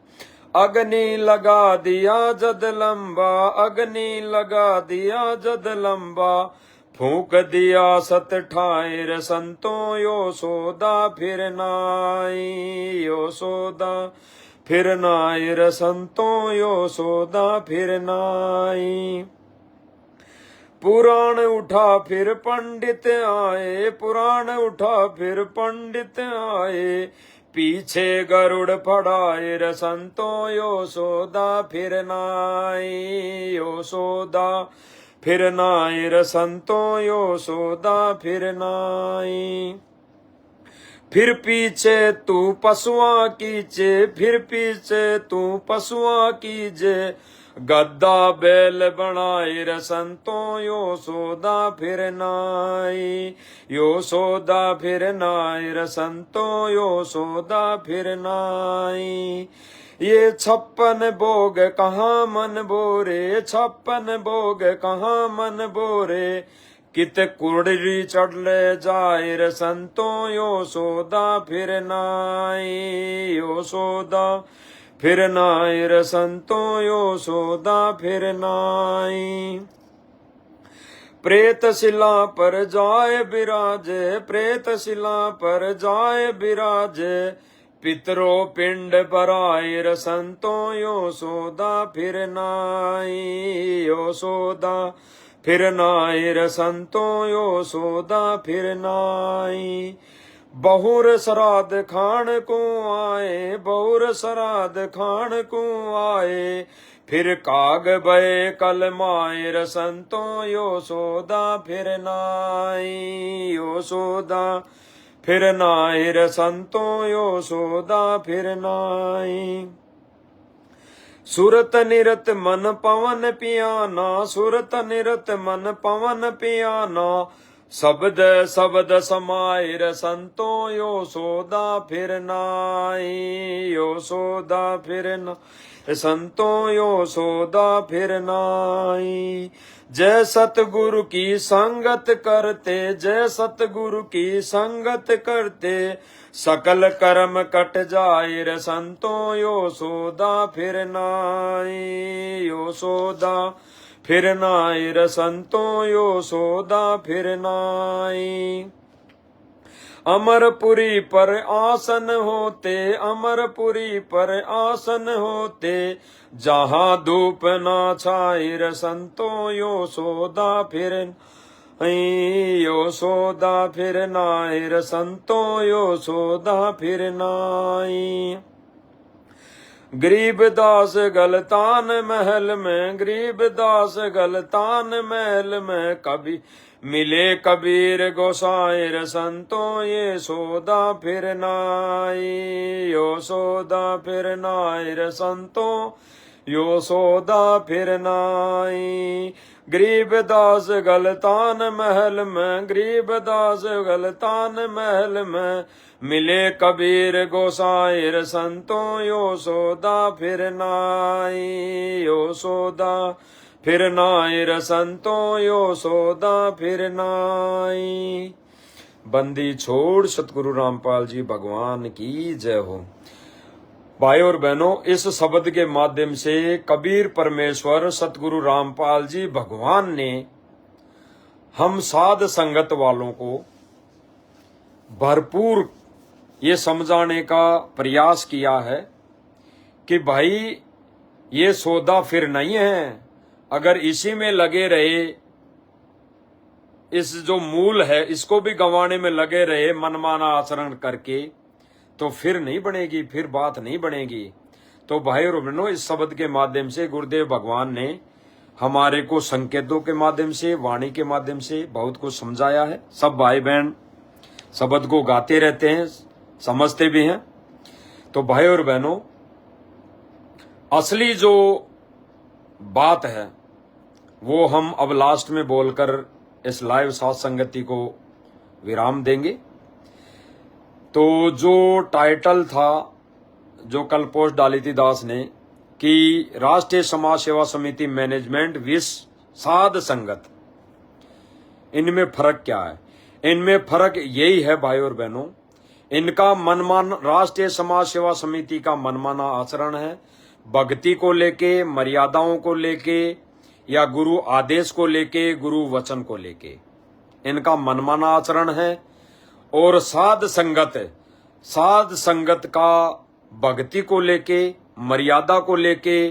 अग्नि लगा दिया जद लंबा, अग्नि लगा दिया जद लंबा, फूक दिया सत ठायर संतो यशोदा फिर नाई। यशोदा फिर नाई संतो यशोदा फिर नाई। पुराण उठा फिर पंडित आए, पुराण उठा फिर पंडित आए, पीछे गरुड़ फड़ाए संतो यशोदा फिर नाई। यशोदा फिर नाई संतो यशोदा फिर नाई। फिर पीछे तू पशुआ कीजे, फिर पीछे तू पशुआ कीजे, गद्दा बैल बनाए संतो यशोदा फिर नाई। यशोदा फिर नाई संतो यशोदा फिर नाई। ये 56 भोग कहाँ मन बोरे, 56 भोग कहाँ मन बोरे, कित कुड़री चढ़ ले जाए संतो यशोदा फिर नाई। यशोदा फिर नाई संतो यशोदा फिर नाई। प्रेत शिला पर जाए बिराजे, प्रेत शिला पर जाए बिराजे, पितरो पिंड बराए संतो यशोदा फिर नाई। यशोदा फिर नाई संतो यशोदा फिर नाई। बहुर श्राद्ध खान को आए, बहुर श्राद्ध खान को आए, फिर काग बय कल मायर संतो यशोदा फिर नाई। यशोदा फिर नाई संतो यशोदा फिर नाई। सुरत निरत मन पवन पियाना, सुरत निरत मन पवन पियाना, शब्द शब्द समायर संतो यशोदा फिर नाई। यशोदा फिर नाई संतो यशोदा फिर नाई। जय सतगुरु की संगत करते, जय सतगुरु की संगत करते, सकल कर्म कट जाए संतो यशोदा फिर नाई। यशोदा फिर नाई संतो यशोदा फिर नाई। अमरपुरी पर आसन होते, अमरपुरी पर आसन होते, जहाँ धूप ना छाए संतो यशोदा फिर यशोदा फिर नाई संतो यशोदा फिर नाई। गरीबदास गलतान महल में, गरीबदास गलतान महल में, कभी मिले कबीर गोसाई संतो यशोदा फिर नाई। यशोदा फिर नाई संतो यशोदा फिर नाई। गरीबदास गलतान महल में, गरीबदास गलतान महल में, मिले कबीर गोसाई संतो यशोदा फिर नाई। यशोदा फिर नाई रसंतों यो सौदा फिर नाई। बंदी छोड़ सतगुरु रामपाल जी भगवान की जय हो। भाई और बहनों, इस शब्द के माध्यम से कबीर परमेश्वर सतगुरु रामपाल जी भगवान ने हम साध संगत वालों को भरपूर ये समझाने का प्रयास किया है कि भाई ये सौदा फिर नहीं है, अगर इसी में लगे रहे, इस जो मूल है इसको भी गंवाने में लगे रहे मनमाना आचरण करके, तो फिर नहीं बनेगी, फिर बात नहीं बनेगी। तो भाई और बहनों, इस शब्द के माध्यम से गुरुदेव भगवान ने हमारे को संकेतों के माध्यम से, वाणी के माध्यम से बहुत कुछ समझाया है। सब भाई बहन शब्द को गाते रहते हैं, समझते भी हैं। तो भाई और बहनों, असली जो बात है वो हम अब लास्ट में बोलकर इस लाइव साथ संगति को विराम देंगे। तो जो टाइटल था, जो कल पोस्ट डाली थी दास ने कि राष्ट्रीय समाज सेवा समिति मैनेजमेंट विश्व साध संगत, इनमें फर्क क्या है? इनमें फर्क यही है भाई और बहनों, इनका मनमान, राष्ट्रीय समाज सेवा समिति का मनमाना आचरण है, भक्ति को लेके, मर्यादाओं को लेके, या गुरु आदेश को लेके, गुरु वचन को लेके इनका मनमाना आचरण है। और साध संगत का भक्ति को लेके, मर्यादा को लेके,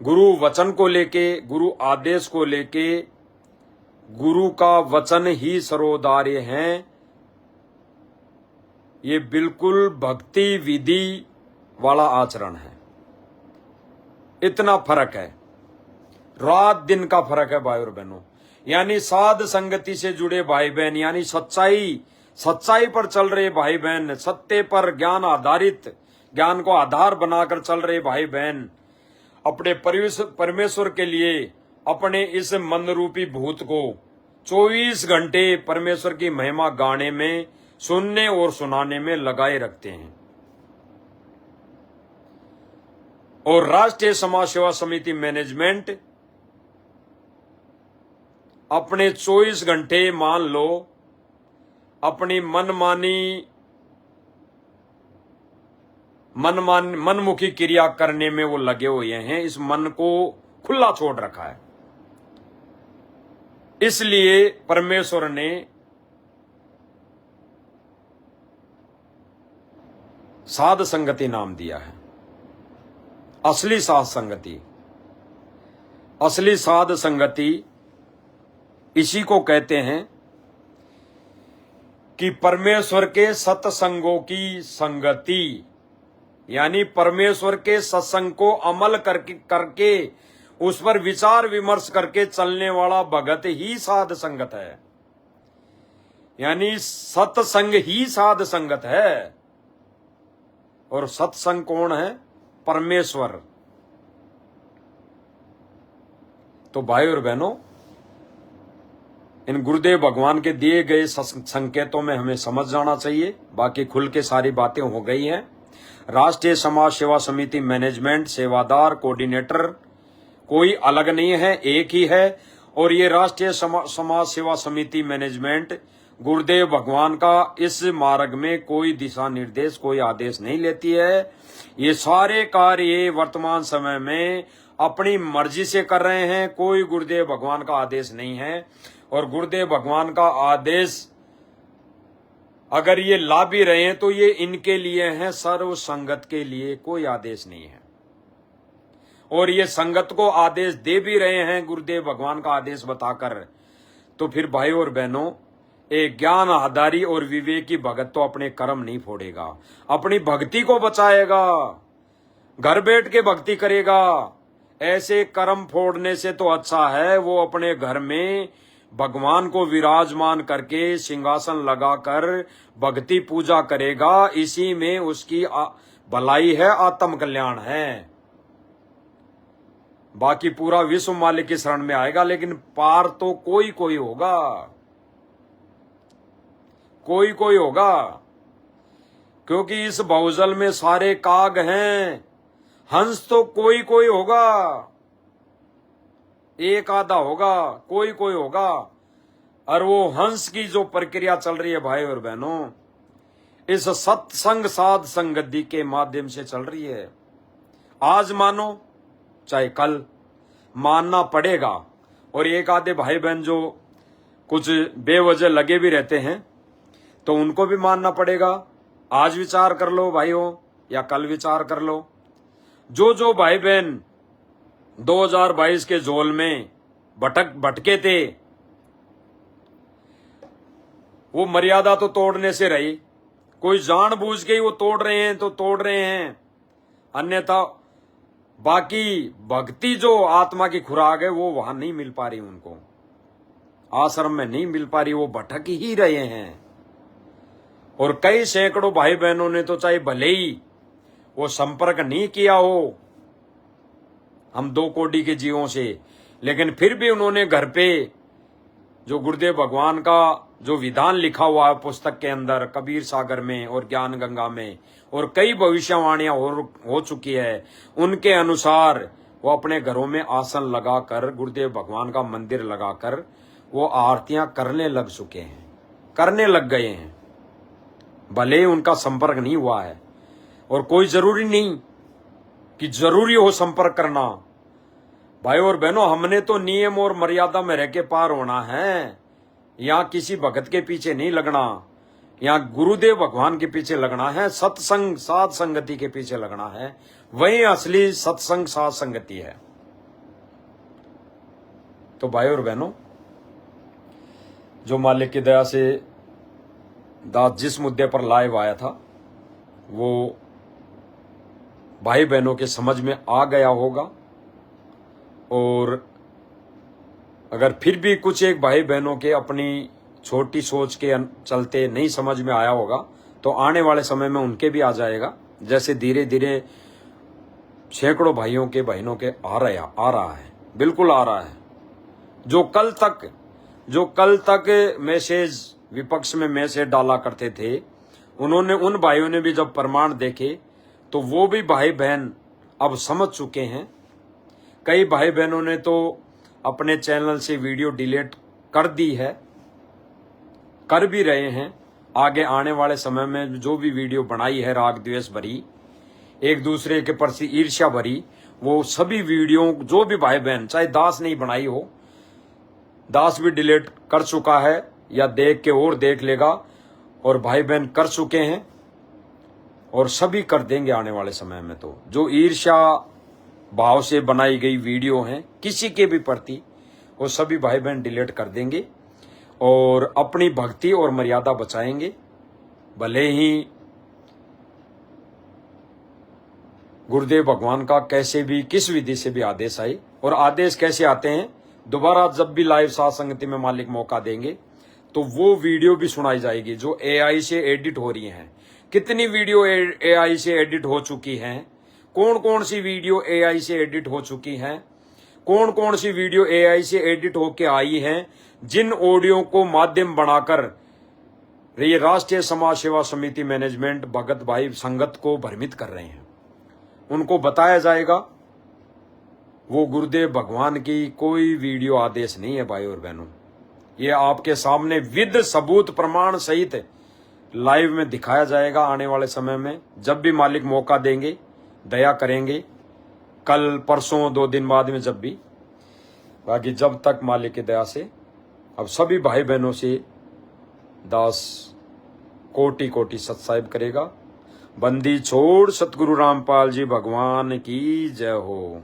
गुरु वचन को लेके, गुरु आदेश को लेके, गुरु का वचन ही सर्वोदार्य है। ये बिल्कुल भक्ति विधि वाला आचरण है। इतना फर्क है, रात दिन का फर्क है भाई और बहनों। यानी साध संगति से जुड़े भाई बहन, यानी सच्चाई पर चल रहे भाई बहन, सत्य पर ज्ञान आधारित, ज्ञान को आधार बनाकर चल रहे भाई बहन, अपने परमेश्वर के लिए अपने इस मन रूपी भूत को 24 घंटे परमेश्वर की महिमा गाने में, सुनने और सुनाने में लगाए रखते हैं। और राष्ट्रीय समाज सेवा समिति मैनेजमेंट अपने 24 घंटे मान लो अपनी मनमुखी क्रिया करने में वो लगे हुए हैं। इस मन को खुला छोड़ रखा है। इसलिए परमेश्वर ने साध संगति नाम दिया है। असली साध संगति इसी को कहते हैं कि परमेश्वर के सत्संगों की संगति, यानी परमेश्वर के सत्संग को अमल करके उस पर विचार विमर्श करके चलने वाला भगत ही साध संगत है। यानी सत्संग ही साध संगत है। और सत्संग कौन है? परमेश्वर। तो भाई और बहनों, इन गुरुदेव भगवान के दिए गए संकेतों में हमें समझ जाना चाहिए। बाकी खुल के सारी बातें हो गई हैं। राष्ट्रीय समाज सेवा समिति मैनेजमेंट, सेवादार, कोऑर्डिनेटर कोई अलग नहीं है, एक ही है। और ये राष्ट्रीय समाज सेवा समिति मैनेजमेंट गुरुदेव भगवान का इस मार्ग में कोई दिशा निर्देश, कोई आदेश नहीं लेती है। ये सारे कार्य वर्तमान समय में अपनी मर्जी से कर रहे हैं, कोई गुरुदेव भगवान का आदेश नहीं है। और गुरुदेव भगवान का आदेश अगर ये ला भी रहे हैं तो ये इनके लिए है, सर्व संगत के लिए कोई आदेश नहीं है। और ये संगत को आदेश दे भी रहे हैं गुरुदेव भगवान का आदेश बताकर। तो फिर भाई और बहनों, एक ज्ञान आधारी और विवेकी भगत तो अपने कर्म नहीं फोड़ेगा, अपनी भक्ति को बचाएगा, घर बैठ के भक्ति करेगा। ऐसे कर्म फोड़ने से तो अच्छा है वो अपने घर में भगवान को विराजमान करके सिंहासन लगाकर भक्ति पूजा करेगा। इसी में उसकी भलाई है, आत्म कल्याण है। बाकी पूरा विश्व मालिक की शरण में आएगा, लेकिन पार तो कोई कोई होगा, कोई कोई होगा। क्योंकि इस बहुजल में सारे काग हैं, हंस तो कोई कोई होगा। एक आधा होगा, कोई कोई होगा। और वो हंस की जो प्रक्रिया चल रही है भाई और बहनों, इस सत्संग साध संगति के माध्यम से चल रही है। आज मानो चाहे कल मानना पड़ेगा। और एक आधे भाई बहन जो कुछ बेवजह लगे भी रहते हैं तो उनको भी मानना पड़ेगा। आज विचार कर लो भाइयों, या कल विचार कर लो। जो भाई बहन 2022 के जोल में भटके थे, वो मर्यादा तो तोड़ने से रही। कोई जानबूझ के ही वो तोड़ रहे हैं तो तोड़ रहे हैं, अन्यथा बाकी भक्ति जो आत्मा की खुराक है वो वहां नहीं मिल पा रही, उनको आश्रम में नहीं मिल पा रही, वो भटक ही रहे हैं। और कई सैकड़ों भाई बहनों ने तो चाहे भले ही वो संपर्क नहीं किया हो हम 2 कोटि के जीवों से, लेकिन फिर भी उन्होंने घर पे जो गुरुदेव भगवान का जो विधान लिखा हुआ है पुस्तक के अंदर, कबीर सागर में और ज्ञान गंगा में, और कई भविष्यवाणियां हो चुकी है, उनके अनुसार वो अपने घरों में आसन लगाकर, गुरुदेव भगवान का मंदिर लगाकर वो आरतियां करने लग चुके हैं, करने लग गए हैं। भले ही उनका संपर्क नहीं हुआ है, और कोई जरूरी नहीं कि जरूरी हो संपर्क करना। भाई और बहनों, हमने तो नियम और मर्यादा में रह के पार होना है। यहाँ किसी भगत के पीछे नहीं लगना, यहाँ गुरुदेव भगवान के पीछे लगना है, सत्संग साध संगति के पीछे लगना है। वही असली सत्संग साध संगति है। तो भाई और बहनों, जो मालिक की दया से दास जिस मुद्दे पर लाइव आया था वो भाई बहनों के समझ में आ गया होगा। और अगर फिर भी कुछ एक भाई बहनों के अपनी छोटी सोच के चलते नहीं समझ में आया होगा तो आने वाले समय में उनके भी आ जाएगा। जैसे धीरे धीरे सैकड़ों भाइयों के बहनों के आ रहा है, बिल्कुल आ रहा है। जो कल तक मैसेज विपक्ष में मैसेज डाला करते थे, उन भाइयों ने भी जब प्रमाण देखे तो वो भी भाई बहन अब समझ चुके हैं। कई भाई बहनों ने तो अपने चैनल से वीडियो डिलीट कर दी है, कर भी रहे हैं। आगे आने वाले समय में जो भी वीडियो बनाई है राग द्वेष भरी, एक दूसरे के प्रति ईर्ष्या भरी, वो सभी वीडियो जो भी भाई बहन, चाहे दास नहीं बनाई हो, दास भी डिलीट कर चुका है या देख के और देख लेगा, और भाई बहन कर चुके हैं और सभी कर देंगे आने वाले समय में। तो जो ईर्ष्या भाव से बनाई गई वीडियो हैं किसी के भी प्रति, वो सभी भाई बहन डिलीट कर देंगे और अपनी भक्ति और मर्यादा बचाएंगे। भले ही गुरुदेव भगवान का कैसे भी किस विधि से भी आदेश आए, और आदेश कैसे आते हैं, दोबारा जब भी लाइव साध संगति में मालिक मौका देंगे तो वो वीडियो भी सुनाई जाएगी जो एआई से एडिट हो रही हैं। कितनी वीडियो एआई से एडिट हो चुकी हैं, कौन कौन सी वीडियो एआई से एडिट हो चुकी हैं, कौन कौन सी वीडियो एआई से एडिट होके आई हैं, जिन ऑडियो को माध्यम बनाकर ये राष्ट्रीय समाज सेवा समिति मैनेजमेंट भगत भाई संगत को भ्रमित कर रहे हैं, उनको बताया जाएगा। वो गुरुदेव भगवान की कोई वीडियो आदेश नहीं है भाई और बहनों। ये आपके सामने विद सबूत प्रमाण सहित लाइव में दिखाया जाएगा आने वाले समय में, जब भी मालिक मौका देंगे, दया करेंगे, कल परसों 2 दिन बाद में जब भी। बाकी जब तक मालिक की दया से अब सभी भाई बहनों से दास कोटि कोटि सत्साहिब करेगा। बंदी छोड़ सतगुरु रामपाल जी भगवान की जय हो।